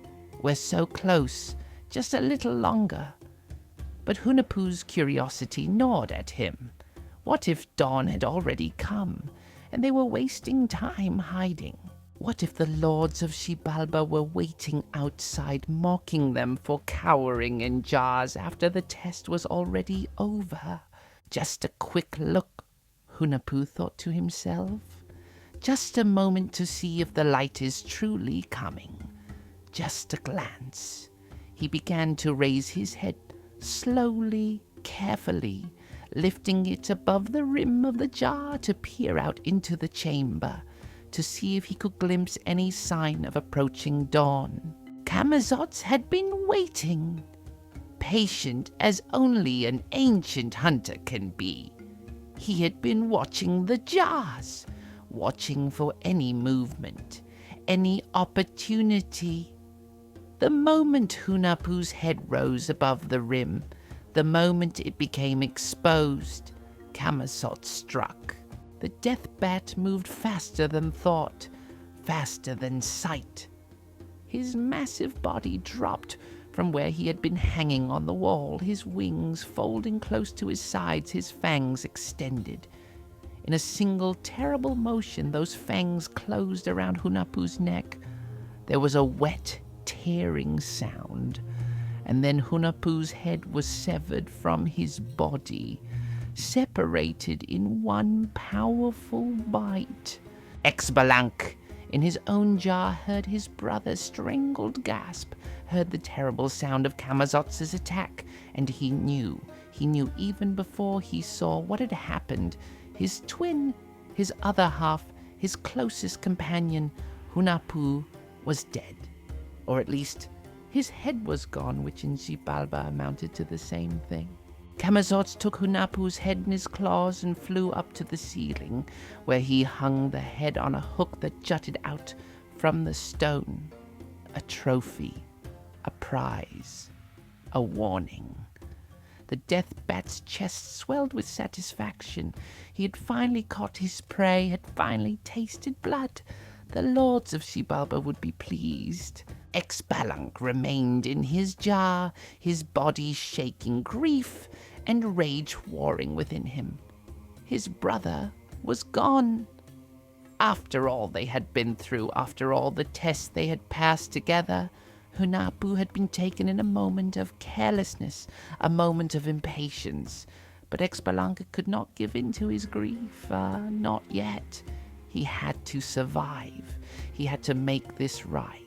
We're so close. Just a little longer." But Hunahpu's curiosity gnawed at him. What if Dawn had already come, and they were wasting time hiding? What if the lords of Xibalba were waiting outside, mocking them for cowering in jars after the test was already over? Just a quick look, Hunahpu thought to himself. Just a moment to see if the light is truly coming. Just a glance. He began to raise his head slowly, carefully, lifting it above the rim of the jar to peer out into the chamber, to see if he could glimpse any sign of approaching dawn. Camazotz had been waiting, patient as only an ancient hunter can be. He had been watching the jars, watching for any movement, any opportunity. The moment Hunahpu's head rose above the rim, the moment it became exposed, Camazotz struck. The death bat moved faster than thought, faster than sight. His massive body dropped from where he had been hanging on the wall, his wings folding close to his sides, his fangs extended. In a single terrible motion, those fangs closed around Hunahpu's neck. There was a wet, tearing sound, and then Hunahpu's head was severed from his body, separated in one powerful bite. Xbalanque, in his own jar, heard his brother's strangled gasp, heard the terrible sound of Camazotz's attack, and he knew even before he saw what had happened, his twin, his other half, his closest companion, Hunahpu, was dead. Or at least, his head was gone, which in Xibalba amounted to the same thing. Camazotz took Hunahpu's head in his claws and flew up to the ceiling, where he hung the head on a hook that jutted out from the stone. A trophy, a prize, a warning. The death bat's chest swelled with satisfaction. He had finally caught his prey, had finally tasted blood. The lords of Xibalba would be pleased. Xbalanque remained in his jar, his body shaking, grief and rage warring within him. His brother was gone. After all they had been through, after all the tests they had passed together, Hunahpu had been taken in a moment of carelessness, a moment of impatience. But Xbalanque could not give in to his grief, not yet. He had to survive. He had to make this right.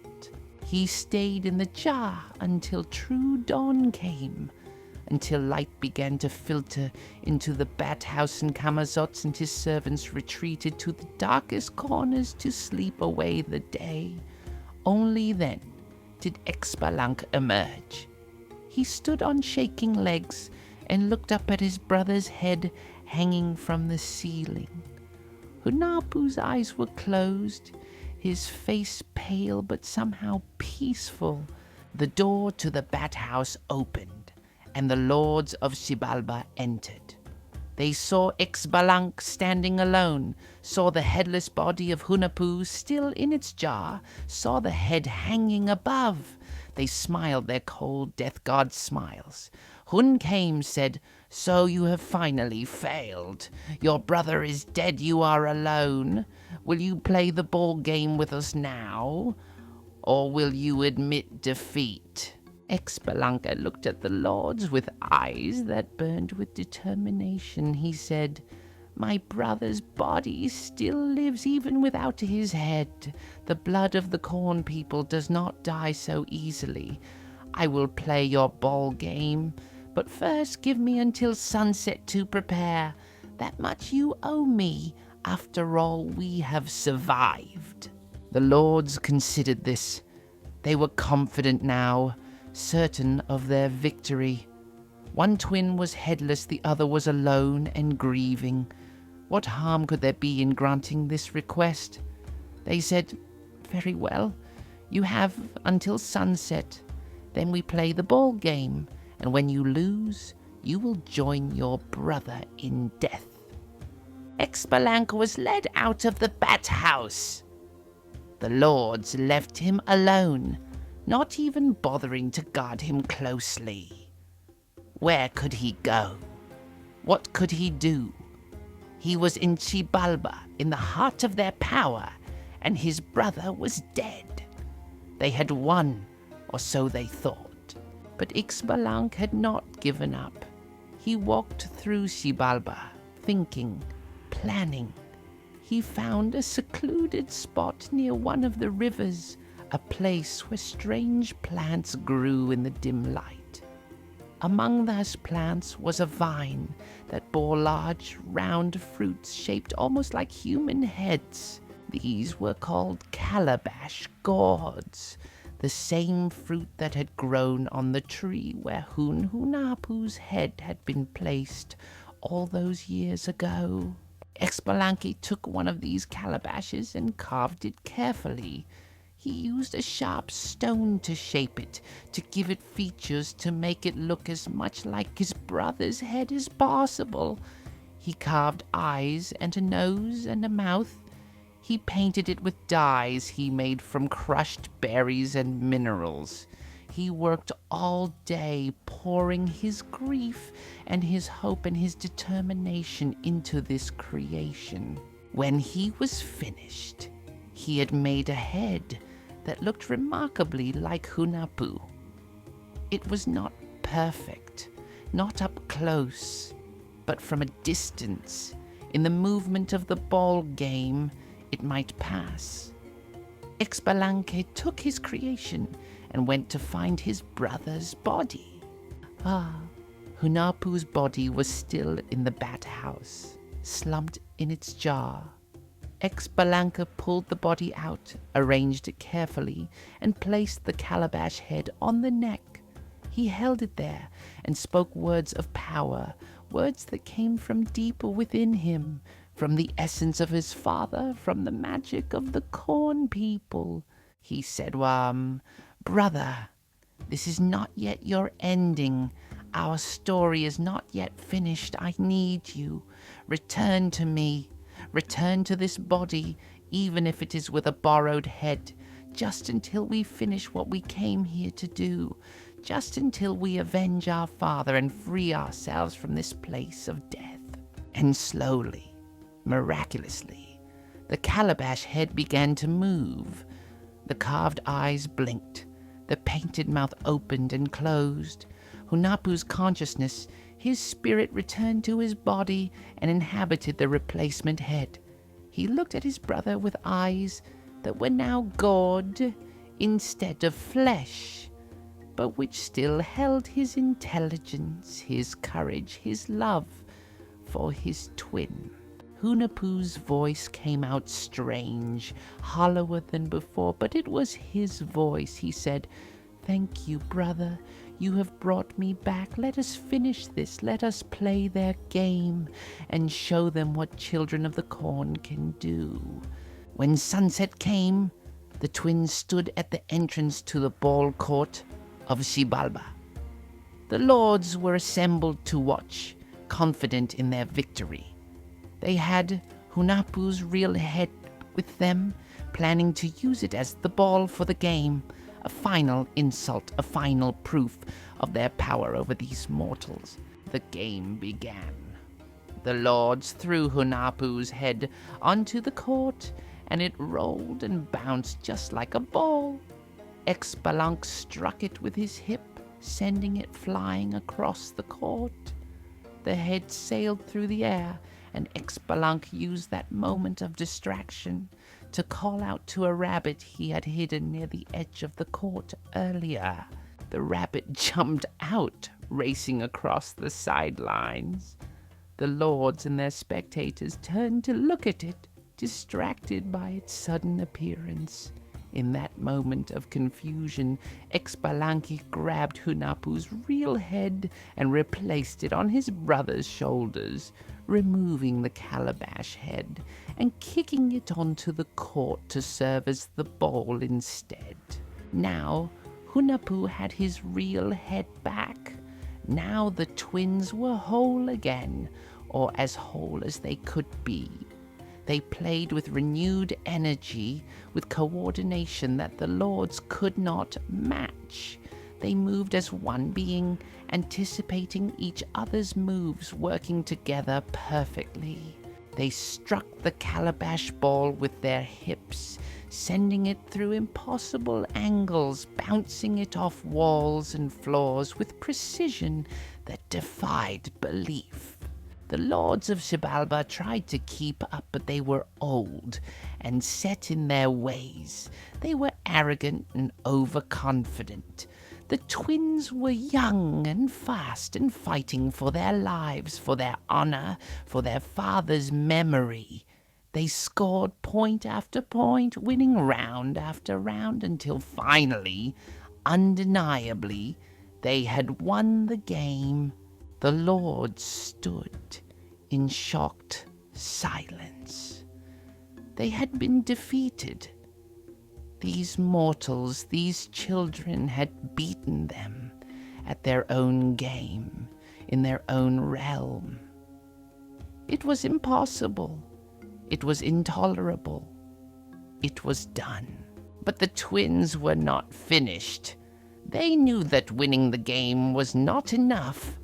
He stayed in the jar until true dawn came, until light began to filter into the bat house, and Camazotz and his servants retreated to the darkest corners to sleep away the day. Only then did Xbalanque emerge. He stood on shaking legs and looked up at his brother's head hanging from the ceiling. Hunahpu's eyes were closed, his face pale but somehow peaceful. The door to the bat house opened, and the lords of Xibalba entered. They saw Xbalanque standing alone, saw the headless body of Hunahpu still in its jar, saw the head hanging above. They smiled their cold death god smiles. Hun came, said, "So you have finally failed. Your brother is dead, you are alone. Will you play the ball game with us now? Or will you admit defeat?" Xbalanque looked at the lords with eyes that burned with determination. He said, "My brother's body still lives even without his head. The blood of the corn people does not die so easily. I will play your ball game, but first give me until sunset to prepare. That much you owe me. After all, we have survived." The lords considered this. They were confident now, certain of their victory. One twin was headless, the other was alone and grieving. What harm could there be in granting this request? They said, "Very well, you have until sunset. Then we play the ball game, and when you lose, you will join your brother in death." Xbalanque was led out of the bat house. The lords left him alone, not even bothering to guard him closely. Where could he go? What could he do? He was in Xibalba, in the heart of their power, and his brother was dead. They had won, or so they thought. But Xbalanque had not given up. He walked through Xibalba, thinking, planning. He found a secluded spot near one of the rivers, a place where strange plants grew in the dim light. Among those plants was a vine that bore large, round fruits shaped almost like human heads. These were called calabash gourds, the same fruit that had grown on the tree where Hunahpu's head had been placed all those years ago. Xbalanque took one of these calabashes and carved it carefully. He used a sharp stone to shape it, to give it features to make it look as much like his brother's head as possible. He carved eyes and a nose and a mouth. He painted it with dyes he made from crushed berries and minerals. He worked all day, pouring his grief and his hope and his determination into this creation. When he was finished, he had made a head that looked remarkably like Hunahpu. It was not perfect, not up close, but from a distance, in the movement of the ball game, it might pass. Xbalanque took his creation and went to find his brother's body. Hunahpu's body was still in the bat house, slumped in its jar. Xbalanque pulled the body out, arranged it carefully, and placed the calabash head on the neck. He held it there and spoke words of power, words that came from deep within him, from the essence of his father, from the magic of the corn people. He said, "Brother, this is not yet your ending. Our story is not yet finished. I need you. Return to me. Return to this body, even if it is with a borrowed head, just until we finish what we came here to do, just until we avenge our father and free ourselves from this place of death." And slowly, miraculously, the calabash head began to move. The carved eyes blinked. The painted mouth opened and closed. Hunahpu's consciousness, his spirit returned to his body and inhabited the replacement head. He looked at his brother with eyes that were now gourd instead of flesh, but which still held his intelligence, his courage, his love for his twin. Hunahpu's voice came out strange, hollower than before, but it was his voice. He said, "Thank you, brother. You have brought me back. Let us finish this. Let us play their game and show them what children of the corn can do." When sunset came, the twins stood at the entrance to the ball court of Xibalba. The lords were assembled to watch, confident in their victory. They had Hunahpu's real head with them, planning to use it as the ball for the game, a final insult, a final proof of their power over these mortals. The game began. The lords threw Hunahpu's head onto the court, and it rolled and bounced just like a ball. Xbalanque struck it with his hip, sending it flying across the court. The head sailed through the air, and Xbalanque used that moment of distraction to call out to a rabbit he had hidden near the edge of the court earlier. The rabbit jumped out, racing across the sidelines. The lords and their spectators turned to look at it, distracted by its sudden appearance. In that moment of confusion, Xbalanque grabbed Hunahpu's real head and replaced it on his brother's shoulders, removing the calabash head and kicking it onto the court to serve as the bowl instead. Now, Hunahpu had his real head back. Now the twins were whole again, or as whole as they could be. They played with renewed energy, with coordination that the lords could not match. They moved as one being, anticipating each other's moves, working together perfectly. They struck the calabash ball with their hips, sending it through impossible angles, bouncing it off walls and floors with precision that defied belief. The lords of Xibalba tried to keep up, but they were old and set in their ways. They were arrogant and overconfident. The twins were young and fast and fighting for their lives, for their honor, for their father's memory. They scored point after point, winning round after round, until finally, undeniably, they had won the game. The lords stood in shocked silence. They had been defeated. These mortals, these children, had beaten them at their own game, in their own realm. It was impossible. It was intolerable. It was done. But the twins were not finished. They knew that winning the game was not enough.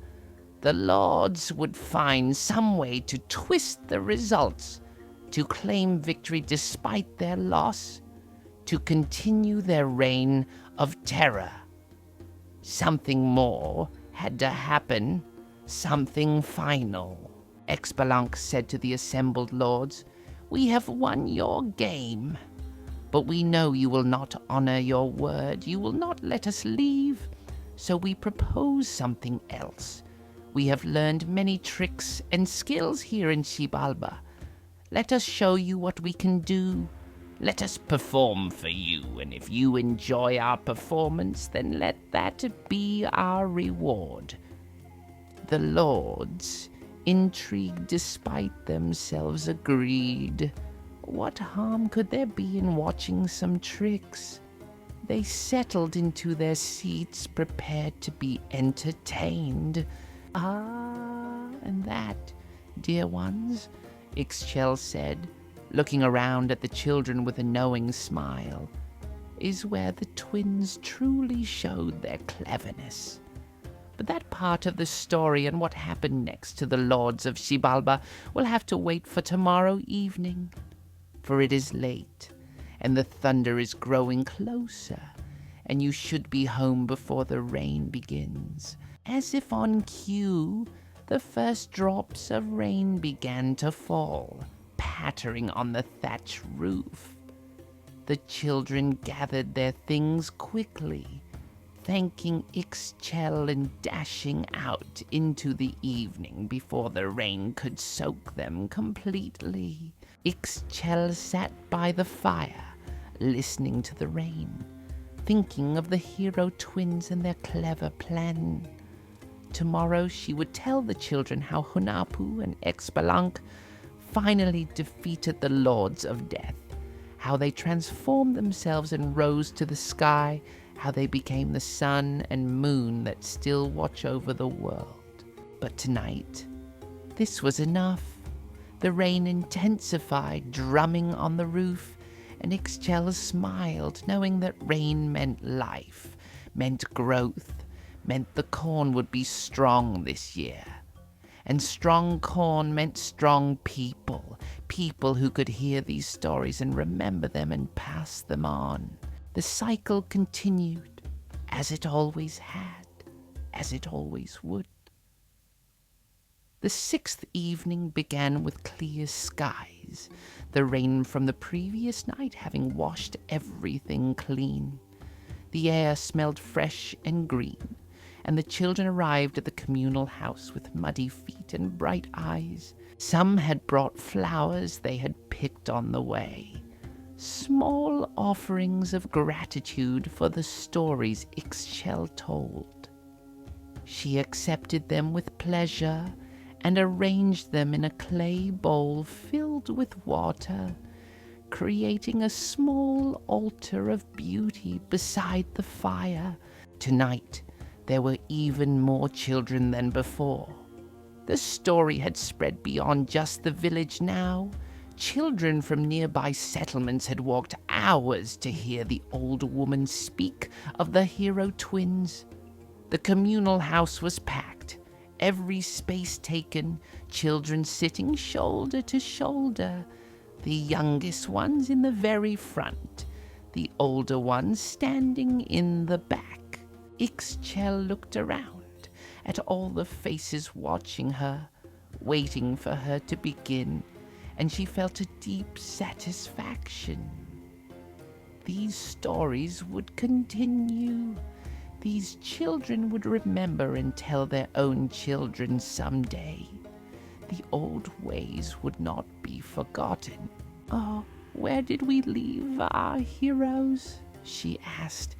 The lords would find some way to twist the results, to claim victory despite their loss, to continue their reign of terror. Something more had to happen, something final. Xbalanque said to the assembled lords, "We have won your game, but we know you will not honor your word. You will not let us leave, so we propose something else. We have learned many tricks and skills here in Xibalba. Let us show you what we can do. Let us perform for you, and if you enjoy our performance, then let that be our reward." The lords, intrigued despite themselves, agreed. What harm could there be in watching some tricks? They settled into their seats, prepared to be entertained. "Ah, and that, dear ones," Ixchel said, looking around at the children with a knowing smile, "is where the twins truly showed their cleverness." But that part of the story and what happened next to the lords of Xibalba will have to wait for tomorrow evening, for it is late, and the thunder is growing closer, and you should be home before the rain begins. As if on cue, the first drops of rain began to fall, pattering on the thatch roof. The children gathered their things quickly, thanking Ixchel and dashing out into the evening before the rain could soak them completely. Ixchel sat by the fire, listening to the rain, thinking of the Hero Twins and their clever plan. Tomorrow she would tell the children how Hunahpu and Xbalanque finally defeated the Lords of Death, how they transformed themselves and rose to the sky, how they became the sun and moon that still watch over the world. But tonight, this was enough. The rain intensified, drumming on the roof, and Ixchel smiled, knowing that rain meant life, meant growth, meant the corn would be strong this year. And strong corn meant strong people, people who could hear these stories and remember them and pass them on. The cycle continued, as it always had, as it always would. The sixth evening began with clear skies, the rain from the previous night having washed everything clean. The air smelled fresh and green, and the children arrived at the communal house with muddy feet and bright eyes. Some had brought flowers they had picked on the way. small offerings of gratitude for the stories Ixchel told. She accepted them with pleasure and arranged them in a clay bowl filled with water, creating a small altar of beauty beside the fire. Tonight, there were even more children than before. The story had spread beyond just the village now. Children from nearby settlements had walked hours to hear the old woman speak of the Hero Twins. The communal house was packed, every space taken, children sitting shoulder to shoulder, the youngest ones in the very front, the older ones standing in the back. Ixchel looked around at all the faces watching her, waiting for her to begin, and she felt a deep satisfaction. These stories would continue. These children would remember and tell their own children someday. The old ways would not be forgotten. "Oh, where did we leave our heroes?" she asked,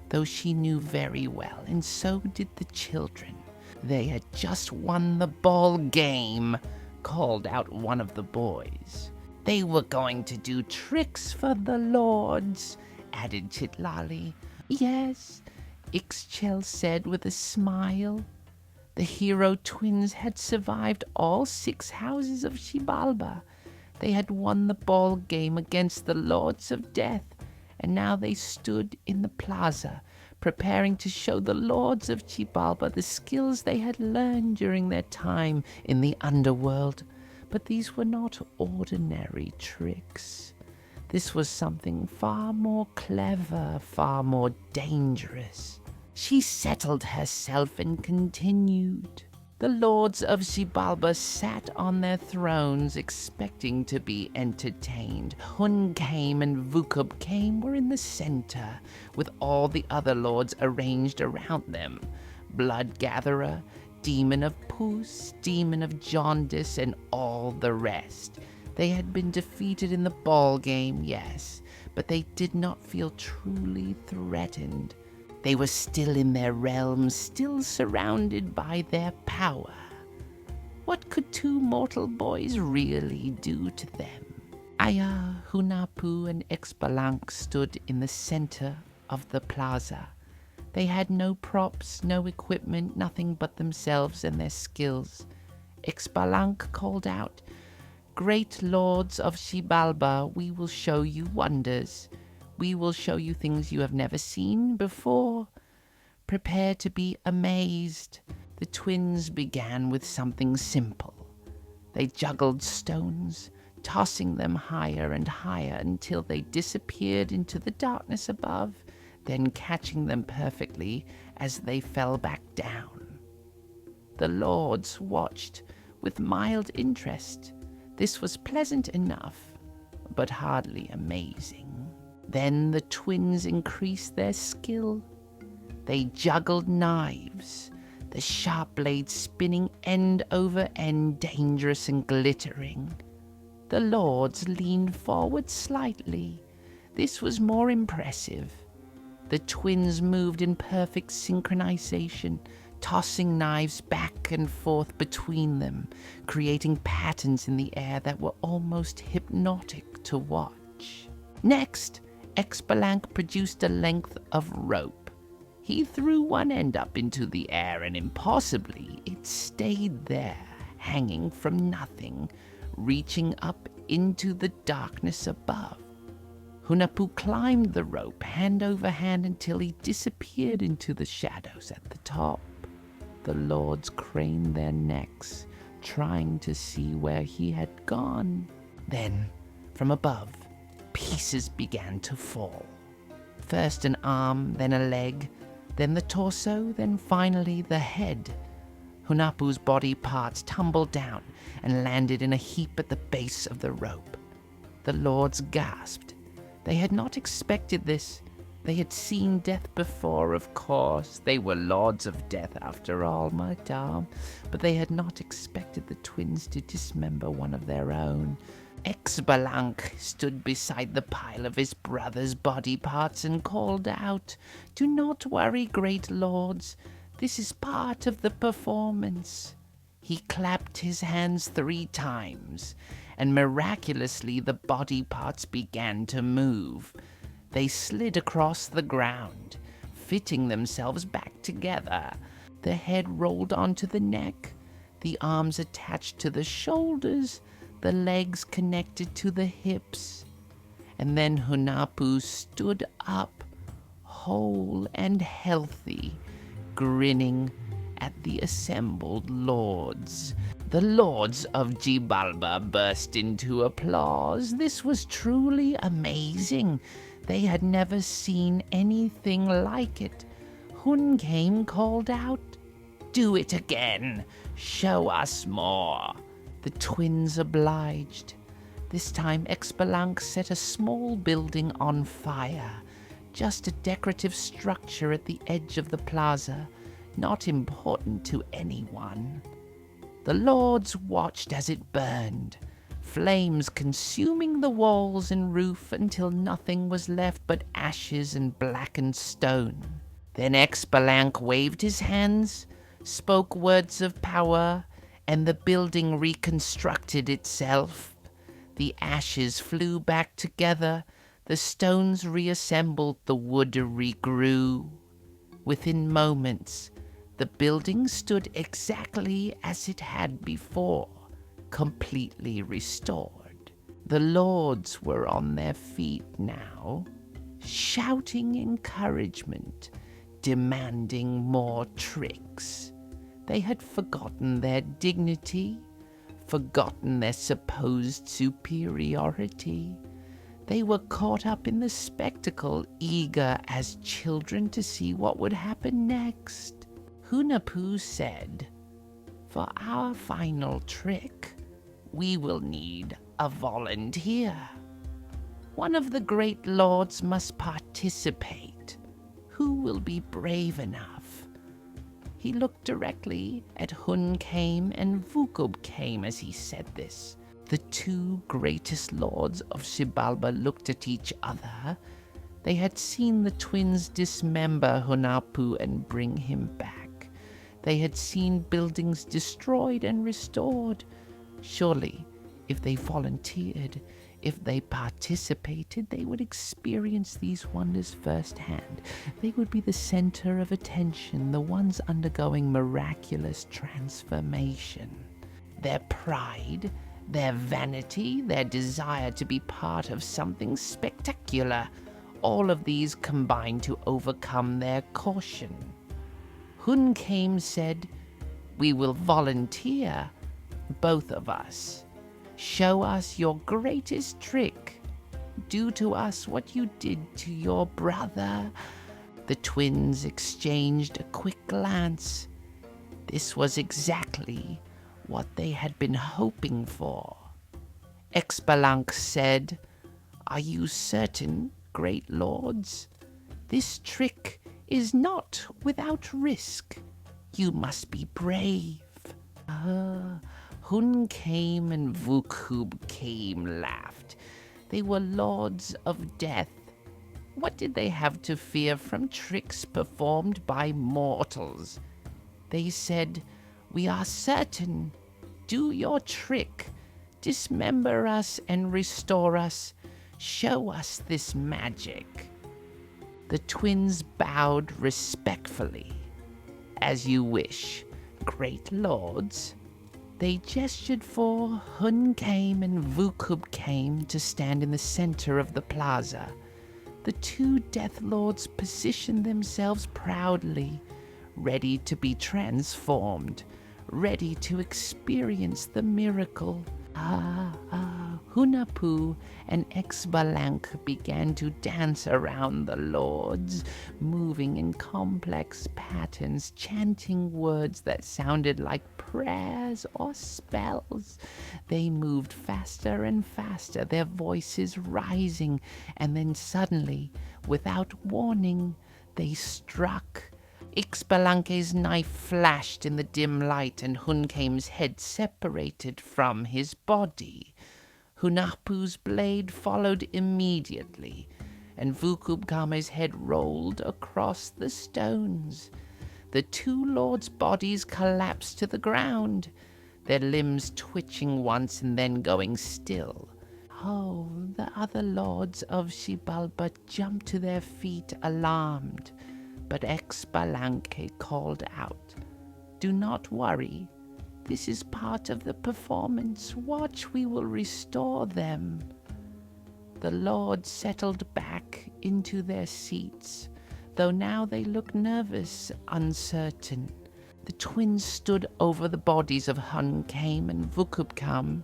though she knew very well, and so did the children. "They had just won the ball game," called out one of the boys. "They were going to do tricks for the lords," added Chitlali. "Yes," Ixchel said with a smile. The Hero Twins had survived all 6 houses of Xibalba. They had won the ball game against the Lords of Death, and now they stood in the plaza, preparing to show the Lords of Xibalba the skills they had learned during their time in the underworld. But these were not ordinary tricks. This was something far more clever, far more dangerous. She settled herself and continued. The Lords of Xibalba sat on their thrones expecting to be entertained. Hunahpu and Xbalanque were in the center, with all the other lords arranged around them. Blood Gatherer, Demon of Puss, Demon of Jaundice, and all the rest. They had been defeated in the ball game, yes, but they did not feel truly threatened. They were still in their realm, still surrounded by their power. What could 2 mortal boys really do to them? Aya, Hunahpu, and Xbalanque stood in the center of the plaza. They had no props, no equipment, nothing but themselves and their skills. Xbalanque called out, "Great lords of Xibalba, we will show you wonders. We will show you things you have never seen before. Prepare to be amazed." The twins began with something simple. They juggled stones, tossing them higher and higher until they disappeared into the darkness above, then catching them perfectly as they fell back down. The lords watched with mild interest. This was pleasant enough, but hardly amazing. Then the twins increased their skill. They juggled knives, the sharp blades spinning end over end, dangerous and glittering. The lords leaned forward slightly. This was more impressive. The twins moved in perfect synchronization, tossing knives back and forth between them, creating patterns in the air that were almost hypnotic to watch. Next, Xbalanque produced a length of rope. He threw one end up into the air, and impossibly, it stayed there, hanging from nothing, reaching up into the darkness above. Hunahpu climbed the rope hand over hand until he disappeared into the shadows at the top. The lords craned their necks, trying to see where he had gone. Then, from above, pieces began to fall. First an arm, then a leg, then the torso, then finally the head. Hunahpu's body parts tumbled down and landed in a heap at the base of the rope. The lords gasped. They had not expected this. They had seen death before, of course. They were lords of death after all, madame. But they had not expected the twins to dismember one of their own. Xbalanque stood beside the pile of his brother's body parts and called out, "Do not worry, great lords. This is part of the performance." He clapped his hands 3 times, and miraculously the body parts began to move. They slid across the ground, fitting themselves back together. The head rolled onto the neck, the arms attached to the shoulders, the legs connected to the hips. And then Hunahpu stood up, whole and healthy, grinning at the assembled lords. The lords of Xibalba burst into applause. This was truly amazing. They had never seen anything like it. Hunahpu called out, "Do it again. Show us more." The twins obliged. This time Xbalanque set a small building on fire, just a decorative structure at the edge of the plaza, not important to anyone. The lords watched as it burned, flames consuming the walls and roof until nothing was left but ashes and blackened stone. Then Xbalanque waved his hands, spoke words of power, and the building reconstructed itself. The ashes flew back together, the stones reassembled, the wood regrew. Within moments, the building stood exactly as it had before, completely restored. The lords were on their feet now, shouting encouragement, demanding more tricks. They had forgotten their dignity, forgotten their supposed superiority. They were caught up in the spectacle, eager as children to see what would happen next. Hunahpu said, "For our final trick, we will need a volunteer. One of the great lords must participate. Who will be brave enough?" He looked directly at Hunahpu and Xbalanque as he said this. The 2 greatest lords of Xibalba looked at each other. They had seen the twins dismember Hunahpu and bring him back. They had seen buildings destroyed and restored. Surely, if they volunteered, if they participated, they would experience these wonders firsthand. They would be the center of attention, the ones undergoing miraculous transformation. Their pride, their vanity, their desire to be part of something spectacular, all of these combined to overcome their caution. Hunahpu said, "We will volunteer, both of us. Show us your greatest trick. Do to us what you did to your brother." The twins exchanged a quick glance. This was exactly what they had been hoping for. Xbalanque said, "Are you certain, great lords? This trick is not without risk. You must be brave." Hunahpu and Xbalanque laughed. They were lords of death. What did they have to fear from tricks performed by mortals? They said, "We are certain. Do your trick. Dismember us and restore us. Show us this magic." The twins bowed respectfully. "As you wish, great lords." They gestured for Hunahpu and Xbalanque to stand in the center of the plaza. The 2 Death Lords positioned themselves proudly, ready to be transformed, ready to experience the miracle. Hunahpu and Xbalanque began to dance around the lords, moving in complex patterns, chanting words that sounded like prayers or spells. They moved faster and faster, their voices rising, and then suddenly, without warning, they struck. Xbalanque's knife flashed in the dim light, and Hunahpu's head separated from his body. Hunahpu's blade followed immediately, and Vucubcame's head rolled across the stones. The two lords' bodies collapsed to the ground, their limbs twitching once and then going still. Oh, the other lords of Xibalba jumped to their feet alarmed, but Xbalanque called out, "Do not worry. This is part of the performance. Watch, we will restore them." The lords settled back into their seats, though now they looked nervous, uncertain. The twins stood over the bodies of Hunahpu and Vucubcame.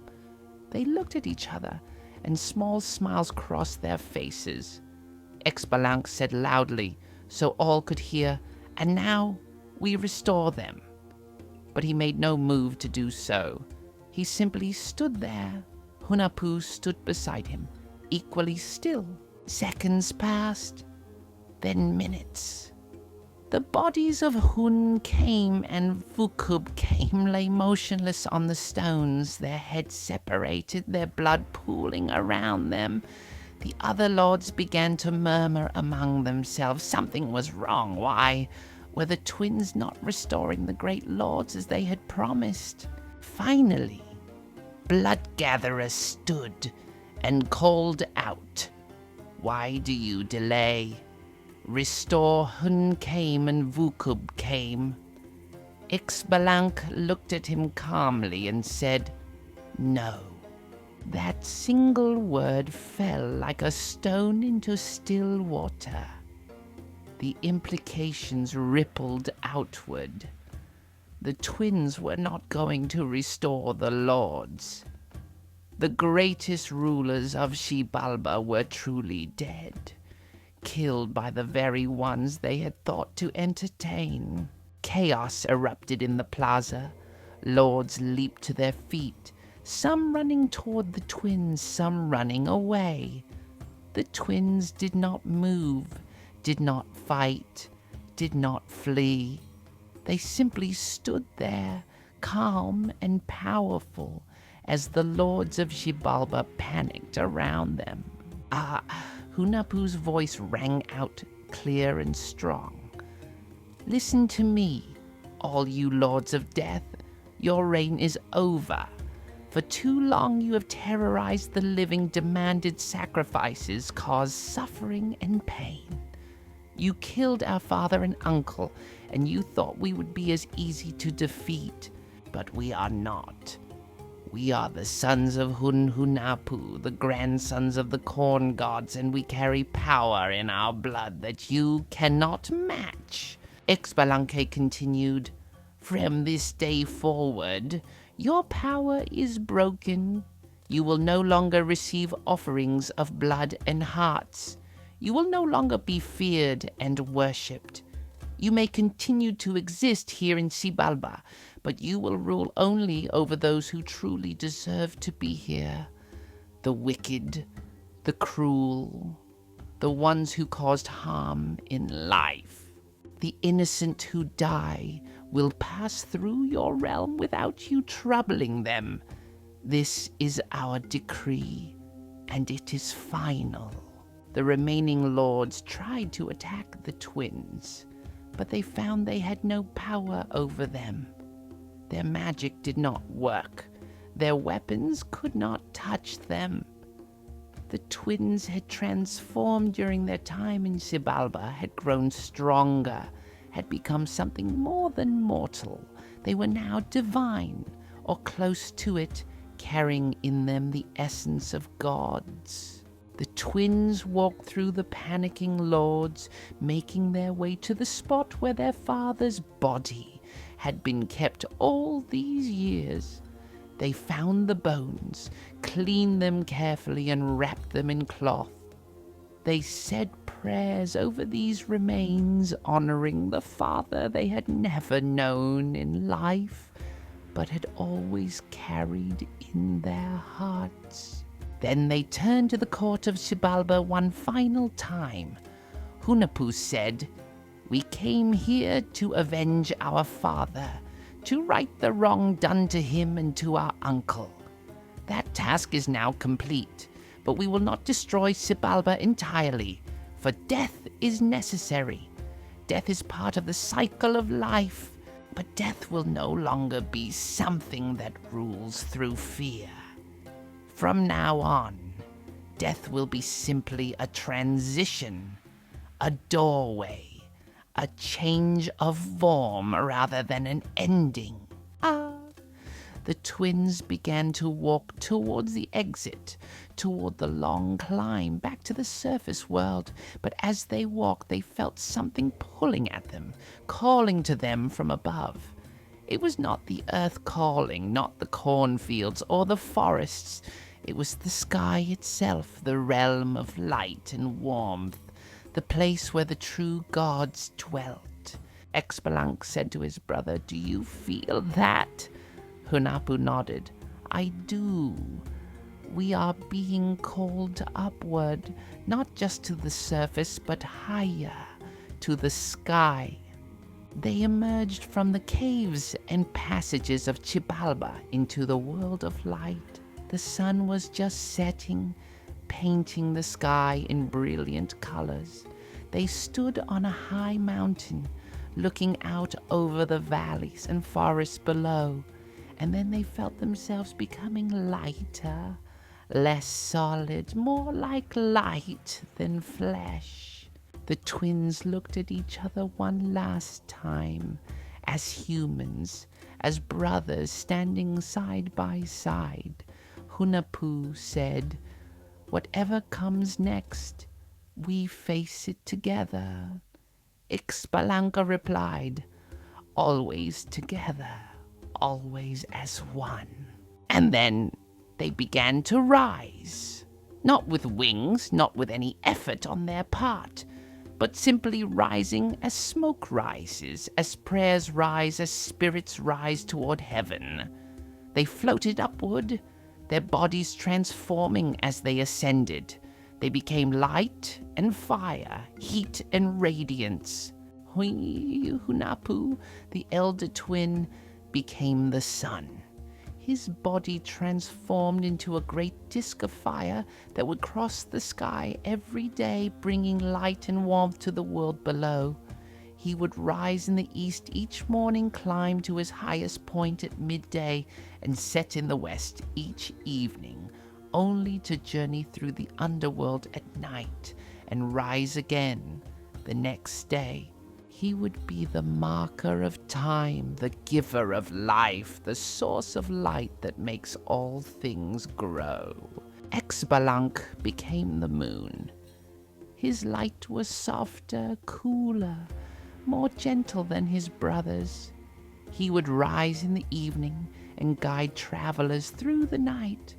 They looked at each other, and small smiles crossed their faces. Xbalanque said loudly, so all could hear, "And now we restore them." But he made no move to do so. He simply stood there. Hunahpu stood beside him, equally still. Seconds passed, then minutes. The bodies of Hunahpu and Vucubcame lay motionless on the stones, their heads separated, their blood pooling around them. The other lords began to murmur among themselves. Something was wrong. Why were the twins not restoring the great lords as they had promised? Finally, Bloodgatherer stood and called out, "Why do you delay? Restore Hunahpu and Vucubcame." Xbalanque looked at him calmly and said, "No." That single word fell like a stone into still water. The implications rippled outward. The twins were not going to restore the lords. The greatest rulers of Xibalba were truly dead, killed by the very ones they had thought to entertain. Chaos erupted in the plaza. Lords leaped to their feet, some running toward the twins, some running away. The twins did not move, did not fight, did not flee. They simply stood there, calm and powerful, as the lords of Xibalba panicked around them. Hunahpu's voice rang out clear and strong. "Listen to me, all you lords of death. Your reign is over. For too long you have terrorized the living, demanded sacrifices, caused suffering and pain. You killed our father and uncle, and you thought we would be as easy to defeat. But we are not. We are the sons of Hunahpu, the grandsons of the corn gods, and we carry power in our blood that you cannot match." Xbalanque continued, "From this day forward, your power is broken. You will no longer receive offerings of blood and hearts. You will no longer be feared and worshipped. You may continue to exist here in Xibalba, but you will rule only over those who truly deserve to be here. The wicked, the cruel, the ones who caused harm in life. The innocent who die will pass through your realm without you troubling them. This is our decree, and it is final." The remaining lords tried to attack the twins, but they found they had no power over them. Their magic did not work. Their weapons could not touch them. The twins had transformed during their time in Xibalba, had grown stronger, had become something more than mortal. They were now divine, or close to it, carrying in them the essence of gods. The twins walked through the panicking lords, making their way to the spot where their father's body had been kept all these years. They found the bones, cleaned them carefully, and wrapped them in cloth. They said prayers over these remains, honoring the father they had never known in life, but had always carried in their hearts. Then they turned to the court of Xibalba one final time. Hunahpu said, "We came here to avenge our father, to right the wrong done to him and to our uncle. That task is now complete, but we will not destroy Xibalba entirely, for death is necessary. Death is part of the cycle of life, but death will no longer be something that rules through fear. From now on, death will be simply a transition, a doorway, a change of form rather than an ending. The twins began to walk towards the exit, toward the long climb back to the surface world. But as they walked, they felt something pulling at them, calling to them from above. It was not the earth calling, not the cornfields or the forests. It was the sky itself, the realm of light and warmth, the place where the true gods dwelt. Xbalanque said to his brother, "Do you feel that?" Hunahpu nodded. "I do. We are being called upward, not just to the surface, but higher, to the sky." They emerged from the caves and passages of Xibalba into the world of light. The sun was just setting, painting the sky in brilliant colors. They stood on a high mountain, looking out over the valleys and forests below, and then they felt themselves becoming lighter, less solid, more like light than flesh. The twins looked at each other one last time, as humans, as brothers standing side by side. Hunahpu said, "Whatever comes next, we face it together." Xbalanque replied, "Always together, always as one." And then they began to rise, not with wings, not with any effort on their part, but simply rising as smoke rises, as prayers rise, as spirits rise toward heaven. They floated upward, their bodies transforming as they ascended. They became light and fire, heat and radiance. Hunahpu, the elder twin, became the sun. His body transformed into a great disk of fire that would cross the sky every day, bringing light and warmth to the world below. He would rise in the east each morning, climb to his highest point at midday, and set in the west each evening, only to journey through the underworld at night and rise again the next day. He would be the marker of time, the giver of life, the source of light that makes all things grow. Xbalanque became the moon. His light was softer, cooler, more gentle than his brother's. He would rise in the evening and guide travelers through the night.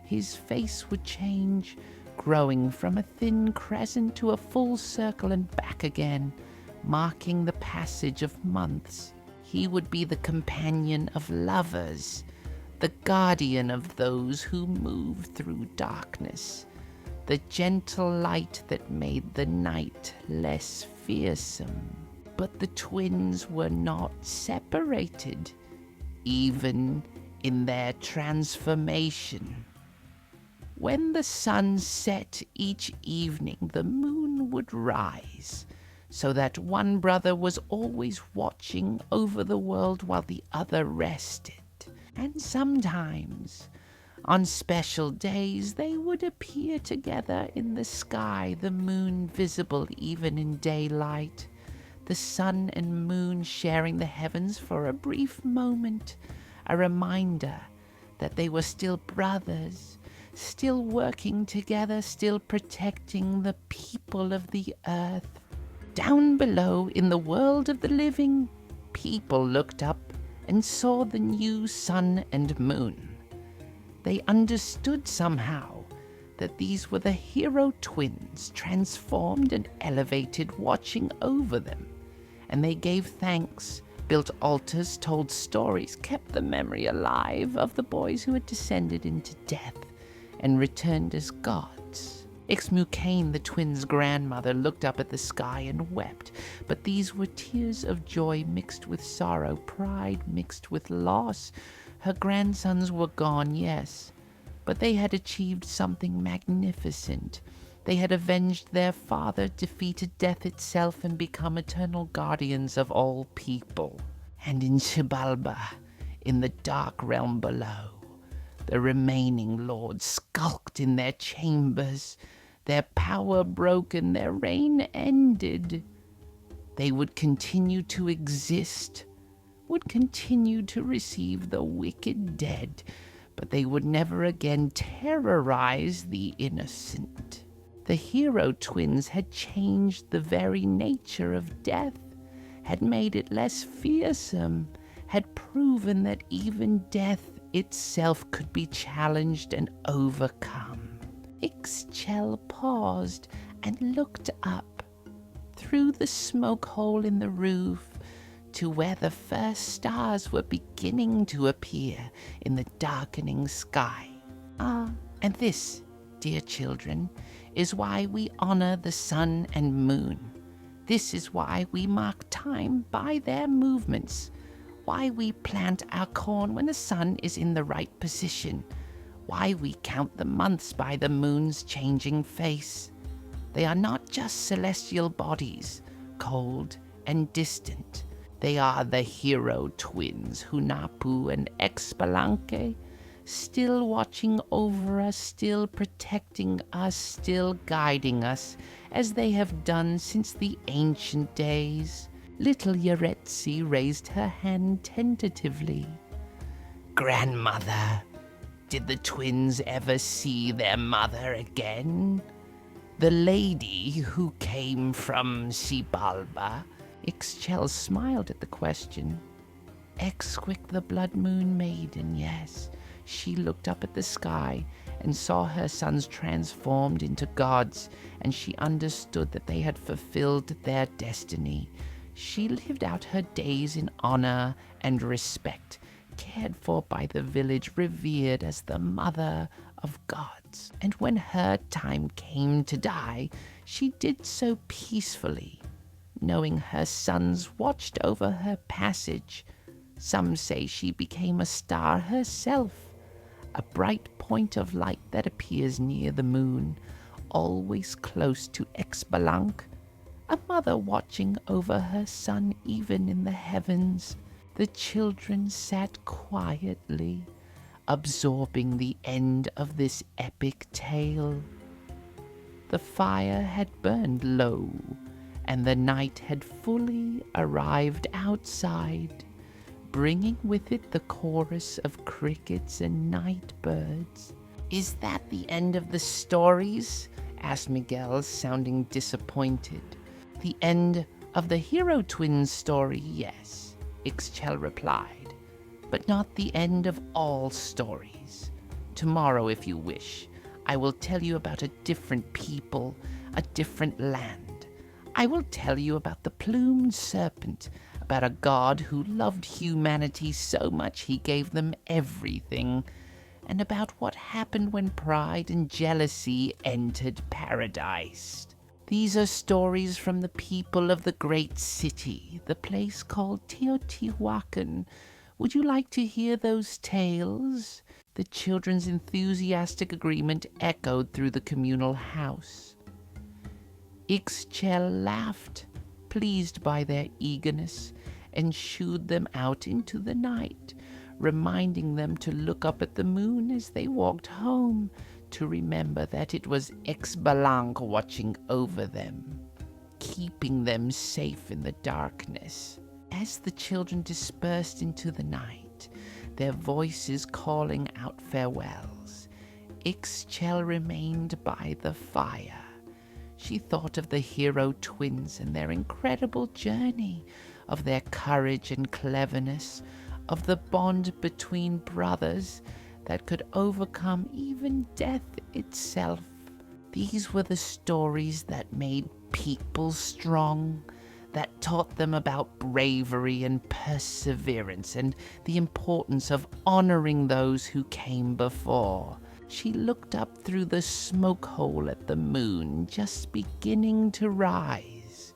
His face would change, growing from a thin crescent to a full circle and back again, marking the passage of months. He would be the companion of lovers, the guardian of those who move through darkness, the gentle light that made the night less fearsome. But the twins were not separated, even in their transformation. When the sun set each evening, the moon would rise, so that one brother was always watching over the world while the other rested. And sometimes, on special days, they would appear together in the sky, the moon visible even in daylight, the sun and moon sharing the heavens for a brief moment, a reminder that they were still brothers, still working together, still protecting the people of the earth. Down below, in the world of the living, people looked up and saw the new sun and moon. They understood somehow that these were the Hero Twins, transformed and elevated, watching over them. And they gave thanks, built altars, told stories, kept the memory alive of the boys who had descended into death and returned as gods. Xbalanque, the twins' grandmother, looked up at the sky and wept, but these were tears of joy mixed with sorrow, pride mixed with loss. Her grandsons were gone, yes, But they had achieved something magnificent. They had avenged their father, defeated death itself, and become eternal guardians of all people. And in Xibalba, in the dark realm below, the remaining lords skulked in their chambers, their power broken, their reign ended. They would continue to exist, would continue to receive the wicked dead, but they would never again terrorize the innocent. The Hero Twins had changed the very nature of death, had made it less fearsome, had proven that even death itself could be challenged and overcome. Ixchel paused and looked up through the smoke hole in the roof to where the first stars were beginning to appear in the darkening sky. And this, dear children, is why we honor the sun and moon. This is why we mark time by their movements, why we plant our corn when the sun is in the right position, why we count the months by the moon's changing face. They are not just celestial bodies, cold and distant. They are the Hero Twins, Hunahpu and Xbalanque, still watching over us, still protecting us, still guiding us, as they have done since the ancient days. Little Yaretsi raised her hand tentatively. Grandmother, did the twins ever see their mother again? The lady who came from Xibalba? Ixchel smiled at the question. Exquick the Blood Moon Maiden, yes. She looked up at the sky and saw her sons transformed into gods, and she understood that they had fulfilled their destiny. She lived out her days in honor and respect, cared for by the village, revered as the mother of gods. And when her time came to die, she did so peacefully, knowing her sons watched over her passage. Some say she became a star herself, a bright point of light that appears near the moon, always close to Xbalanque, a mother watching over her son even in the heavens. The children sat quietly, absorbing the end of this epic tale. The fire had burned low, and the night had fully arrived outside, bringing with it the chorus of crickets and night birds. Is that the end of the stories? Asked Miguel, sounding disappointed. The end of the Hero Twins story, yes, Ixchel replied, but not the end of all stories. Tomorrow, if you wish, I will tell you about a different people, a different land. I will tell you about the plumed serpent, about a god who loved humanity so much he gave them everything, and about what happened when pride and jealousy entered paradise. These are stories from the people of the great city, the place called Teotihuacan. Would you like to hear those tales? The children's enthusiastic agreement echoed through the communal house. Ixchel laughed, pleased by their eagerness, and shooed them out into the night, reminding them to look up at the moon as they walked home, to remember that it was Xbalanque watching over them, keeping them safe in the darkness. As the children dispersed into the night, their voices calling out farewells, Ixchel remained by the fire. She thought of the Hero Twins and their incredible journey, of their courage and cleverness, of the bond between brothers that could overcome even death itself. These were the stories that made people strong, that taught them about bravery and perseverance and the importance of honoring those who came before. She looked up through the smoke hole at the moon just beginning to rise,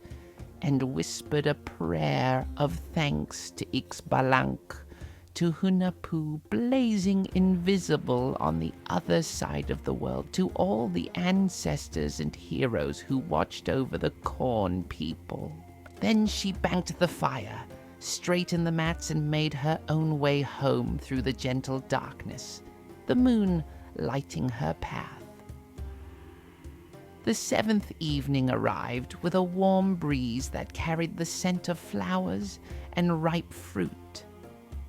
and whispered a prayer of thanks to Xbalanque, to Hunahpu, blazing invisible on the other side of the world, to all the ancestors and heroes who watched over the corn people. Then she banked the fire, straightened the mats, and made her own way home through the gentle darkness, the moon lighting her path. The 7th evening arrived with a warm breeze that carried the scent of flowers and ripe fruit.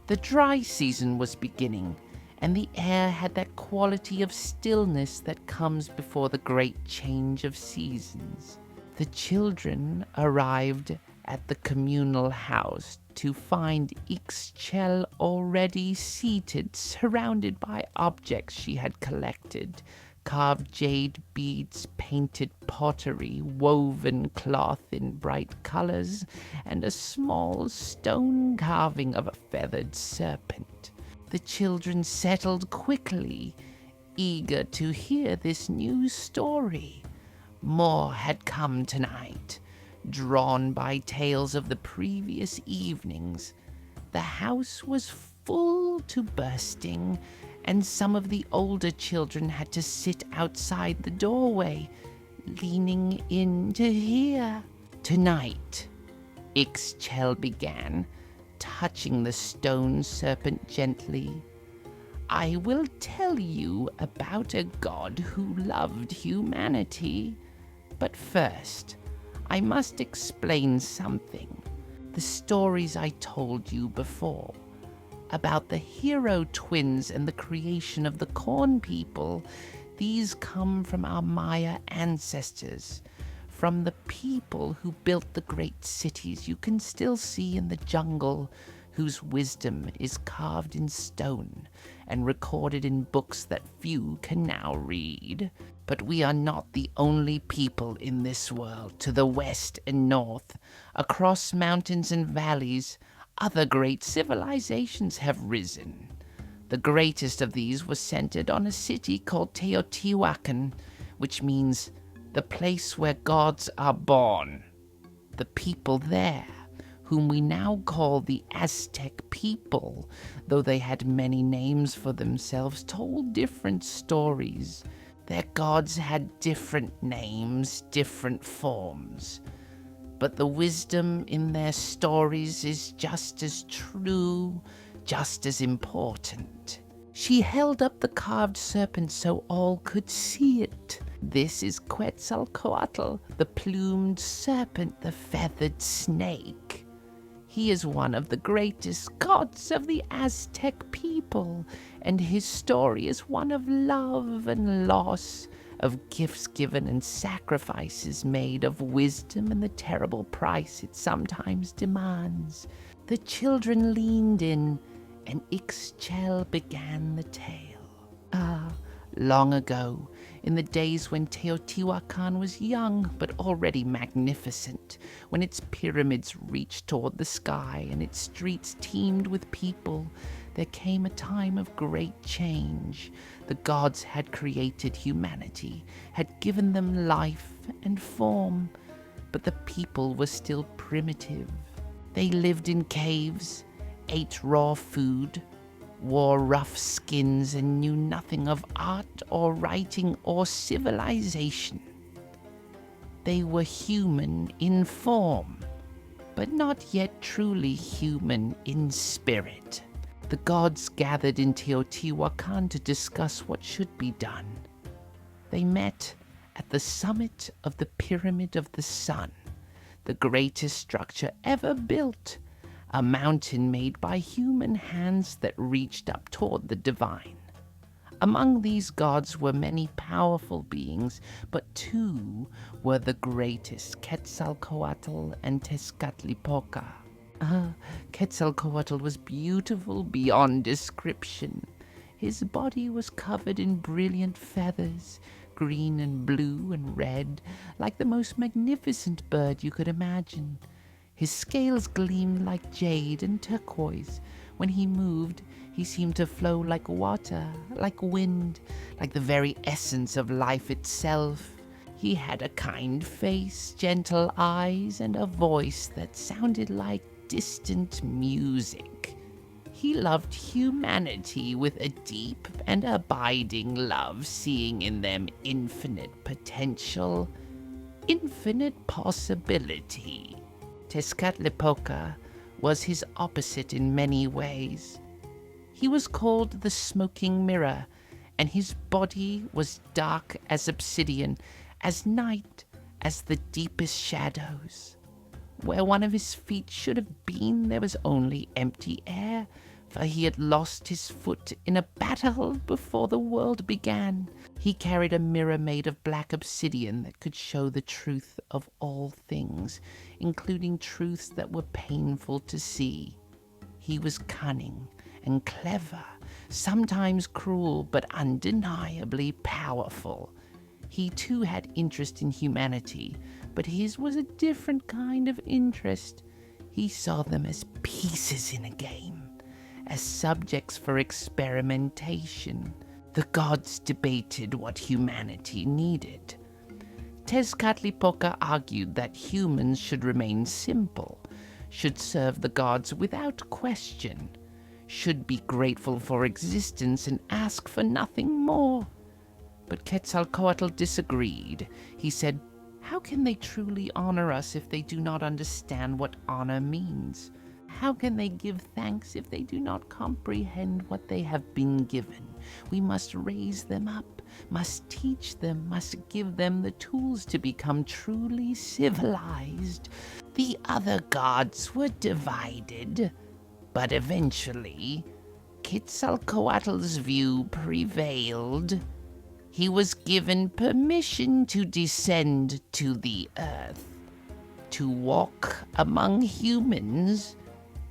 The dry season was beginning, and the air had that quality of stillness that comes before the great change of seasons. The children arrived at the communal house to find Ixchel already seated, surrounded by objects she had collected: carved jade beads, painted pottery, woven cloth in bright colors, and a small stone carving of a feathered serpent. The children settled quickly, eager to hear this new story. More had come tonight, drawn by tales of the previous evenings. The house was full to bursting, and some of the older children had to sit outside the doorway, leaning in to hear. Tonight, Ixchel began, touching the stone serpent gently. I will tell you about a god who loved humanity. But first, I must explain something. The stories I told you before about the Hero Twins and the creation of the Corn People, these come from our Maya ancestors, from the people who built the great cities you can still see in the jungle, whose wisdom is carved in stone and recorded in books that few can now read. But we are not the only people in this world. To the west and north, across mountains and valleys, other great civilizations have risen. The greatest of these was centered on a city called Teotihuacan, which means the place where gods are born. The people there, whom we now call the Aztec people, though they had many names for themselves, told different stories. Their gods had different names, different forms. But the wisdom in their stories is just as true, just as important. She held up the carved serpent so all could see it. This is Quetzalcoatl, the plumed serpent, the feathered snake. He is one of the greatest gods of the Aztec people, and his story is one of love and loss, of gifts given and sacrifices made, of wisdom and the terrible price it sometimes demands. The children leaned in, and Ixchel began the tale. Long ago, in the days when Teotihuacan was young but already magnificent, when its pyramids reached toward the sky and its streets teemed with people, there came a time of great change. The gods had created humanity, had given them life and form, but the people were still primitive. They lived in caves, ate raw food, wore rough skins, and knew nothing of art or writing or civilization. They were human in form, but not yet truly human in spirit. The gods gathered in Teotihuacan to discuss what should be done. They met at the summit of the Pyramid of the Sun, the greatest structure ever built, a mountain made by human hands that reached up toward the divine. Among these gods were many powerful beings, but two were the greatest, Quetzalcoatl and Tezcatlipoca. Quetzalcoatl was beautiful beyond description. His body was covered in brilliant feathers, green and blue and red, like the most magnificent bird you could imagine. His scales gleamed like jade and turquoise. When he moved, he seemed to flow like water, like wind, like the very essence of life itself. He had a kind face, gentle eyes, and a voice that sounded like distant music. He loved humanity with a deep and abiding love, seeing in them infinite potential, infinite possibility. Tezcatlipoca was his opposite in many ways. He was called the Smoking Mirror, and his body was dark as obsidian, as night as the deepest shadows. Where one of his feet should have been, there was only empty air, for he had lost his foot in a battle before the world began. He carried a mirror made of black obsidian that could show the truth of all things, including truths that were painful to see. He was cunning and clever, sometimes cruel, but undeniably powerful. He too had interest in humanity, but his was a different kind of interest. He saw them as pieces in a game, as subjects for experimentation. The gods debated what humanity needed. Tezcatlipoca argued that humans should remain simple, should serve the gods without question, should be grateful for existence and ask for nothing more. But Quetzalcoatl disagreed. He said, "How can they truly honor us if they do not understand what honor means? How can they give thanks if they do not comprehend what they have been given? We must raise them up, must teach them, must give them the tools to become truly civilized." The other gods were divided, but eventually Quetzalcoatl's view prevailed. He was given permission to descend to the earth, to walk among humans,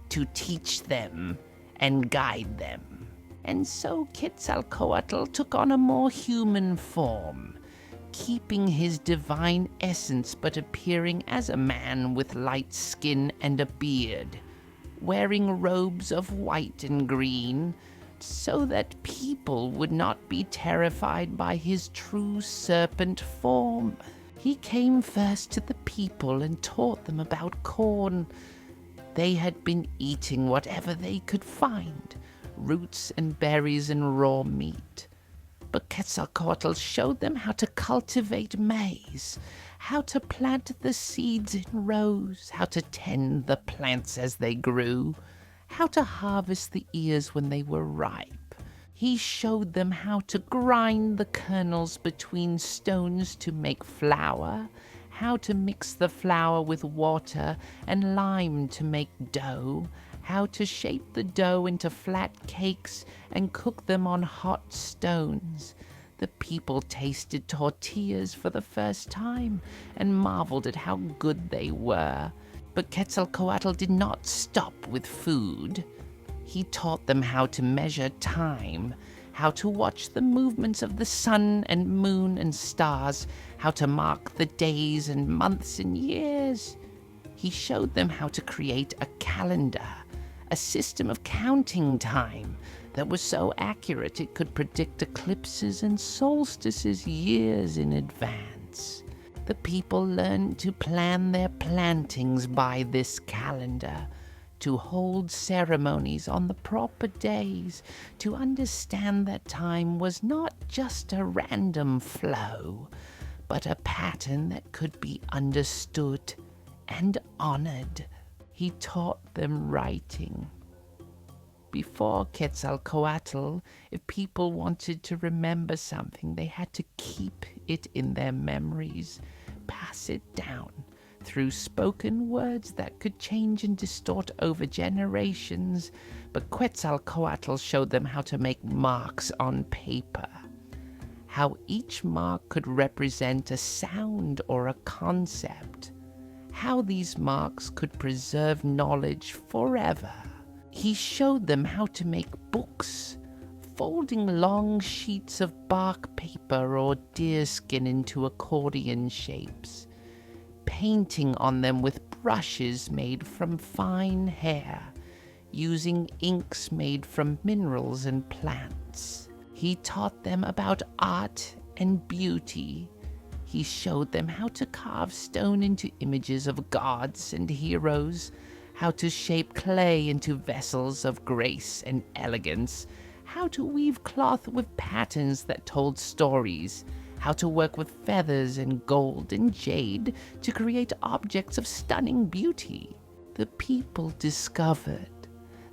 to teach them and guide them. And so Quetzalcoatl took on a more human form, keeping his divine essence but appearing as a man with light skin and a beard, wearing robes of white and green, so that people would not be terrified by his true serpent form. He came first to the people and taught them about corn. They had been eating whatever they could find, roots and berries and raw meat. But Quetzalcoatl showed them how to cultivate maize, how to plant the seeds in rows, how to tend the plants as they grew, how to harvest the ears when they were ripe. He showed them how to grind the kernels between stones to make flour, how to mix the flour with water and lime to make dough, how to shape the dough into flat cakes and cook them on hot stones. The people tasted tortillas for the first time and marveled at how good they were. But Quetzalcoatl did not stop with food. He taught them how to measure time, how to watch the movements of the sun and moon and stars, how to mark the days and months and years. He showed them how to create a calendar, a system of counting time that was so accurate it could predict eclipses and solstices years in advance. The people learned to plan their plantings by this calendar, to hold ceremonies on the proper days, to understand that time was not just a random flow, but a pattern that could be understood and honored. He taught them writing. Before Quetzalcoatl, if people wanted to remember something, they had to keep it in their memories, pass it down through spoken words that could change and distort over generations. But Quetzalcoatl showed them how to make marks on paper, how each mark could represent a sound or a concept, how these marks could preserve knowledge forever. He showed them how to make books, folding long sheets of bark paper or deerskin into accordion shapes, painting on them with brushes made from fine hair, using inks made from minerals and plants. He taught them about art and beauty. He showed them how to carve stone into images of gods and heroes, how to shape clay into vessels of grace and elegance, how to weave cloth with patterns that told stories, how to work with feathers and gold and jade to create objects of stunning beauty. The people discovered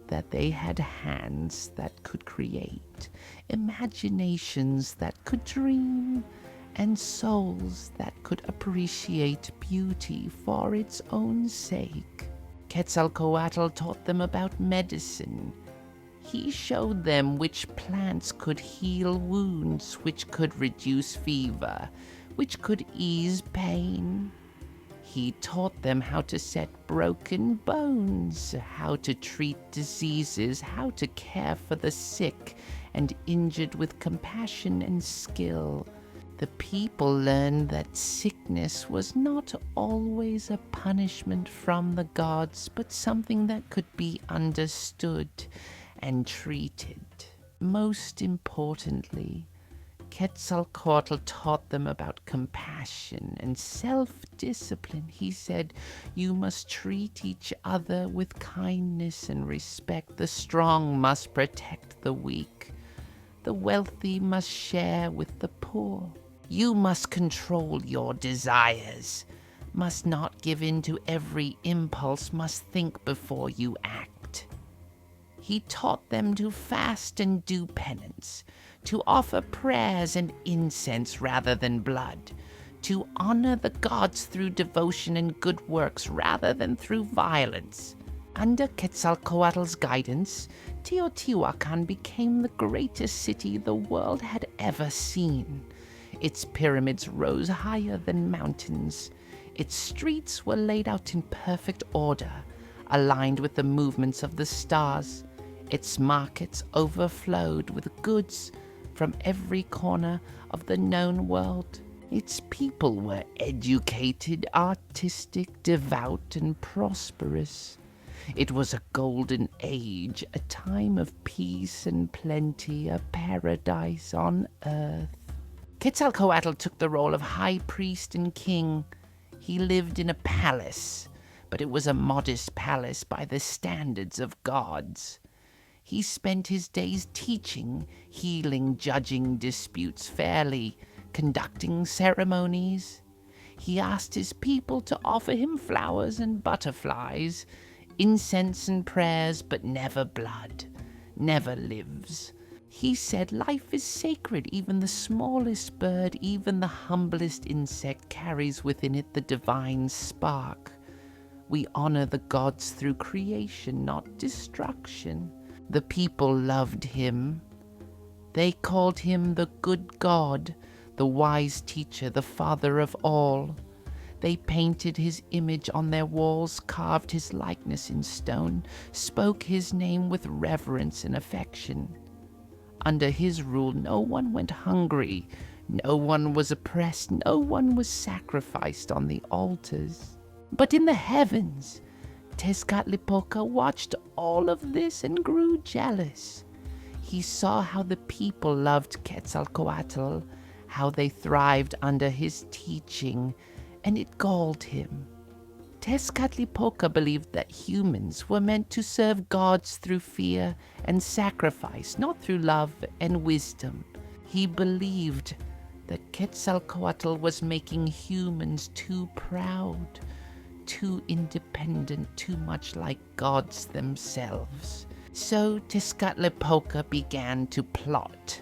that they had hands that could create, imaginations that could dream, and souls that could appreciate beauty for its own sake. Quetzalcoatl taught them about medicine. He showed them which plants could heal wounds, which could reduce fever, which could ease pain. He taught them how to set broken bones, how to treat diseases, how to care for the sick and injured with compassion and skill. The people learned that sickness was not always a punishment from the gods, but something that could be understood and treated. Most importantly, Quetzalcoatl taught them about compassion and self-discipline. He said, "You must treat each other with kindness and respect. The strong must protect the weak. The wealthy must share with the poor. You must control your desires, must not give in to every impulse, must think before you act." He taught them to fast and do penance, to offer prayers and incense rather than blood, to honor the gods through devotion and good works rather than through violence. Under Quetzalcoatl's guidance, Teotihuacan became the greatest city the world had ever seen. Its pyramids rose higher than mountains. Its streets were laid out in perfect order, aligned with the movements of the stars. Its markets overflowed with goods from every corner of the known world. Its people were educated, artistic, devout, and prosperous. It was a golden age, a time of peace and plenty, a paradise on earth. Quetzalcoatl took the role of high priest and king. He lived in a palace, but it was a modest palace by the standards of gods. He spent his days teaching, healing, judging disputes fairly, conducting ceremonies. He asked his people to offer him flowers and butterflies, incense and prayers, but never blood, never lives. He said life is sacred. Even the smallest bird, even the humblest insect carries within it the divine spark. We honor the gods through creation, not destruction. The people loved him. They called him the good God, the wise teacher, the father of all. They painted his image on their walls, carved his likeness in stone, spoke his name with reverence and affection. Under his rule, no one went hungry, no one was oppressed, no one was sacrificed on the altars. But in the heavens, Tezcatlipoca watched all of this and grew jealous. He saw how the people loved Quetzalcoatl, how they thrived under his teaching, and it galled him. Tezcatlipoca believed that humans were meant to serve gods through fear and sacrifice, not through love and wisdom. He believed that Quetzalcoatl was making humans too proud, too independent, too much like gods themselves. So Tezcatlipoca began to plot.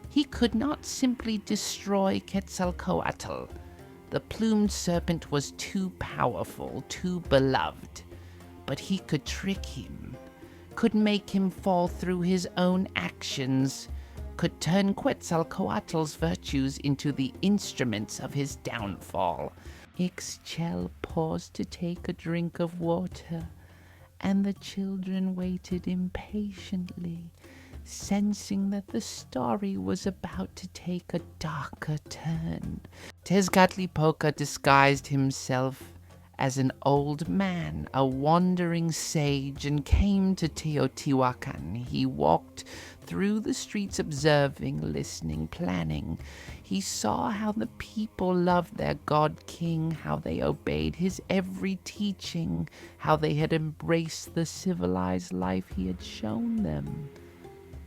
He could not simply destroy Quetzalcoatl. The plumed serpent was too powerful, too beloved. But he could trick him, could make him fall through his own actions, could turn Quetzalcoatl's virtues into the instruments of his downfall. Ixchel paused to take a drink of water, and the children waited impatiently, sensing that the story was about to take a darker turn. Tezcatlipoca disguised himself as an old man, a wandering sage, and came to Teotihuacan. He walked through the streets observing, listening, planning. He saw how the people loved their god-king, how they obeyed his every teaching, how they had embraced the civilized life he had shown them.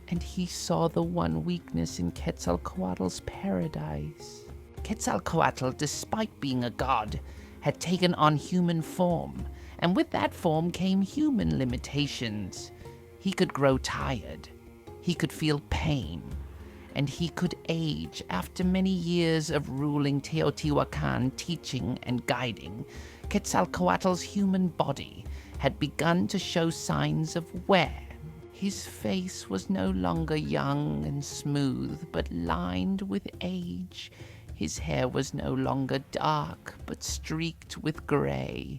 And he saw the one weakness in Quetzalcoatl's paradise. Quetzalcoatl, despite being a god, had taken on human form, and with that form came human limitations. He could grow tired, he could feel pain, and he could age. After many years of ruling Teotihuacan, teaching and guiding, Quetzalcoatl's human body had begun to show signs of wear. His face was no longer young and smooth, but lined with age. His hair was no longer dark, but streaked with gray.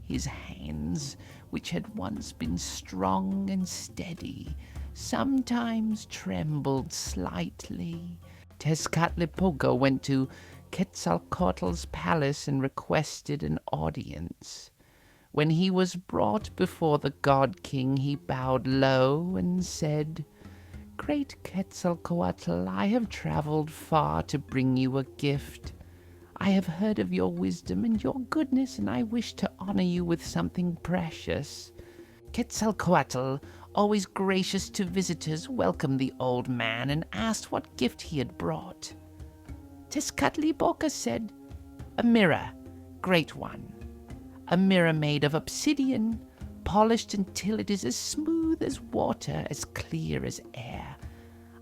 His hands, which had once been strong and steady, sometimes trembled slightly. Tezcatlipoca went to Quetzalcoatl's palace and requested an audience. When he was brought before the god-king, he bowed low and said, "Great Quetzalcoatl, I have traveled far to bring you a gift. I have heard of your wisdom and your goodness, and I wish to honor you with something precious." Quetzalcoatl, always gracious to visitors, welcomed the old man and asked what gift he had brought. Tezcatlipoca said, "A mirror, great one. A mirror made of obsidian, polished until it is as smooth as water, as clear as air.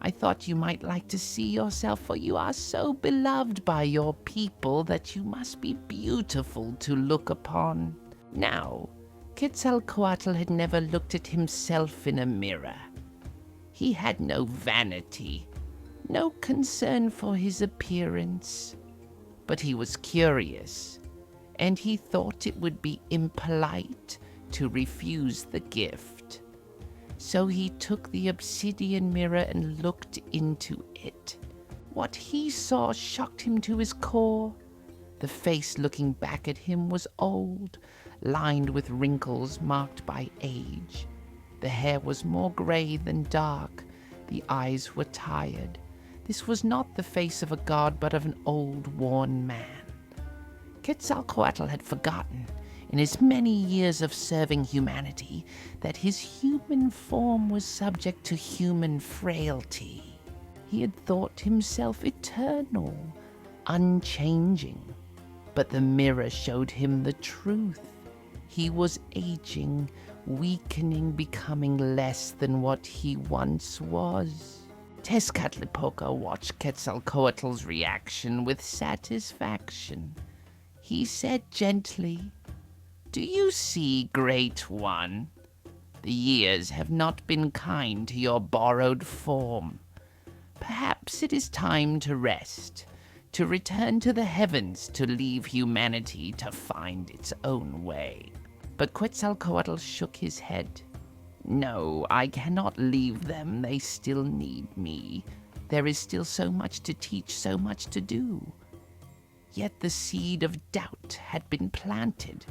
I thought you might like to see yourself, for you are so beloved by your people that you must be beautiful to look upon." Now, Quetzalcoatl had never looked at himself in a mirror. He had no vanity, no concern for his appearance, but he was curious, and he thought it would be impolite to refuse the gift. So he took the obsidian mirror and looked into it. What he saw shocked him to his core. The face looking back at him was old, lined with wrinkles marked by age. The hair was more gray than dark. The eyes were tired. This was not the face of a god, but of an old, worn man. Quetzalcoatl had forgotten, in his many years of serving humanity, that his human form was subject to human frailty. He had thought himself eternal, unchanging. But the mirror showed him the truth. He was aging, weakening, becoming less than what he once was. Tezcatlipoca watched Quetzalcoatl's reaction with satisfaction. He said gently, "Do you see, Great One? The years have not been kind to your borrowed form. Perhaps it is time to rest, to return to the heavens, to leave humanity to find its own way." But Quetzalcoatl shook his head. "No, I cannot leave them. They still need me. There is still so much to teach, so much to do." Yet the seed of doubt had been planted.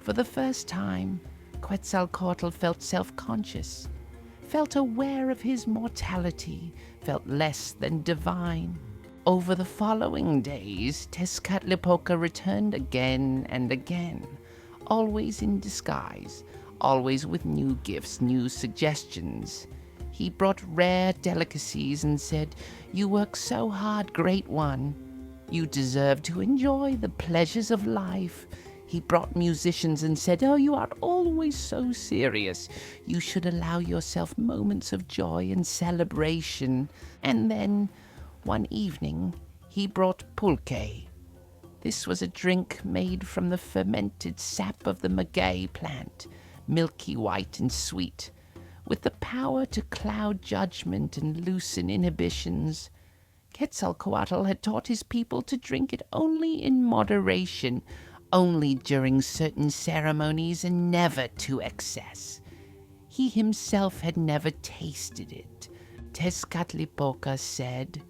For the first time, Quetzalcoatl felt self-conscious, felt aware of his mortality, felt less than divine. Over the following days, Tezcatlipoca returned again and again, always in disguise, always with new gifts, new suggestions. He brought rare delicacies and said, "You work so hard, Great One. You deserve to enjoy the pleasures of life." He brought musicians and said, "Oh, you are always so serious. You should allow yourself moments of joy and celebration." And then, one evening, he brought pulque. This was a drink made from the fermented sap of the maguey plant, milky white and sweet, with the power to cloud judgment and loosen inhibitions. Quetzalcoatl had taught his people to drink it only in moderation, only during certain ceremonies, and never to excess. He himself had never tasted it. Tezcatlipoca said,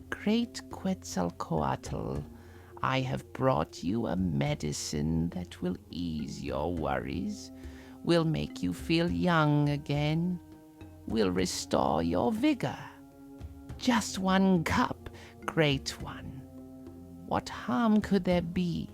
"Great Quetzalcoatl, I have brought you a medicine that will ease your worries, will make you feel young again, will restore your vigor. Just 1 cup, great one. What harm could there be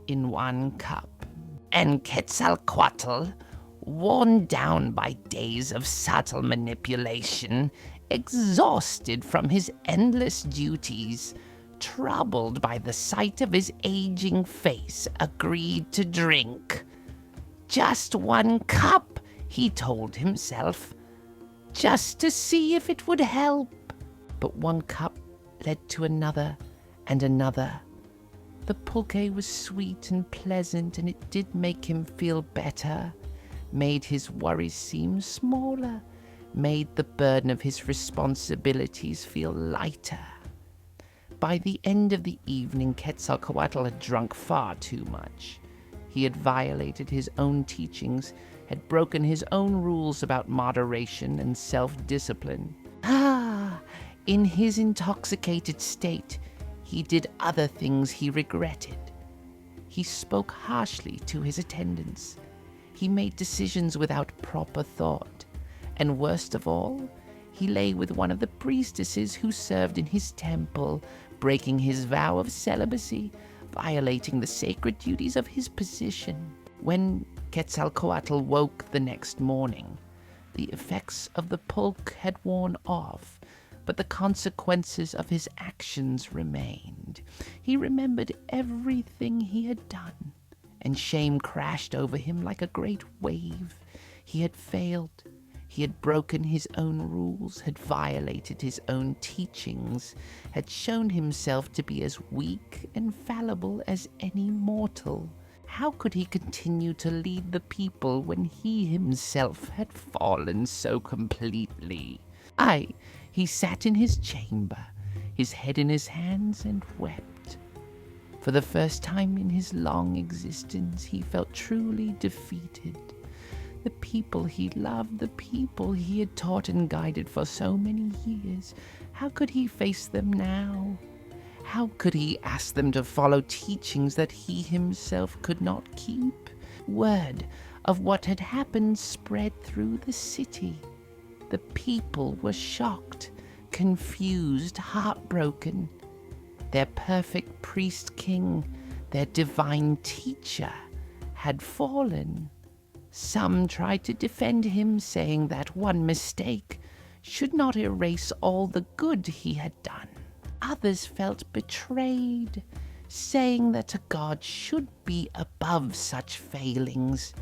in 1 cup? And Quetzalcoatl, worn down by days of subtle manipulation, exhausted from his endless duties, troubled by the sight of his aging face, agreed to drink. Just 1 cup, he told himself, just to see if it would help. But 1 cup led to another and another. The pulque was sweet and pleasant, and it did make him feel better, made his worries seem smaller, made the burden of his responsibilities feel lighter. By the end of the evening, Quetzalcoatl had drunk far too much. He had violated his own teachings, had broken his own rules about moderation and self-discipline. In his intoxicated state, he did other things he regretted. He spoke harshly to his attendants. He made decisions without proper thought. And worst of all, he lay with one of the priestesses who served in his temple, breaking his vow of celibacy, violating the sacred duties of his position. When Quetzalcoatl woke the next morning, the effects of the pulque had worn off, but the consequences of his actions remained. He remembered everything he had done, and shame crashed over him like a great wave. He had failed. He had broken his own rules, had violated his own teachings, had shown himself to be as weak and fallible as any mortal. How could he continue to lead the people when he himself had fallen so completely? He sat in his chamber, his head in his hands, and wept. For the first time in his long existence, he felt truly defeated. The people he loved, the people he had taught and guided for so many years, how could he face them now? How could he ask them to follow teachings that he himself could not keep? Word of what had happened spread through the city. The people were shocked, confused, heartbroken. Their perfect priest-king, their divine teacher, had fallen. Some tried to defend him, saying that one mistake should not erase all the good he had done. Others felt betrayed, saying that a god should be above such failings.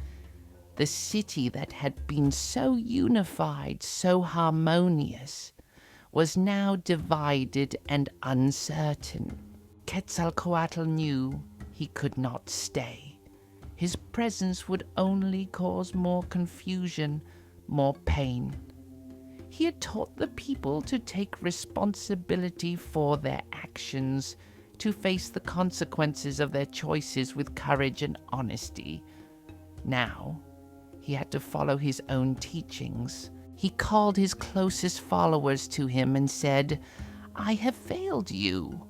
The city that had been so unified, so harmonious, was now divided and uncertain. Quetzalcoatl knew he could not stay. His presence would only cause more confusion, more pain. He had taught the people to take responsibility for their actions, to face the consequences of their choices with courage and honesty. Now, he had to follow his own teachings. He called his closest followers to him and said, "I have failed you.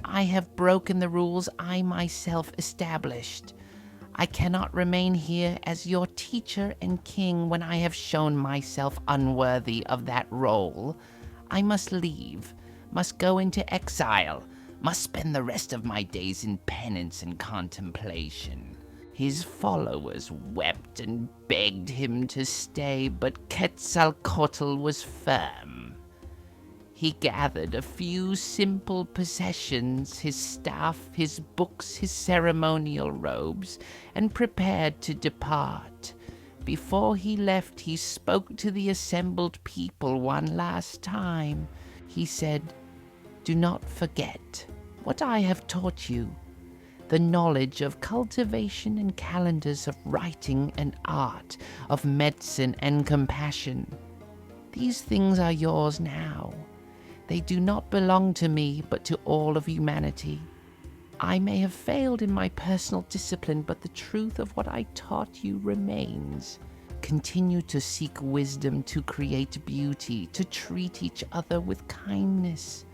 I have broken the rules I myself established. I cannot remain here as your teacher and king when I have shown myself unworthy of that role. I must leave, must go into exile, must spend the rest of my days in penance and contemplation." His followers wept and begged him to stay, but Quetzalcoatl was firm. He gathered a few simple possessions, his staff, his books, his ceremonial robes, and prepared to depart. Before he left, he spoke to the assembled people one last time. He said, "Do not forget what I have taught you. The knowledge of cultivation and calendars, of writing and art, of medicine and compassion. These things are yours now. They do not belong to me, but to all of humanity. I may have failed in my personal discipline, but the truth of what I taught you remains. Continue to seek wisdom, to create beauty, to treat each other with kindness,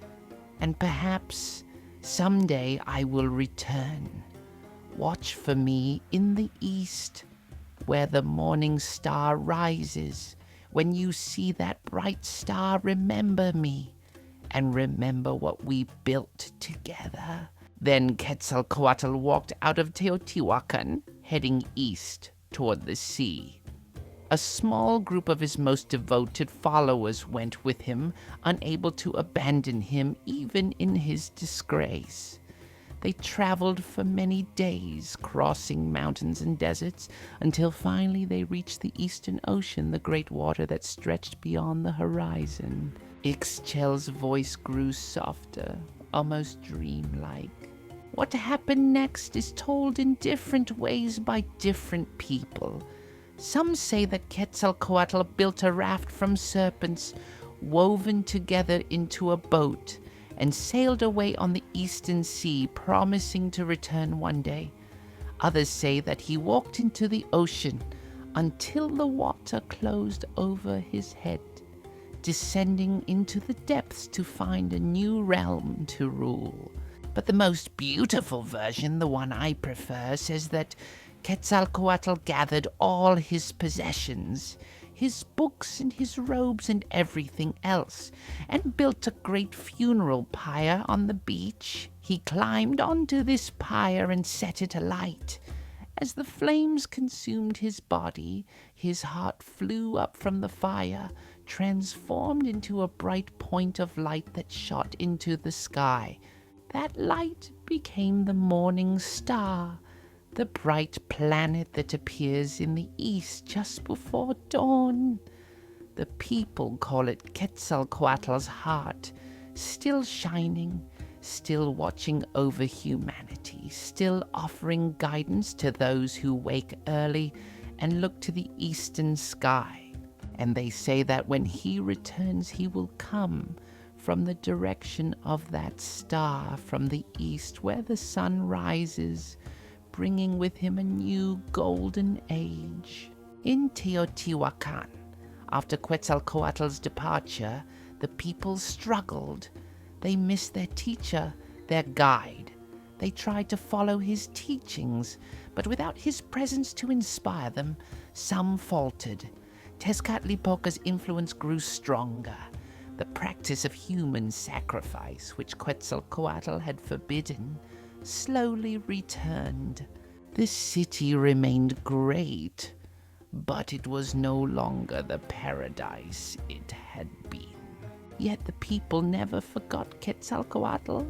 and perhaps Someday I will return. Watch for me in the east, where the morning star rises. When you see that bright star, remember me, and remember what we built together." Then Quetzalcoatl walked out of Teotihuacan, heading east toward the sea. A small group of his most devoted followers went with him, unable to abandon him even in his disgrace. They traveled for many days, crossing mountains and deserts, until finally they reached the Eastern Ocean, the great water that stretched beyond the horizon. Ixchel's voice grew softer, almost dreamlike. What happened next is told in different ways by different people. Some say that Quetzalcoatl built a raft from serpents, woven together into a boat, and sailed away on the eastern sea, promising to return one day. Others say that he walked into the ocean until the water closed over his head, descending into the depths to find a new realm to rule. But the most beautiful version, the one I prefer, says that Quetzalcoatl gathered all his possessions, his books and his robes and everything else, and built a great funeral pyre on the beach. He climbed onto this pyre and set it alight. As the flames consumed his body, his heart flew up from the fire, transformed into a bright point of light that shot into the sky. That light became the morning star, the bright planet that appears in the east just before dawn. The people call it Quetzalcoatl's heart, still shining, still watching over humanity, still offering guidance to those who wake early and look to the eastern sky. And they say that when he returns, he will come from the direction of that star from the east where the sun rises, bringing with him a new golden age. In Teotihuacan, after Quetzalcoatl's departure, the people struggled. They missed their teacher, their guide. They tried to follow his teachings, but without his presence to inspire them, some faltered. Tezcatlipoca's influence grew stronger. The practice of human sacrifice, which Quetzalcoatl had forbidden, slowly returned. The city remained great, but it was no longer the paradise it had been. Yet the people never forgot Quetzalcoatl.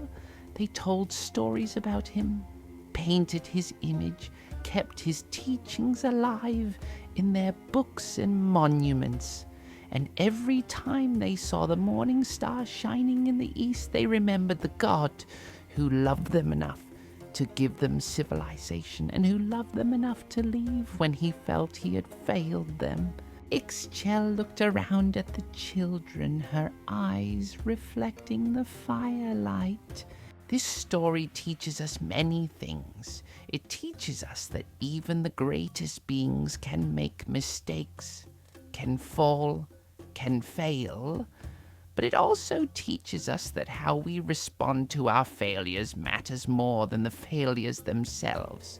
They told stories about him, painted his image, kept his teachings alive in their books and monuments. And every time they saw the morning star shining in the east, they remembered the God who loved them enough to give them civilization, and who loved them enough to leave when he felt he had failed them. Ixchel looked around at the children, her eyes reflecting the firelight. This story teaches us many things. It teaches us that even the greatest beings can make mistakes, can fall, can fail. But it also teaches us that how we respond to our failures matters more than the failures themselves.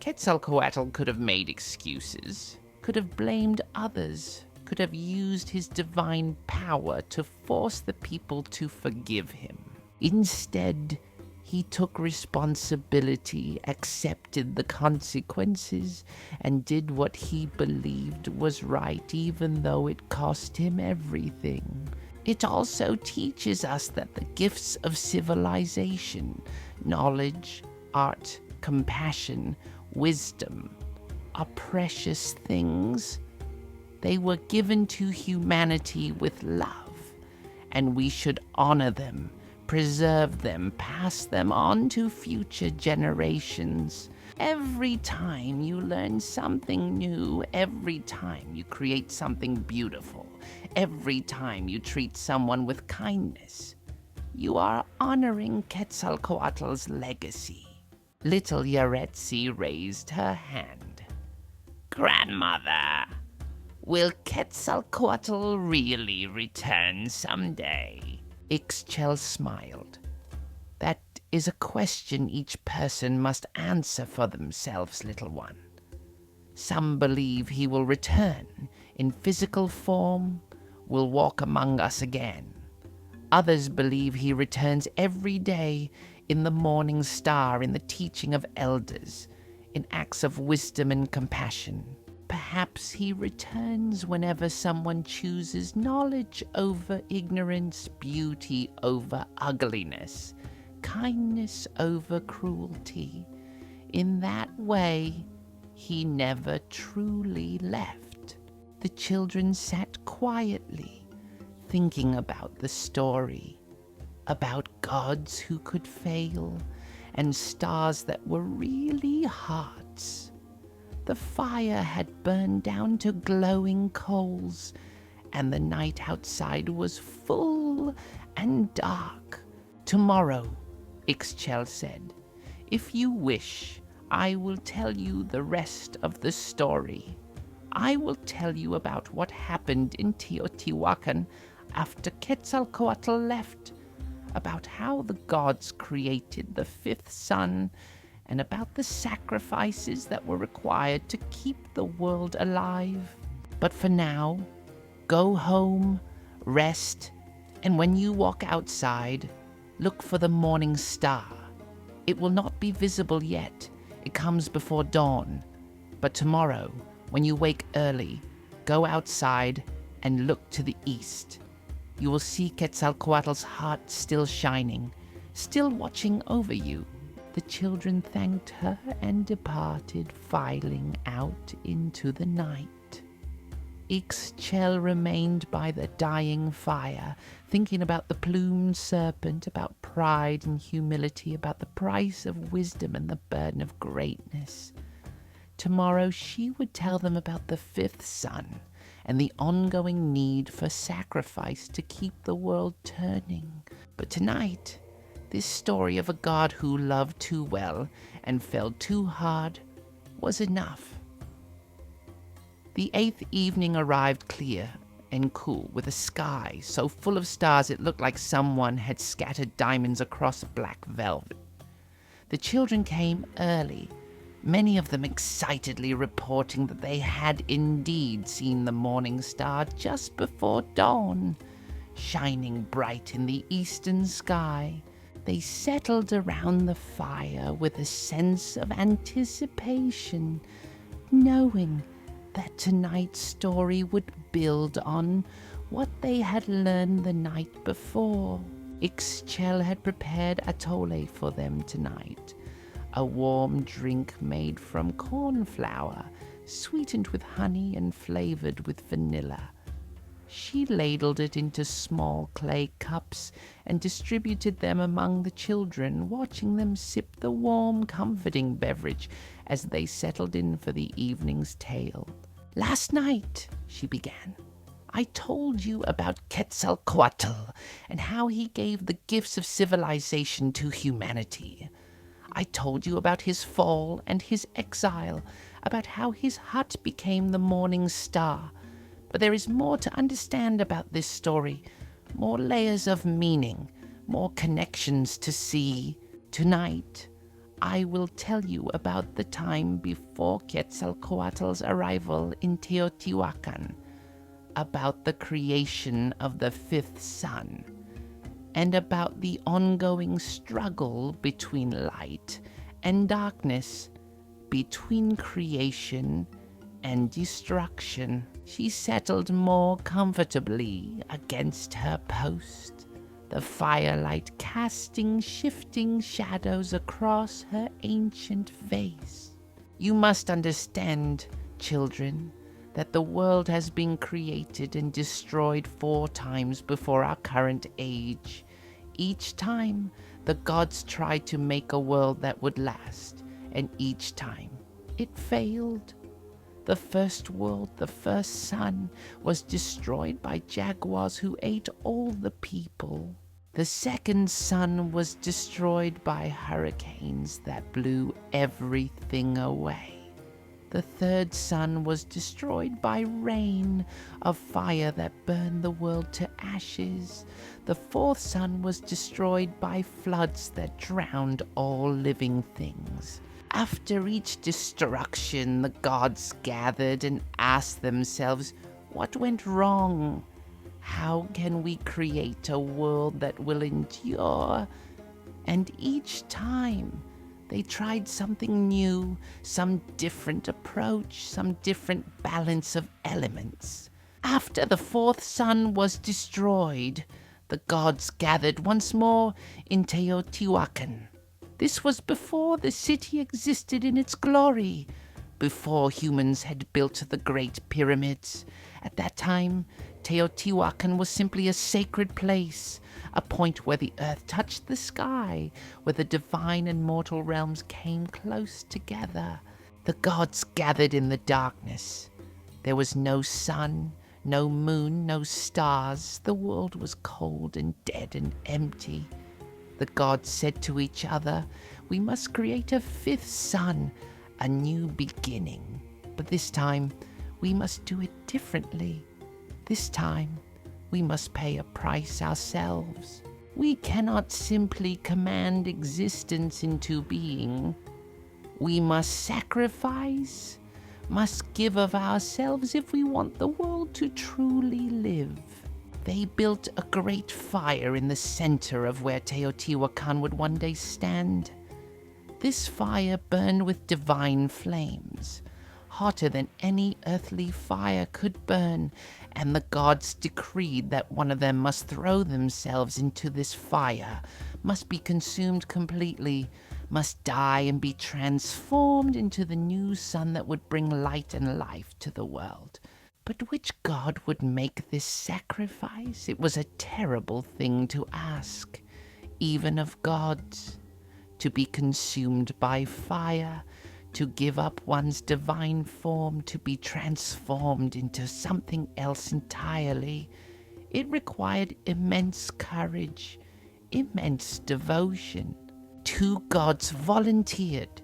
Quetzalcoatl could have made excuses, could have blamed others, could have used his divine power to force the people to forgive him. Instead, he took responsibility, accepted the consequences, and did what he believed was right, even though it cost him everything. It also teaches us that the gifts of civilization, knowledge, art, compassion, wisdom, are precious things. They were given to humanity with love, and we should honor them, preserve them, pass them on to future generations. Every time you learn something new, every time you create something beautiful, every time you treat someone with kindness, you are honoring Quetzalcoatl's legacy. Little Yaretsi raised her hand. "Grandmother, will Quetzalcoatl really return someday?" Ixchel smiled. "That is a question each person must answer for themselves, little one. Some believe he will return in physical form, will walk among us again. Others believe he returns every day in the morning star, in the teaching of elders, in acts of wisdom and compassion. Perhaps he returns whenever someone chooses knowledge over ignorance, beauty over ugliness, kindness over cruelty. In that way, he never truly left. The children sat quietly, thinking about the story, about gods who could fail, and stars that were really hearts. The fire had burned down to glowing coals, and the night outside was full and dark. "Tomorrow," Ixchel said, "if you wish, I will tell you the rest of the story. I will tell you about what happened in Teotihuacan after Quetzalcoatl left, about how the gods created the fifth sun, and about the sacrifices that were required to keep the world alive. But for now, go home, rest, and when you walk outside, look for the morning star. It will not be visible yet. It comes before dawn. But tomorrow, when you wake early, go outside and look to the east. You will see Quetzalcoatl's heart still shining, still watching over you." The children thanked her and departed, filing out into the night. Ixchel remained by the dying fire, thinking about the plumed serpent, about pride and humility, about the price of wisdom and the burden of greatness. Tomorrow she would tell them about the fifth sun and the ongoing need for sacrifice to keep the world turning. But tonight, this story of a god who loved too well and fell too hard was enough. The 8th evening arrived clear and cool, with a sky so full of stars it looked like someone had scattered diamonds across black velvet. The children came early, many of them excitedly reporting that they had indeed seen the morning star just before dawn, shining bright in the eastern sky. They settled around the fire with a sense of anticipation, knowing that tonight's story would build on what they had learned the night before. Ixchel had prepared atole for them tonight, a warm drink made from corn flour, sweetened with honey and flavored with vanilla. She ladled it into small clay cups and distributed them among the children, watching them sip the warm, comforting beverage as they settled in for the evening's tale. "Last night," she began, "I told you about Quetzalcoatl and how he gave the gifts of civilization to humanity. I told you about his fall and his exile, about how his hut became the morning star. But there is more to understand about this story, more layers of meaning, more connections to see. Tonight, I will tell you about the time before Quetzalcoatl's arrival in Teotihuacan, about the creation of the fifth sun, and about the ongoing struggle between light and darkness, between creation and destruction." She settled more comfortably against her post, the firelight casting shifting shadows across her ancient face. "You must understand, children, that the world has been created and destroyed 4 times before our current age. Each time, the gods tried to make a world that would last, and each time, it failed. The first world, the first sun, was destroyed by jaguars who ate all the people. The second sun was destroyed by hurricanes that blew everything away. The third sun was destroyed by rain of fire that burned the world to ashes. The fourth sun was destroyed by floods that drowned all living things. After each destruction, the gods gathered and asked themselves, what went wrong? How can we create a world that will endure? And each time, they tried something new, some different approach, some different balance of elements. After the fourth sun was destroyed, the gods gathered once more in Teotihuacan. This was before the city existed in its glory, before humans had built the great pyramids. At that time, Teotihuacan was simply a sacred place, a point where the earth touched the sky, where the divine and mortal realms came close together. The gods gathered in the darkness. There was no sun, no moon, no stars. The world was cold and dead and empty. The gods said to each other, we must create a fifth sun, a new beginning. But this time, we must do it differently. This time, we must pay a price ourselves. We cannot simply command existence into being. We must sacrifice, must give of ourselves if we want the world to truly live. They built a great fire in the center of where Teotihuacan would one day stand. This fire burned with divine flames, hotter than any earthly fire could burn, and the gods decreed that one of them must throw themselves into this fire, must be consumed completely, must die and be transformed into the new sun that would bring light and life to the world. But which god would make this sacrifice? It was a terrible thing to ask, even of gods. To be consumed by fire, to give up one's divine form, to be transformed into something else entirely. It required immense courage, immense devotion. Two gods volunteered.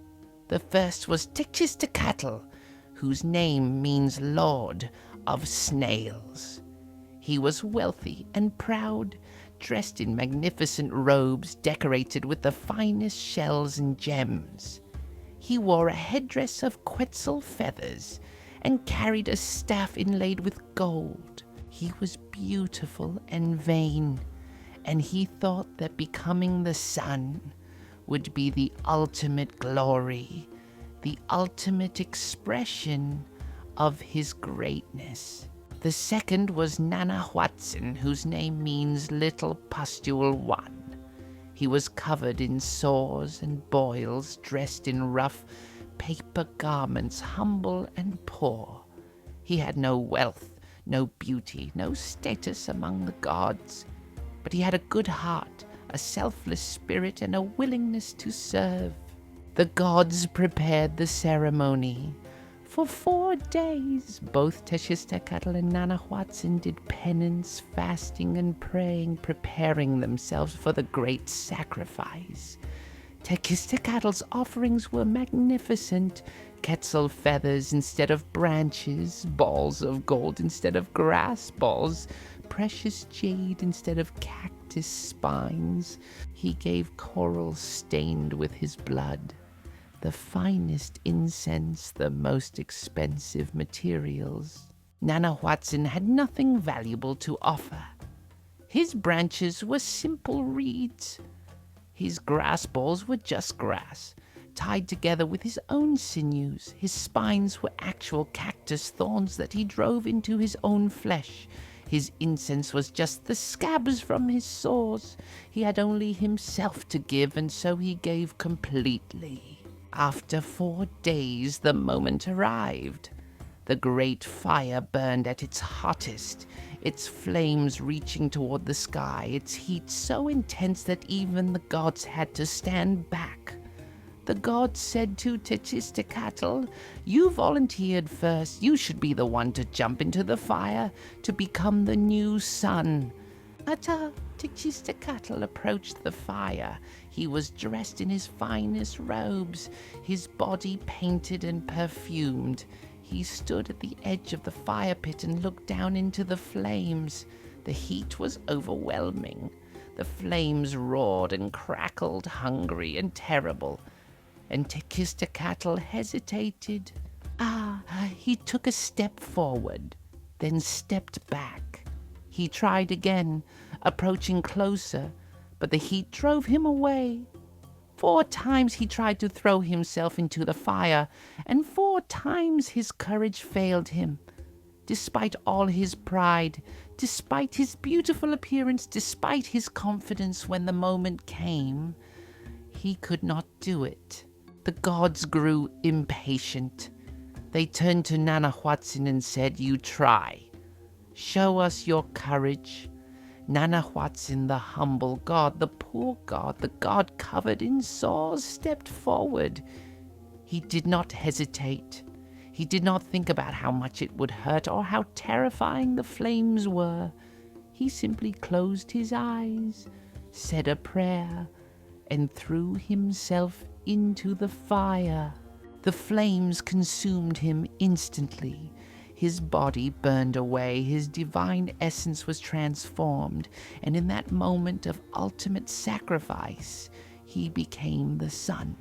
The first was Texistecatl, whose name means Lord of Snails. He was wealthy and proud, dressed in magnificent robes decorated with the finest shells and gems. He wore a headdress of quetzal feathers and carried a staff inlaid with gold. He was beautiful and vain, and he thought that becoming the sun would be the ultimate glory, the ultimate expression of his greatness. The second was Nanahuatzin, whose name means Little Pustule One. He was covered in sores and boils, dressed in rough paper garments, humble and poor. He had no wealth, no beauty, no status among the gods, but he had a good heart, a selfless spirit, and a willingness to serve. The gods prepared the ceremony. For 4 days, both Texistecatl and Nanahuatzin did penance, fasting and praying, preparing themselves for the great sacrifice. Texistecatl's offerings were magnificent: quetzal feathers instead of branches, balls of gold instead of grass balls, precious jade instead of cactus spines. He gave coral stained with his blood, the finest incense, the most expensive materials. Nanahuatzin had nothing valuable to offer. His branches were simple reeds. His grass balls were just grass, tied together with his own sinews. His spines were actual cactus thorns that he drove into his own flesh. His incense was just the scabs from his sores. He had only himself to give, and so he gave completely. After 4 days, the moment arrived. The great fire burned at its hottest, its flames reaching toward the sky, its heat so intense that even the gods had to stand back. The gods said to Texistecatl, "You volunteered first. You should be the one to jump into the fire, to become the new sun." Tixistacatl approached the fire. He was dressed in his finest robes, his body painted and perfumed. He stood at the edge of the fire pit and looked down into the flames. The heat was overwhelming. The flames roared and crackled, hungry and terrible. And Tixistacatl hesitated. He took a step forward, then stepped back. He tried again, approaching closer, but the heat drove him away. 4 times he tried to throw himself into the fire, and 4 times his courage failed him. Despite all his pride, despite his beautiful appearance, despite his confidence when the moment came, he could not do it. The gods grew impatient. They turned to Nanahuatzin and said, "You try. Show us your courage." Nanahuatzin, the humble god, the poor god, the god covered in sores, stepped forward. He did not hesitate. He did not think about how much it would hurt or how terrifying the flames were. He simply closed his eyes, said a prayer, and threw himself into the fire. The flames consumed him instantly. His body burned away, his divine essence was transformed, and in that moment of ultimate sacrifice, he became the sun.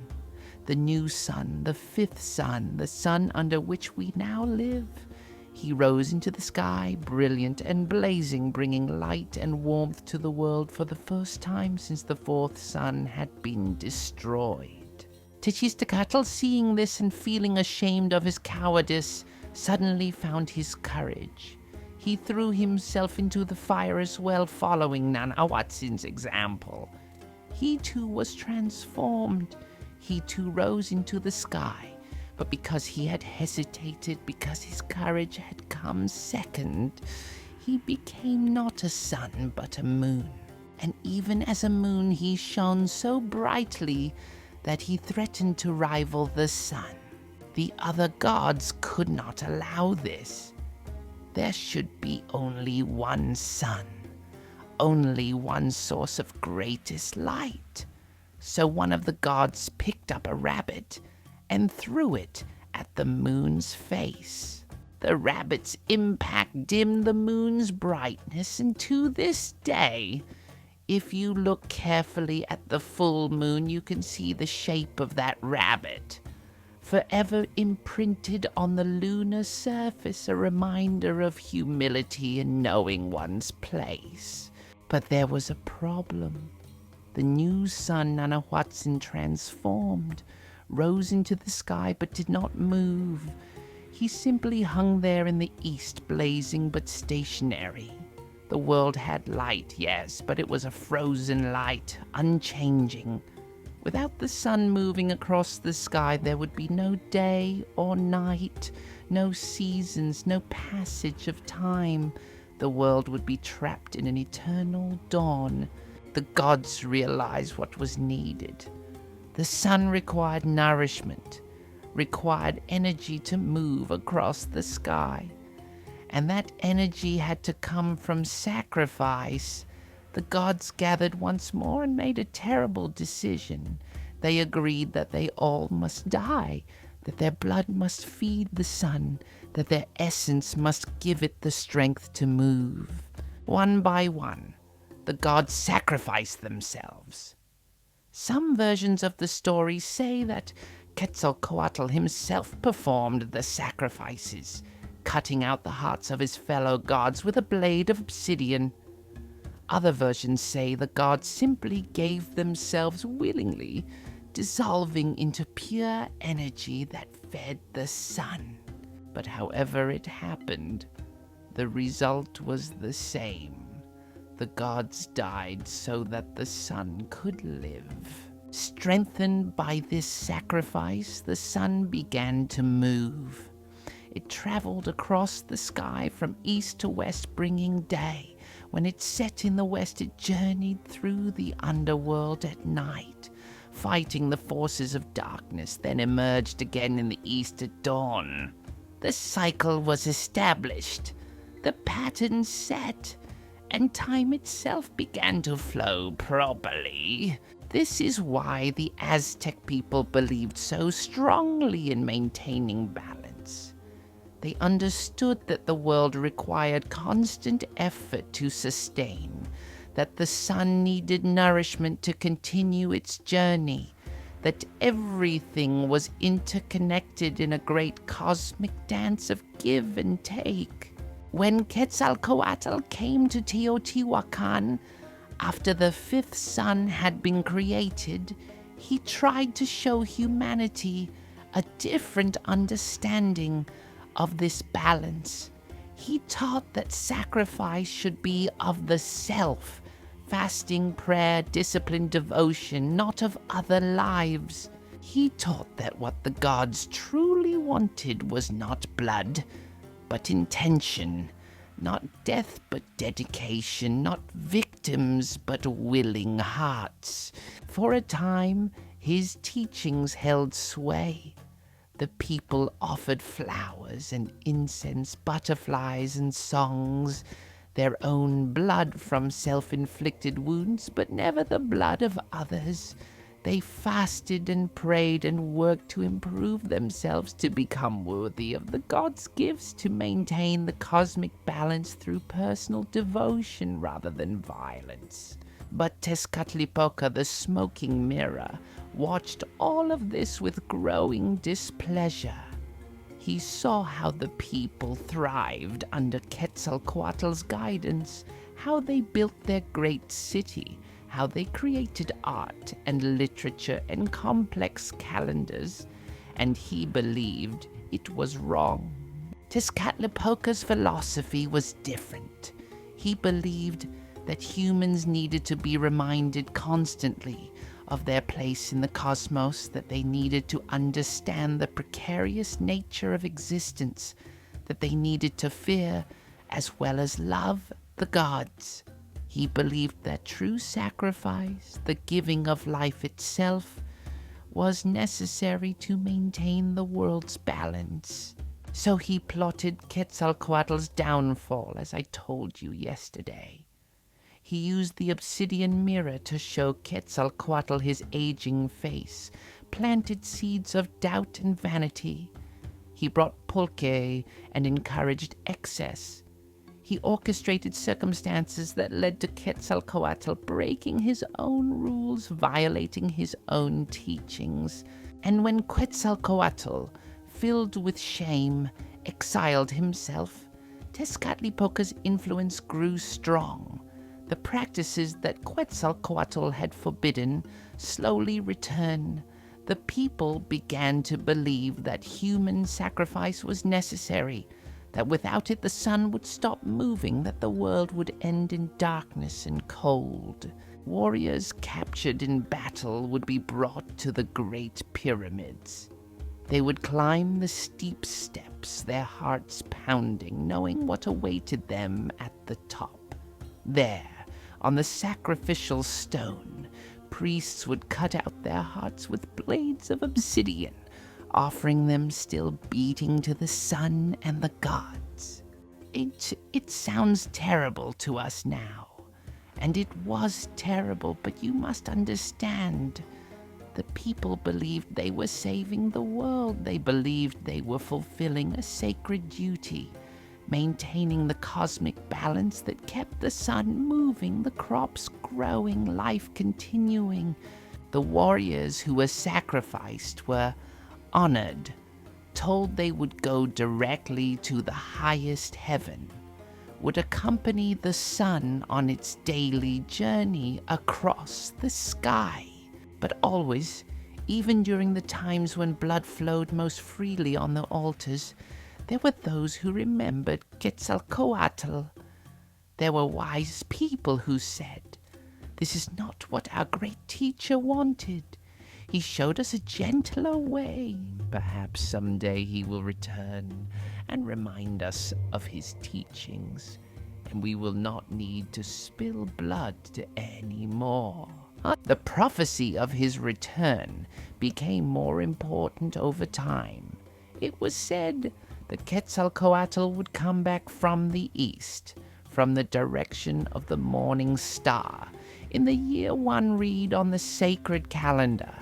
The new sun, the 5th sun, the sun under which we now live. He rose into the sky, brilliant and blazing, bringing light and warmth to the world for the first time since the 4th sun had been destroyed. Tixistacatl, seeing this and feeling ashamed of his cowardice, suddenly found his courage. He threw himself into the fire as well, following Nanahuatzin's example. He too was transformed. He too rose into the sky. But because he had hesitated, because his courage had come second, he became not a sun but a moon. And even as a moon he shone so brightly that he threatened to rival the sun. The other gods could not allow this. There should be only one sun, only one source of greatest light. So one of the gods picked up a rabbit and threw it at the moon's face. The rabbit's impact dimmed the moon's brightness, and to this day, if you look carefully at the full moon, you can see the shape of that rabbit, forever imprinted on the lunar surface, a reminder of humility and knowing one's place. But there was a problem. The new sun, Nanahuatzin, transformed, rose into the sky but did not move. He simply hung there in the east, blazing but stationary. The world had light, yes, but it was a frozen light, unchanging. Without the sun moving across the sky, there would be no day or night, no seasons, no passage of time. The world would be trapped in an eternal dawn. The gods realized what was needed. The sun required nourishment, required energy to move across the sky. And that energy had to come from sacrifice. The gods gathered once more and made a terrible decision. They agreed that they all must die, that their blood must feed the sun, that their essence must give it the strength to move. One by one, the gods sacrificed themselves. Some versions of the story say that Quetzalcoatl himself performed the sacrifices, cutting out the hearts of his fellow gods with a blade of obsidian. Other versions say the gods simply gave themselves willingly, dissolving into pure energy that fed the sun. But however it happened, the result was the same. The gods died so that the sun could live. Strengthened by this sacrifice, the sun began to move. It traveled across the sky from east to west, bringing day. When it set in the west, it journeyed through the underworld at night, fighting the forces of darkness, then emerged again in the east at dawn. The cycle was established, the pattern set, and time itself began to flow properly. This is why the Aztec people believed so strongly in maintaining balance. They understood that the world required constant effort to sustain, that the sun needed nourishment to continue its journey, that everything was interconnected in a great cosmic dance of give and take. When Quetzalcoatl came to Teotihuacan, after the fifth sun had been created, he tried to show humanity a different understanding of this balance. He taught that sacrifice should be of the self, fasting, prayer, discipline, devotion, not of other lives. He taught that what the gods truly wanted was not blood, but intention, not death, but dedication, not victims, but willing hearts. For a time, his teachings held sway. The people offered flowers and incense, butterflies and songs, their own blood from self-inflicted wounds, but never the blood of others. They fasted and prayed and worked to improve themselves to become worthy of the gods' gifts, to maintain the cosmic balance through personal devotion rather than violence. But Tezcatlipoca, the smoking mirror, watched all of this with growing displeasure. He saw how the people thrived under Quetzalcoatl's guidance, how they built their great city, how they created art and literature and complex calendars, and he believed it was wrong. Tezcatlipoca's philosophy was different. He believed that humans needed to be reminded constantly of their place in the cosmos, that they needed to understand the precarious nature of existence, that they needed to fear as well as love the gods. He believed that true sacrifice, the giving of life itself, was necessary to maintain the world's balance. So he plotted Quetzalcoatl's downfall, as I told you yesterday. He used the obsidian mirror to show Quetzalcoatl his aging face, planted seeds of doubt and vanity. He brought pulque and encouraged excess. He orchestrated circumstances that led to Quetzalcoatl breaking his own rules, violating his own teachings. And when Quetzalcoatl, filled with shame, exiled himself, Tezcatlipoca's influence grew strong. The practices that Quetzalcoatl had forbidden slowly returned. The people began to believe that human sacrifice was necessary, that without it the sun would stop moving, that the world would end in darkness and cold. Warriors captured in battle would be brought to the great pyramids. They would climb the steep steps, their hearts pounding, knowing what awaited them at the top. There, on the sacrificial stone, priests would cut out their hearts with blades of obsidian, offering them still beating to the sun and the gods. It sounds terrible to us now, and it was terrible, but you must understand. The people believed they were saving the world. They believed they were fulfilling a sacred duty, maintaining the cosmic balance that kept the sun moving, the crops growing, life continuing. The warriors who were sacrificed were honored, told they would go directly to the highest heaven, would accompany the sun on its daily journey across the sky. But always, even during the times when blood flowed most freely on the altars, there were those who remembered Quetzalcoatl. There were wise people who said, "This is not what our great teacher wanted. He showed us a gentler way. Perhaps someday he will return and remind us of his teachings, and we will not need to spill blood anymore." The prophecy of his return became more important over time. It was said that Quetzalcoatl would come back from the east, from the direction of the morning star in the year one read on the sacred calendar.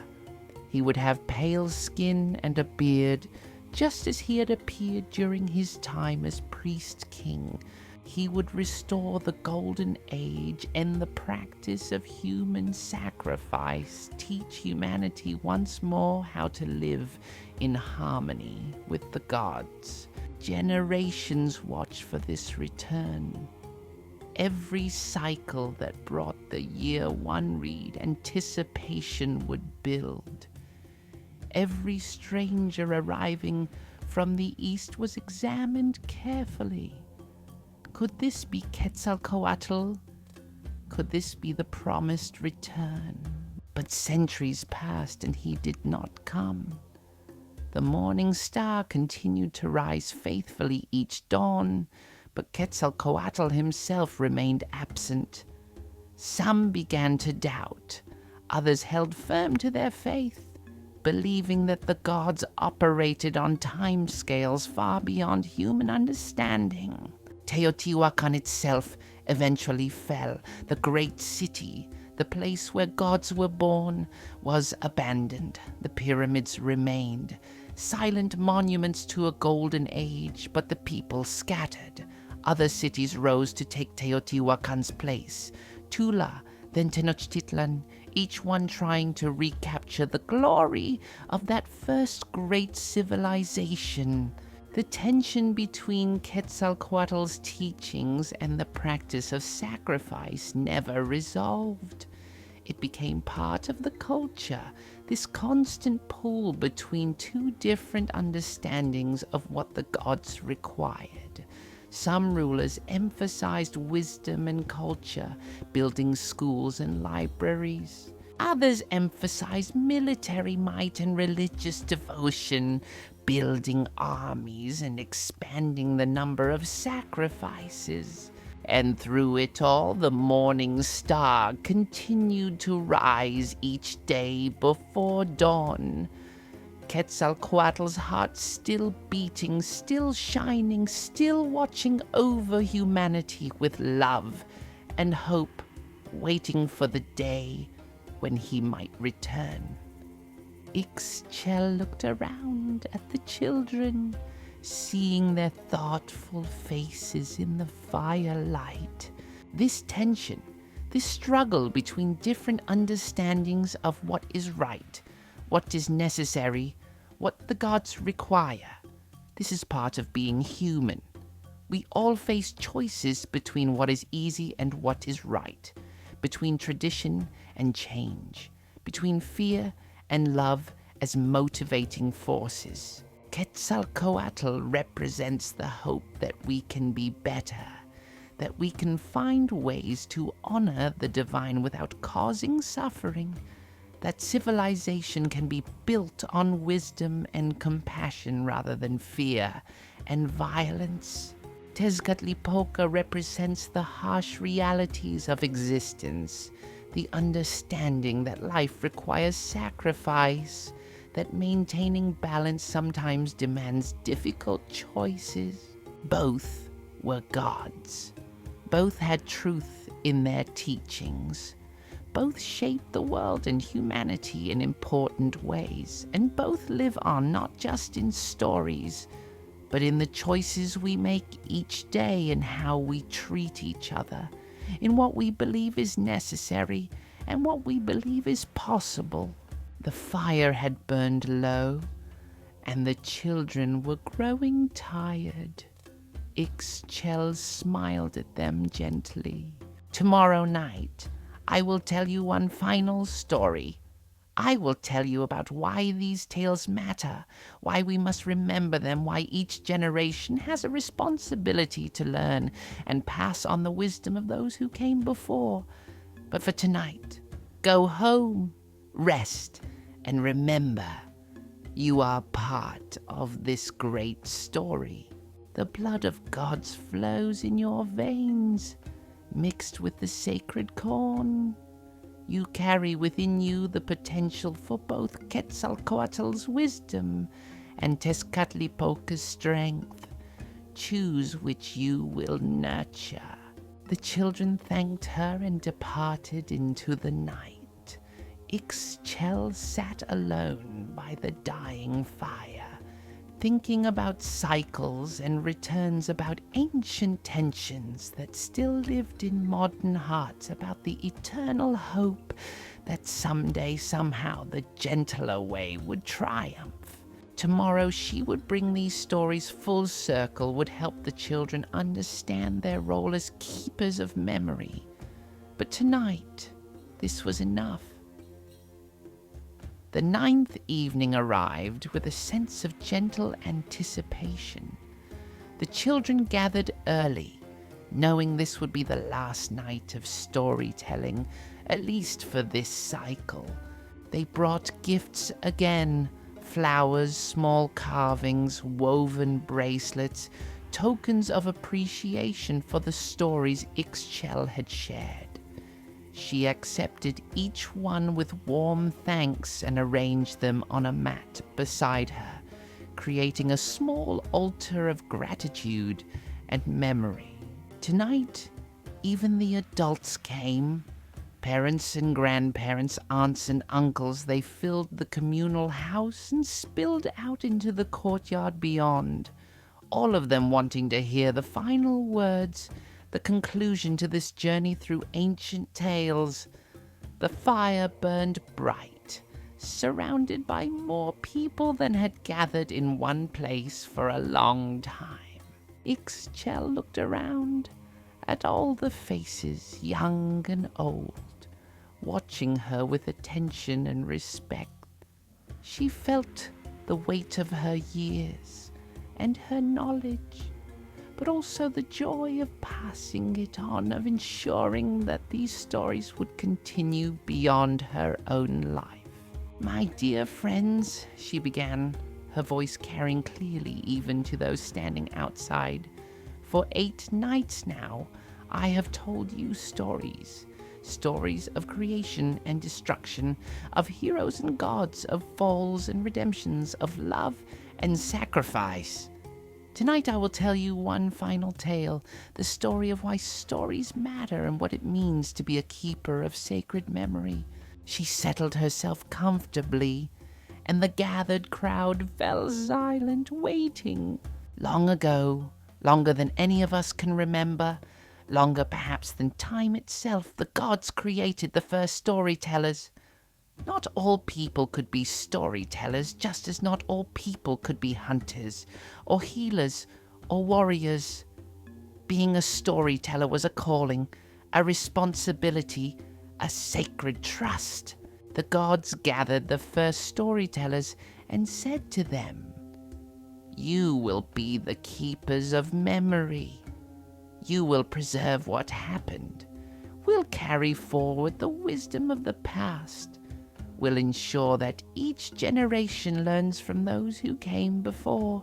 He would have pale skin and a beard, just as he had appeared during his time as priest-king. He would restore the golden age, end the practice of human sacrifice, teach humanity once more how to live in harmony with the gods. Generations watched for this return. Every cycle that brought the year one read, anticipation would build. Every stranger arriving from the east was examined carefully. Could this be Quetzalcoatl? Could this be the promised return? But centuries passed and he did not come. The morning star continued to rise faithfully each dawn, but Quetzalcoatl himself remained absent. Some began to doubt. Others held firm to their faith, believing that the gods operated on timescales far beyond human understanding. Teotihuacan itself eventually fell. The great city, the place where gods were born, was abandoned. The pyramids remained, silent monuments to a golden age, but the people scattered. Other cities rose to take Teotihuacan's place. Tula, then Tenochtitlan, each one trying to recapture the glory of that first great civilization. The tension between Quetzalcoatl's teachings and the practice of sacrifice never resolved. It became part of the culture, this constant pull between two different understandings of what the gods required. Some rulers emphasized wisdom and culture, building schools and libraries. Others emphasized military might and religious devotion, building armies and expanding the number of sacrifices. And through it all, the morning star continued to rise each day before dawn. Quetzalcoatl's heart still beating, still shining, still watching over humanity with love and hope, waiting for the day when he might return. Ixchel looked around at the children, seeing their thoughtful faces in the firelight. This tension, this struggle between different understandings of what is right, what is necessary, what the gods require. This is part of being human. We all face choices between what is easy and what is right, between tradition and change, between fear and love as motivating forces. Quetzalcoatl represents the hope that we can be better, that we can find ways to honor the divine without causing suffering, that civilization can be built on wisdom and compassion rather than fear and violence. Tezcatlipoca represents the harsh realities of existence, the understanding that life requires sacrifice, that maintaining balance sometimes demands difficult choices. Both were gods. Both had truth in their teachings. Both shaped the world and humanity in important ways, and both live on not just in stories, but in the choices we make each day and how we treat each other, in what we believe is necessary and what we believe is possible. The fire had burned low, and the children were growing tired. Ixchel smiled at them gently. Tomorrow night, I will tell you one final story. I will tell you about why these tales matter, why we must remember them, why each generation has a responsibility to learn and pass on the wisdom of those who came before. But for tonight, go home, rest, and remember, you are part of this great story. The blood of gods flows in your veins, mixed with the sacred corn. You carry within you the potential for both Quetzalcoatl's wisdom and Tezcatlipoca's strength. Choose which you will nurture. The children thanked her and departed into the night. Ixchel sat alone by the dying fire, thinking about cycles and returns, about ancient tensions that still lived in modern hearts, about the eternal hope that someday, somehow, the gentler way would triumph. Tomorrow she would bring these stories full circle, would help the children understand their role as keepers of memory. But tonight, this was enough. The 9th evening arrived with a sense of gentle anticipation. The children gathered early, knowing this would be the last night of storytelling, at least for this cycle. They brought gifts again, flowers, small carvings, woven bracelets, tokens of appreciation for the stories Ixchel had shared. She accepted each one with warm thanks and arranged them on a mat beside her, creating a small altar of gratitude and memory. Tonight, even the adults came. Parents and grandparents, aunts and uncles, they filled the communal house and spilled out into the courtyard beyond, all of them wanting to hear the final words, the conclusion to this journey through ancient tales. The fire burned bright, surrounded by more people than had gathered in one place for a long time. Ixchel looked around at all the faces, young and old, watching her with attention and respect. She felt the weight of her years and her knowledge, but also the joy of passing it on, of ensuring that these stories would continue beyond her own life. "My dear friends," she began, her voice carrying clearly even to those standing outside, "for 8 nights now, I have told you stories of creation and destruction, of heroes and gods, of falls and redemptions, of love and sacrifice. Tonight I will tell you one final tale, the story of why stories matter and what it means to be a keeper of sacred memory." She settled herself comfortably, and the gathered crowd fell silent, waiting. Long ago, longer than any of us can remember, longer perhaps than time itself, the gods created the first storytellers. Not all people could be storytellers, just as not all people could be hunters, or healers, or warriors. Being a storyteller was a calling, a responsibility, a sacred trust. The gods gathered the first storytellers and said to them, "You will be the keepers of memory. You will preserve what happened. We'll carry forward the wisdom of the past. We'll ensure that each generation learns from those who came before.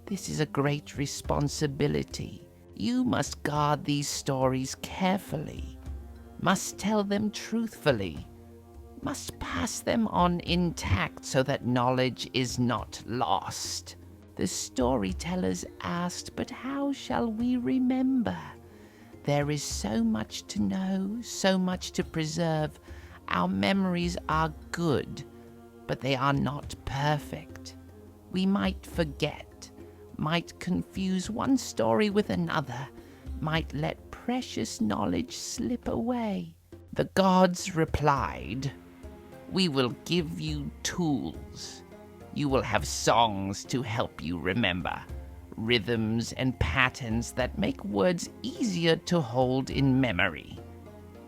This is a great responsibility. You must guard these stories carefully, must tell them truthfully, must pass them on intact so that knowledge is not lost." The storytellers asked, "But how shall we remember? There is so much to know, so much to preserve. Our memories are good, but they are not perfect. We might forget, might confuse one story with another, might let precious knowledge slip away." The gods replied, "We will give you tools. You will have songs to help you remember, rhythms and patterns that make words easier to hold in memory.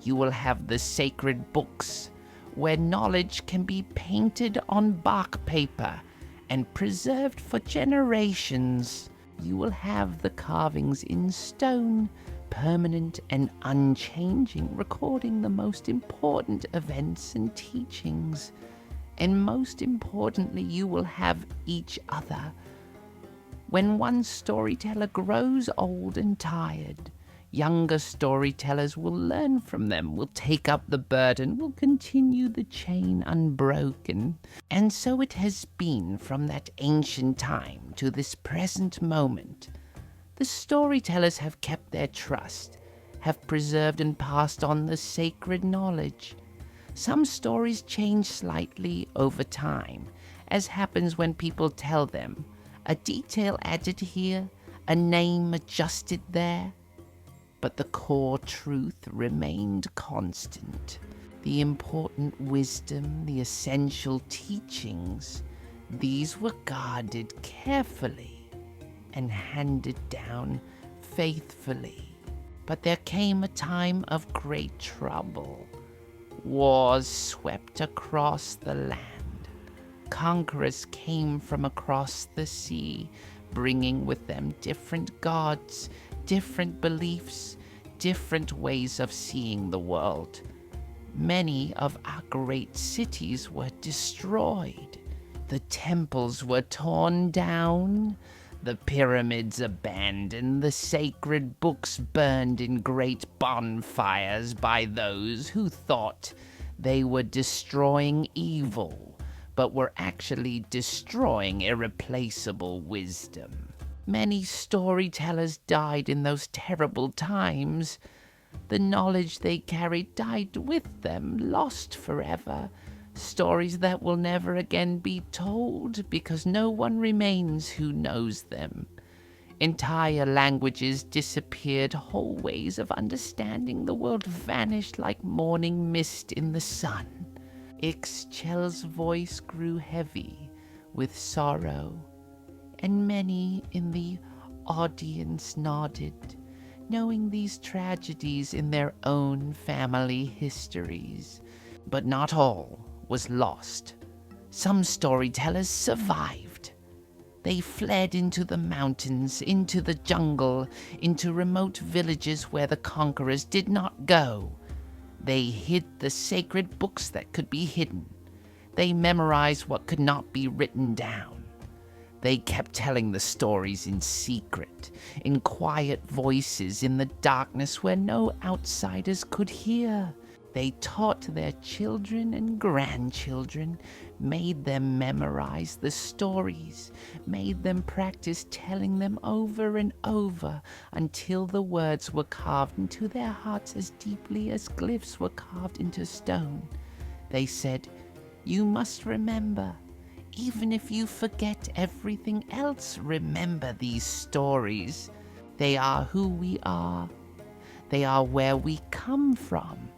You will have the sacred books, where knowledge can be painted on bark paper and preserved for generations. You will have the carvings in stone, permanent and unchanging, recording the most important events and teachings. And most importantly, you will have each other. When one storyteller grows old and tired, younger storytellers will learn from them, will take up the burden, will continue the chain unbroken. And so it has been from that ancient time to this present moment. The storytellers have kept their trust, have preserved and passed on the sacred knowledge. Some stories change slightly over time, as happens when people tell them, a detail added here, a name adjusted there. But the core truth remained constant. The important wisdom, the essential teachings, these were guarded carefully and handed down faithfully. But there came a time of great trouble. Wars swept across the land. Conquerors came from across the sea, bringing with them different gods, different beliefs, different ways of seeing the world. Many of our great cities were destroyed. The temples were torn down, the pyramids abandoned, the sacred books burned in great bonfires by those who thought they were destroying evil, but were actually destroying irreplaceable wisdom. Many storytellers died in those terrible times. The knowledge they carried died with them, lost forever. Stories that will never again be told because no one remains who knows them. Entire languages disappeared, whole ways of understanding the world vanished like morning mist in the sun. Ixchel's voice grew heavy with sorrow, and many in the audience nodded, knowing these tragedies in their own family histories. But not all was lost. Some storytellers survived. They fled into the mountains, into the jungle, into remote villages where the conquerors did not go. They hid the sacred books that could be hidden. They memorized what could not be written down. They kept telling the stories in secret, in quiet voices in the darkness where no outsiders could hear. They taught their children and grandchildren, made them memorize the stories, made them practice telling them over and over until the words were carved into their hearts as deeply as glyphs were carved into stone. They said, "You must remember. Even if you forget everything else, remember these stories. They are who we are. They are where we come from.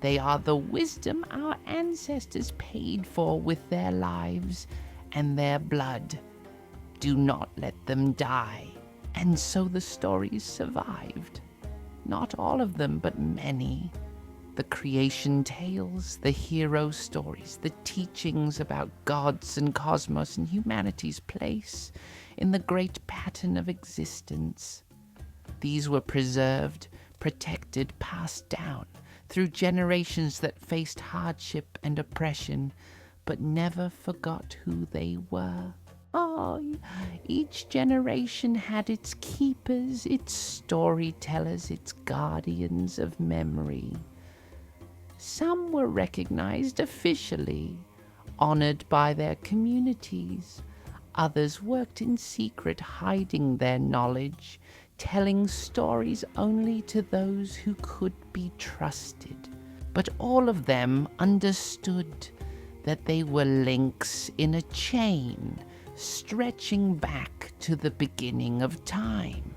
They are the wisdom our ancestors paid for with their lives and their blood. Do not let them die." And so the stories survived. Not all of them, but many. The creation tales, the hero stories, the teachings about gods and cosmos and humanity's place in the great pattern of existence. These were preserved, protected, passed down through generations that faced hardship and oppression, but never forgot who they were. Oh, each generation had its keepers, its storytellers, its guardians of memory. Some were recognized officially, honored by their communities. Others worked in secret, hiding their knowledge, telling stories only to those who could be trusted. But all of them understood that they were links in a chain stretching back to the beginning of time,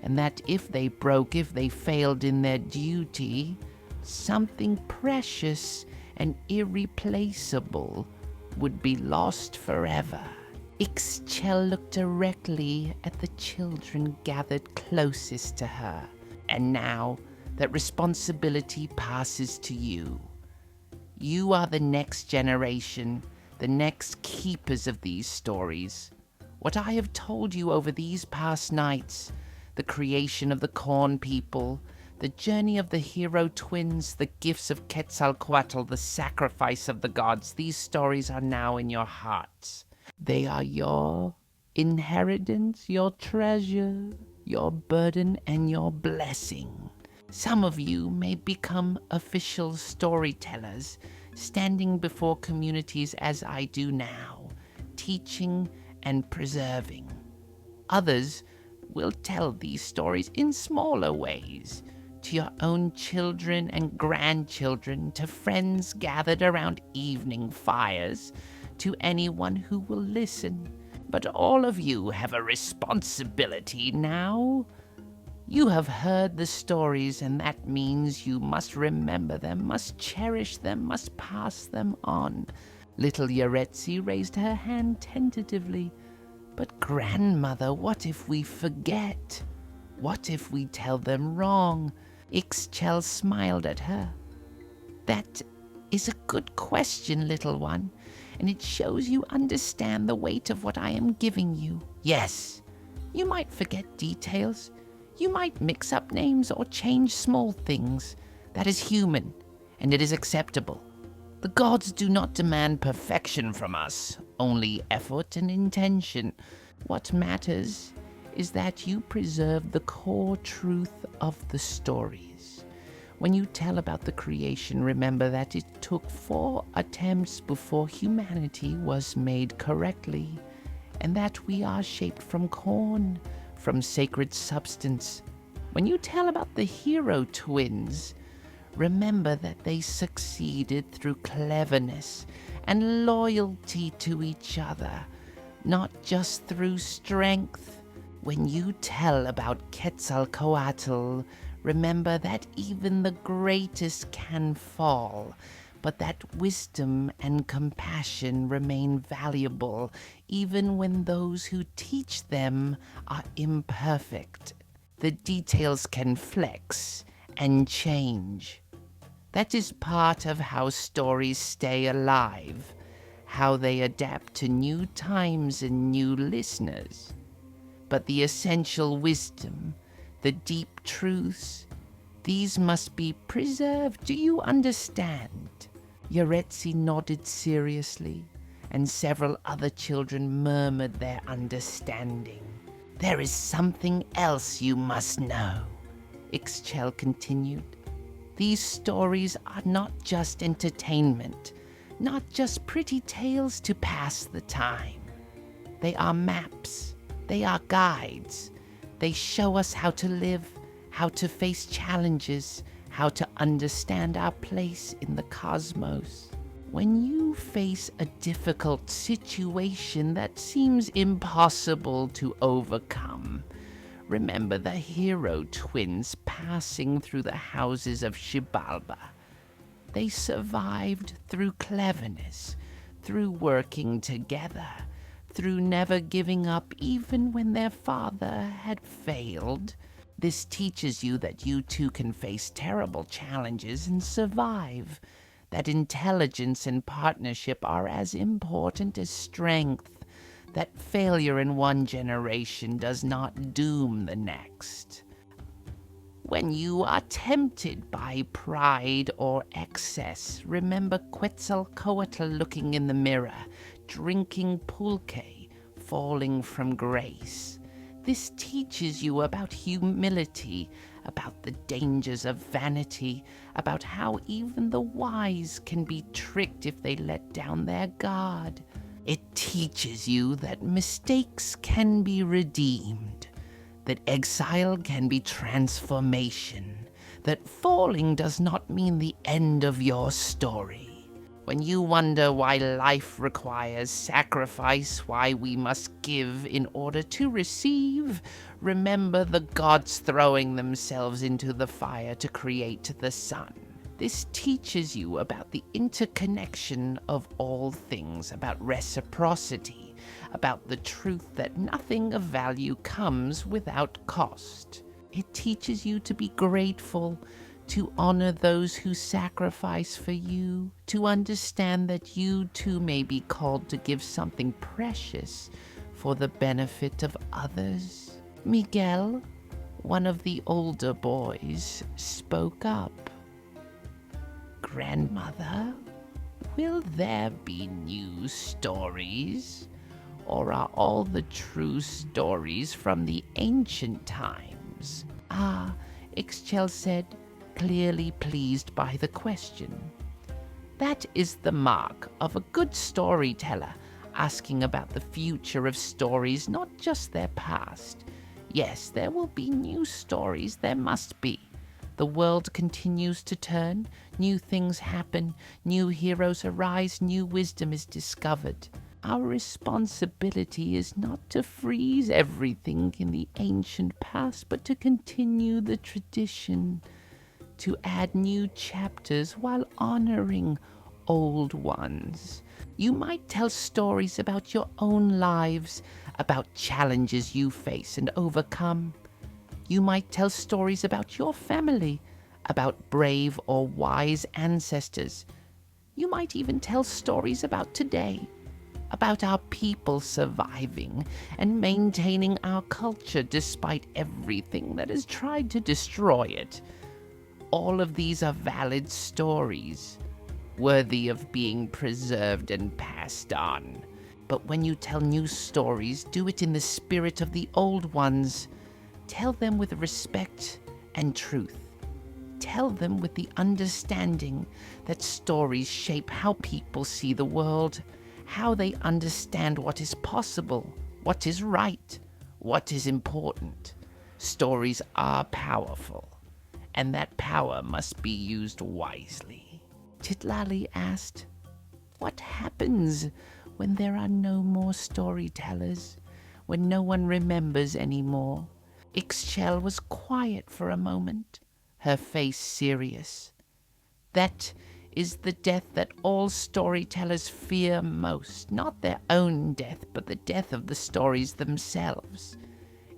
and that if they broke, if they failed in their duty, something precious and irreplaceable would be lost forever. Ixchel looked directly at the children gathered closest to her. "And now that responsibility passes to you. You are the next generation, the next keepers of these stories. What I have told you over these past nights, the creation of the corn people, the journey of the hero twins, the gifts of Quetzalcoatl, the sacrifice of the gods, these stories are now in your hearts. They are your inheritance, your treasure, your burden, and your blessing. Some of you may become official storytellers, standing before communities as I do now, teaching and preserving. Others will tell these stories in smaller ways, to your own children and grandchildren, to friends gathered around evening fires, to anyone who will listen. But all of you have a responsibility now. You have heard the stories, and that means you must remember them, must cherish them, must pass them on. Little Yaretsi raised her hand tentatively. But grandmother, what if we forget? What if we tell them wrong? Ixchel smiled at her. That is a good question, little one, and it shows you understand the weight of what I am giving you. Yes, you might forget details. You might mix up names or change small things. That is human, and it is acceptable. The gods do not demand perfection from us, only effort and intention. What matters is that you preserve the core truth of the stories. When you tell about the creation, remember that it took 4 attempts before humanity was made correctly, and that we are shaped from corn, from sacred substance. When you tell about the Hero Twins, remember that they succeeded through cleverness and loyalty to each other, not just through strength. When you tell about Quetzalcoatl, remember that even the greatest can fall, but that wisdom and compassion remain valuable even when those who teach them are imperfect. The details can flex and change. That is part of how stories stay alive, how they adapt to new times and new listeners. But the essential wisdom, the deep truths, these must be preserved. Do you understand? Yaretsi nodded seriously, and several other children murmured their understanding. There is something else you must know, Ixchel continued. These stories are not just entertainment, not just pretty tales to pass the time. They are maps, they are guides. They show us how to live, how to face challenges, how to understand our place in the cosmos. When you face a difficult situation that seems impossible to overcome, remember the Hero Twins passing through the houses of Xibalba. They survived through cleverness, through working together, through never giving up even when their father had failed. This teaches you that you too can face terrible challenges and survive, that intelligence and partnership are as important as strength, that failure in one generation does not doom the next. When you are tempted by pride or excess, remember Quetzalcoatl looking in the mirror, drinking pulque, falling from grace. This teaches you about humility, about the dangers of vanity, about how even the wise can be tricked if they let down their guard. It teaches you that mistakes can be redeemed, that exile can be transformation, that falling does not mean the end of your story. When you wonder why life requires sacrifice, why we must give in order to receive, remember the gods throwing themselves into the fire to create the sun. This teaches you about the interconnection of all things, about reciprocity, about the truth that nothing of value comes without cost. It teaches you to be grateful, to honor those who sacrifice for you, to understand that you too may be called to give something precious for the benefit of others. Miguel, one of the older boys, spoke up. Grandmother, will there be new stories? Or are all the true stories from the ancient times? Ah, Ixchel said, clearly pleased by the question. That is the mark of a good storyteller, asking about the future of stories, not just their past. Yes, there will be new stories, there must be. The world continues to turn, new things happen, new heroes arise, new wisdom is discovered. Our responsibility is not to freeze everything in the ancient past, but to continue the tradition, to add new chapters while honoring old ones. You might tell stories about your own lives, about challenges you face and overcome. You might tell stories about your family, about brave or wise ancestors. You might even tell stories about today, about our people surviving and maintaining our culture despite everything that has tried to destroy it. All of these are valid stories, worthy of being preserved and passed on. But when you tell new stories, do it in the spirit of the old ones. Tell them with respect and truth. Tell them with the understanding that stories shape how people see the world, how they understand what is possible, what is right, what is important. Stories are powerful, and that power must be used wisely. Titlali asked, "What happens when there are no more storytellers, when no one remembers anymore?" Ixchel was quiet for a moment, her face serious. "That is the death that all storytellers fear most, not their own death, but the death of the stories themselves.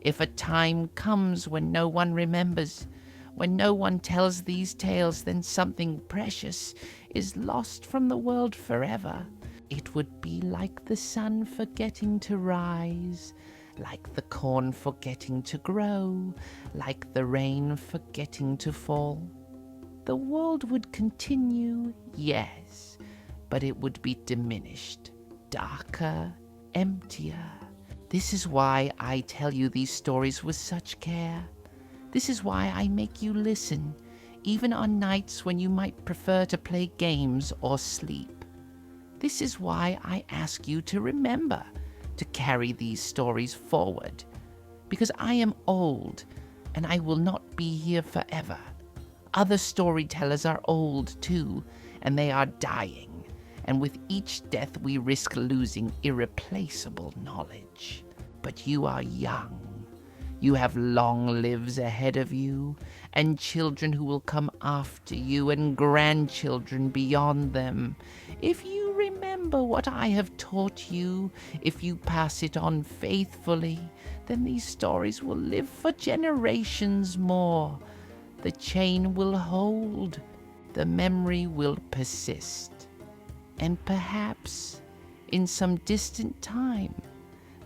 If a time comes when no one remembers, when no one tells these tales, then something precious is lost from the world forever. It would be like the sun forgetting to rise, like the corn forgetting to grow, like the rain forgetting to fall. The world would continue, yes, but it would be diminished, darker, emptier. This is why I tell you these stories with such care. This is why I make you listen, even on nights when you might prefer to play games or sleep. This is why I ask you to remember to carry these stories forward, because I am old and I will not be here forever. Other storytellers are old too, and they are dying, and with each death we risk losing irreplaceable knowledge. But you are young. You have long lives ahead of you, and children who will come after you, and grandchildren beyond them. If you remember what I have taught you, if you pass it on faithfully, then these stories will live for generations more. The chain will hold, the memory will persist, and perhaps, in some distant time,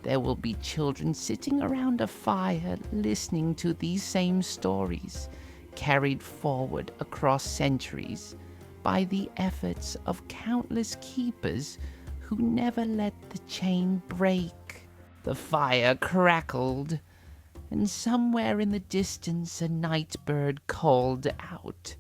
there will be children sitting around a fire listening to these same stories, carried forward across centuries by the efforts of countless keepers who never let the chain break." The fire crackled, and somewhere in the distance a night bird called out.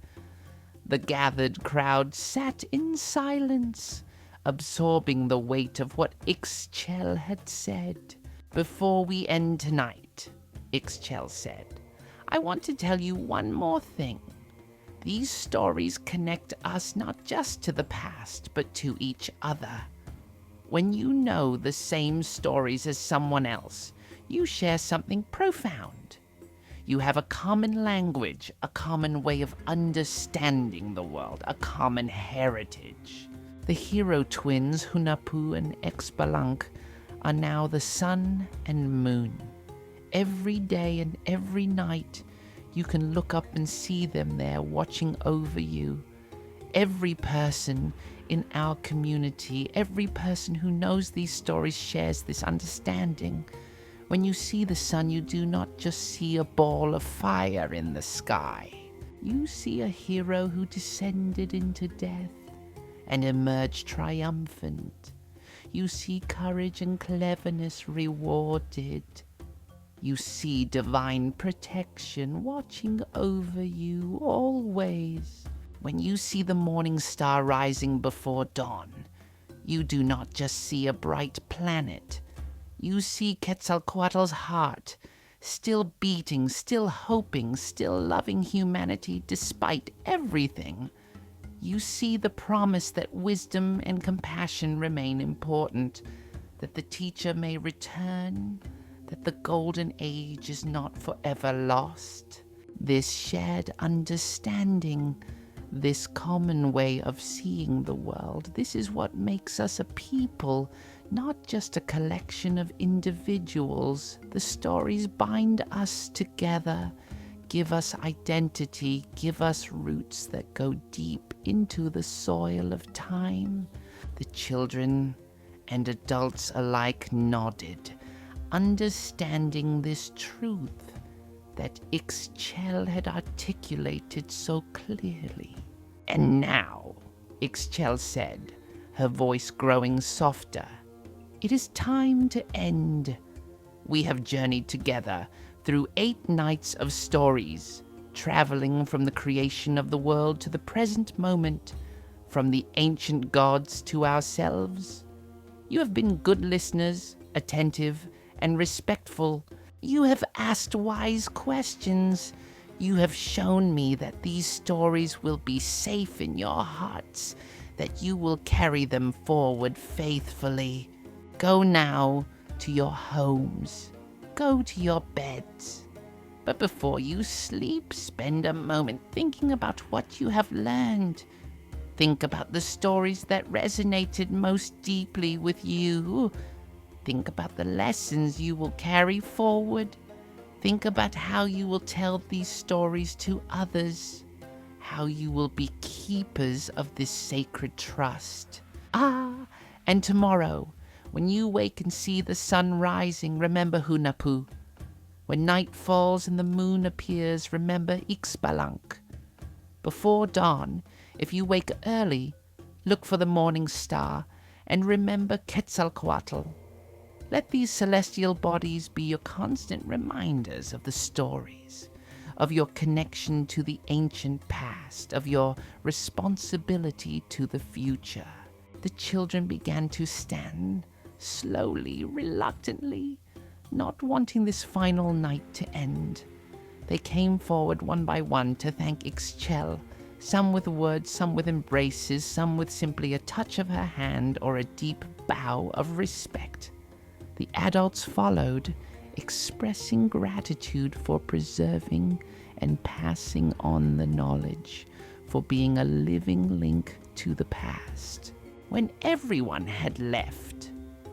The gathered crowd sat in silence, absorbing the weight of what Ixchel had said. "Before we end tonight," Ixchel said, "I want to tell you one more thing. These stories connect us not just to the past, but to each other. When you know the same stories as someone else, you share something profound. You have a common language, a common way of understanding the world, a common heritage. The hero twins, Hunahpu and Xbalanque, are now the sun and moon. Every day and every night, you can look up and see them there watching over you. Every person in our community, every person who knows these stories shares this understanding. When you see the sun, you do not just see a ball of fire in the sky. You see a hero who descended into death and emerged triumphant. You see courage and cleverness rewarded. You see divine protection watching over you always. When you see the morning star rising before dawn, you do not just see a bright planet. You see Quetzalcoatl's heart still beating, still hoping, still loving humanity despite everything. You see the promise that wisdom and compassion remain important, that the teacher may return, that the golden age is not forever lost. This shared understanding, this common way of seeing the world, this is what makes us a people, not just a collection of individuals. The stories bind us together, give us identity, give us roots that go deep into the soil of time. The children and adults alike nodded, understanding this truth that Ixchel had articulated so clearly. "And now," Ixchel said, her voice growing softer, "it is time to end. We have journeyed together through 8 nights of stories, traveling from the creation of the world to the present moment, from the ancient gods to ourselves. You have been good listeners, attentive and respectful. You have asked wise questions. You have shown me that these stories will be safe in your hearts, that you will carry them forward faithfully. Go now to your homes. Go to your beds. But before you sleep, spend a moment thinking about what you have learned. Think about the stories that resonated most deeply with you. Think about the lessons you will carry forward. Think about how you will tell these stories to others, how you will be keepers of this sacred trust. And tomorrow, when you wake and see the sun rising, remember Hunahpu. When night falls and the moon appears, remember Xbalanque. Before dawn, if you wake early, look for the morning star and remember Quetzalcoatl. Let these celestial bodies be your constant reminders of the stories, of your connection to the ancient past, of your responsibility to the future." The children began to stand, slowly, reluctantly, not wanting this final night to end. They came forward one by one to thank Ixchel, some with words, some with embraces, some with simply a touch of her hand or a deep bow of respect. The adults followed, expressing gratitude for preserving and passing on the knowledge, for being a living link to the past. When everyone had left,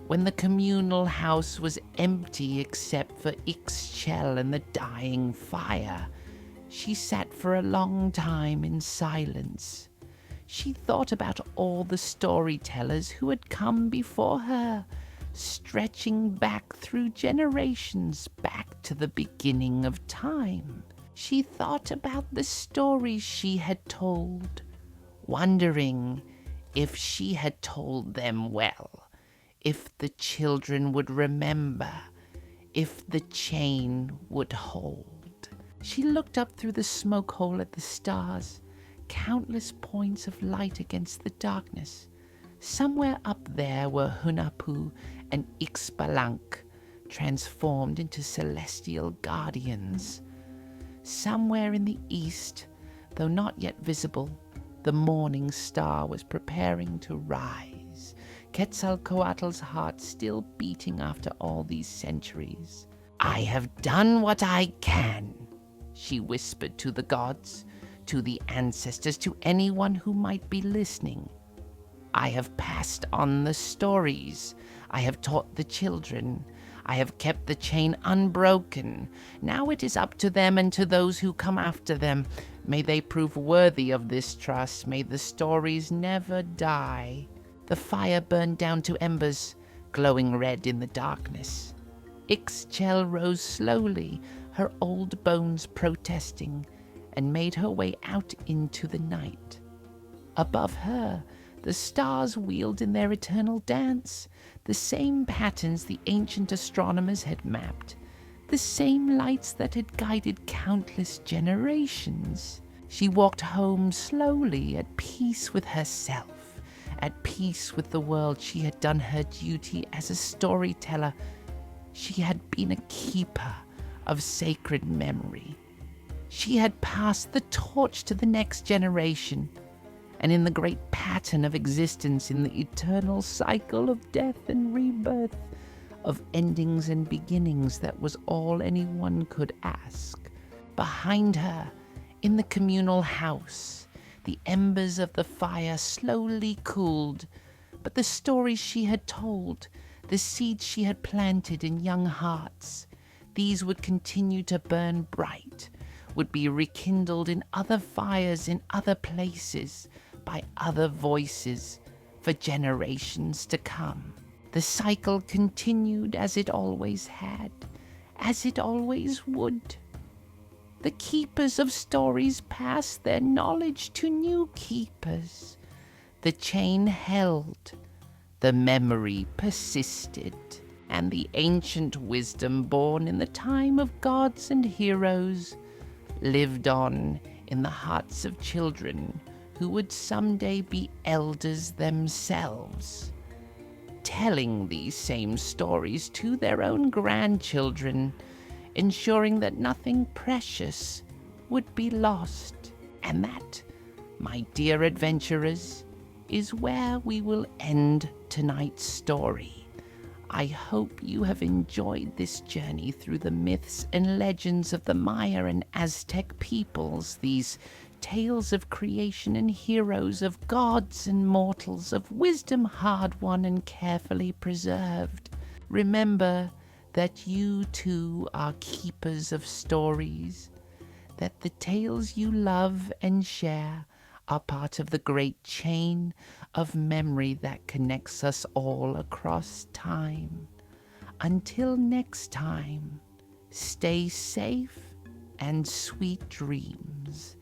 when the communal house was empty except for Ixchel and the dying fire, she sat for a long time in silence. She thought about all the storytellers who had come before her, stretching back through generations, back to the beginning of time. She thought about the stories she had told, wondering if she had told them well, if the children would remember, if the chain would hold. She looked up through the smoke hole at the stars, countless points of light against the darkness. Somewhere up there were Hunahpu and Xbalanque, transformed into celestial guardians. Somewhere in the east, though not yet visible, the morning star was preparing to rise, Quetzalcoatl's heart still beating after all these centuries. "I have done what I can," she whispered to the gods, to the ancestors, to anyone who might be listening. "I have passed on the stories. I have taught the children. I have kept the chain unbroken. Now it is up to them and to those who come after them. May they prove worthy of this trust. May the stories never die." The fire burned down to embers, glowing red in the darkness. Ixchel rose slowly, her old bones protesting, and made her way out into the night. Above her, the stars wheeled in their eternal dance, the same patterns the ancient astronomers had mapped, the same lights that had guided countless generations. She walked home slowly, at peace with herself, at peace with the world. She had done her duty as a storyteller. She had been a keeper, of sacred memory. She had passed the torch to the next generation, and in the great pattern of existence, in the eternal cycle of death and rebirth, of endings and beginnings, that was all anyone could ask. Behind her, in the communal house, the embers of the fire slowly cooled, but the stories she had told, the seeds she had planted in young hearts, these would continue to burn bright, would be rekindled in other fires in other places, by other voices, for generations to come. The cycle continued as it always had, as it always would. The keepers of stories passed their knowledge to new keepers. The chain held, the memory persisted, and the ancient wisdom born in the time of gods and heroes lived on in the hearts of children who would someday be elders themselves, telling these same stories to their own grandchildren, ensuring that nothing precious would be lost. And that, my dear adventurers, is where we will end tonight's story. I hope you have enjoyed this journey through the myths and legends of the Maya and Aztec peoples, these tales of creation and heroes, of gods and mortals, of wisdom hard-won and carefully preserved. Remember that you too are keepers of stories, that the tales you love and share are part of the great chain of memory that connects us all across time. Until next time, stay safe and sweet dreams.